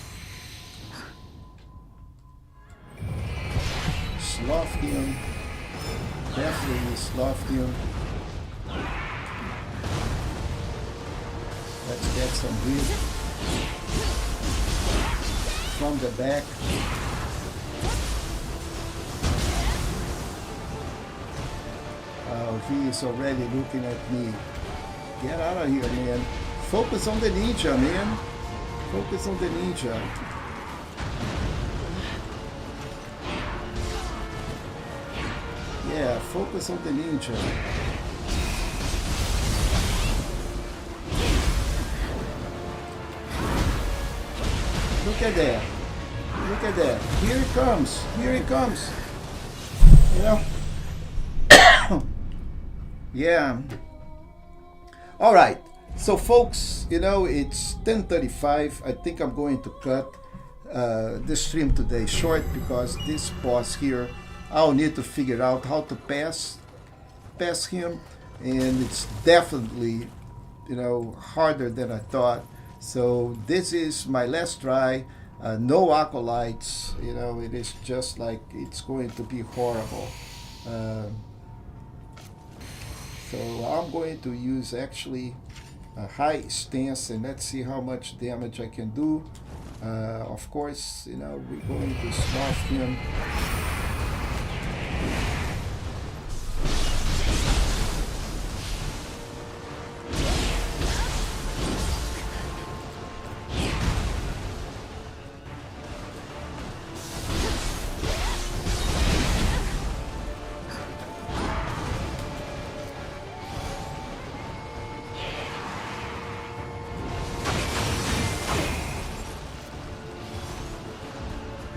Loftium, definitely is Loftium. Let's get some breathe from the back. He is already looking at me. Get out of here, man. Focus on the ninja, man. Focus on the ninja. Yeah, focus on the ninja. Look at that. Look at that. Here it comes. Here it comes. You know? Yeah. All right. So, folks, you know, it's 10:35. I think I'm going to cut the stream today short because this boss here, I'll need to figure out how to pass him, and it's definitely, you know, harder than I thought. So this is my last try. No acolytes. You know, it is just like it's going to be horrible. So I'm going to use actually a high stance, and let's see how much damage I can do. Of course, you know, we're going to snuff him.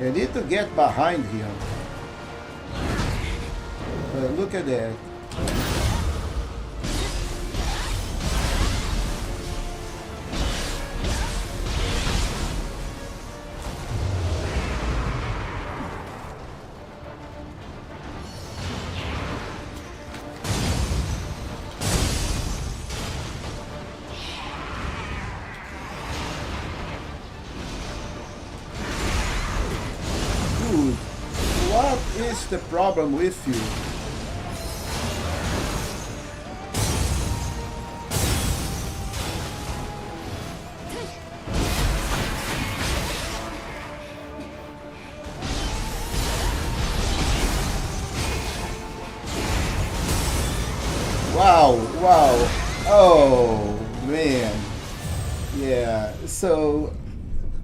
I need to get behind him. Look at that. What is the problem with you? Wow, wow. Oh, man. Yeah, so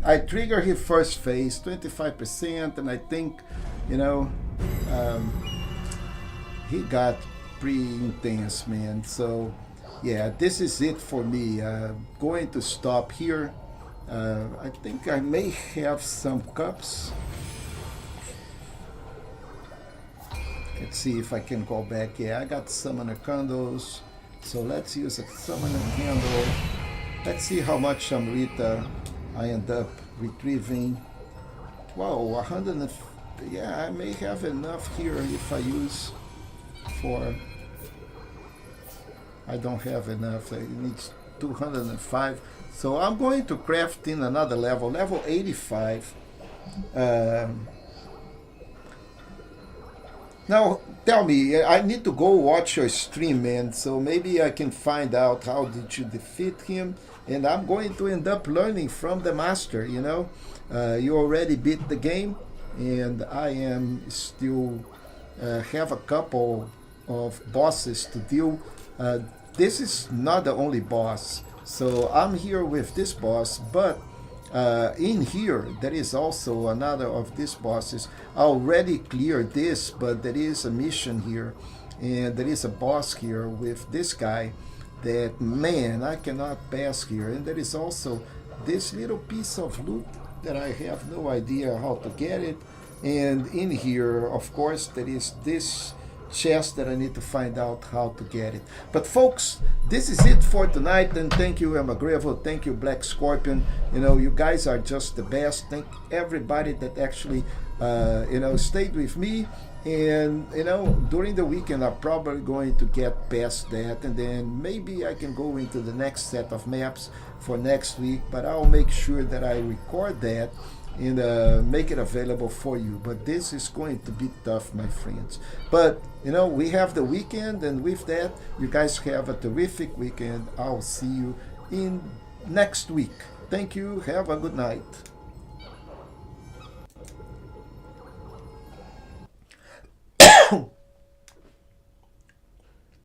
I trigger his first phase, 25%, and I think, you know, he got pretty intense, man. So, yeah, this is it for me. Going to stop here. I think I may have some cups. Let's see if I can go back. Yeah, I got summoner candles. So let's use a summoner candle. Let's see how much Amrita I end up retrieving. Wow, 100. Yeah, I may have enough here if I use for. I don't have enough. It needs 205. So I'm going to craft in another level, level 85. Now, tell me, I need to go watch your stream, man, so maybe I can find out how did you defeat him, and I'm going to end up learning from the master, you know. You already beat the game, and I am still have a couple of bosses to deal. This is not the only boss, so I'm here with this boss, but in here there is also another of these bosses. I already cleared this, but there is a mission here, and there is a boss here with this guy that, man, I cannot pass here. And there is also this little piece of loot that I have no idea how to get it. And in here, of course, there is this chest that I need to find out how to get it. But folks, this is it for tonight, and thank you, Emagrevo, thank you, Black Scorpion. You know, you guys are just the best. Thank everybody that actually you know, stayed with me. And you know, during the weekend I'm probably going to get past that, and then maybe I can go into the next set of maps for next week, but I'll make sure that I record that and make it available for you. But this is going to be tough, my friends. But you know, we have the weekend, and with that, you guys have a terrific weekend. I'll see you in next week. Thank you. Have a good night.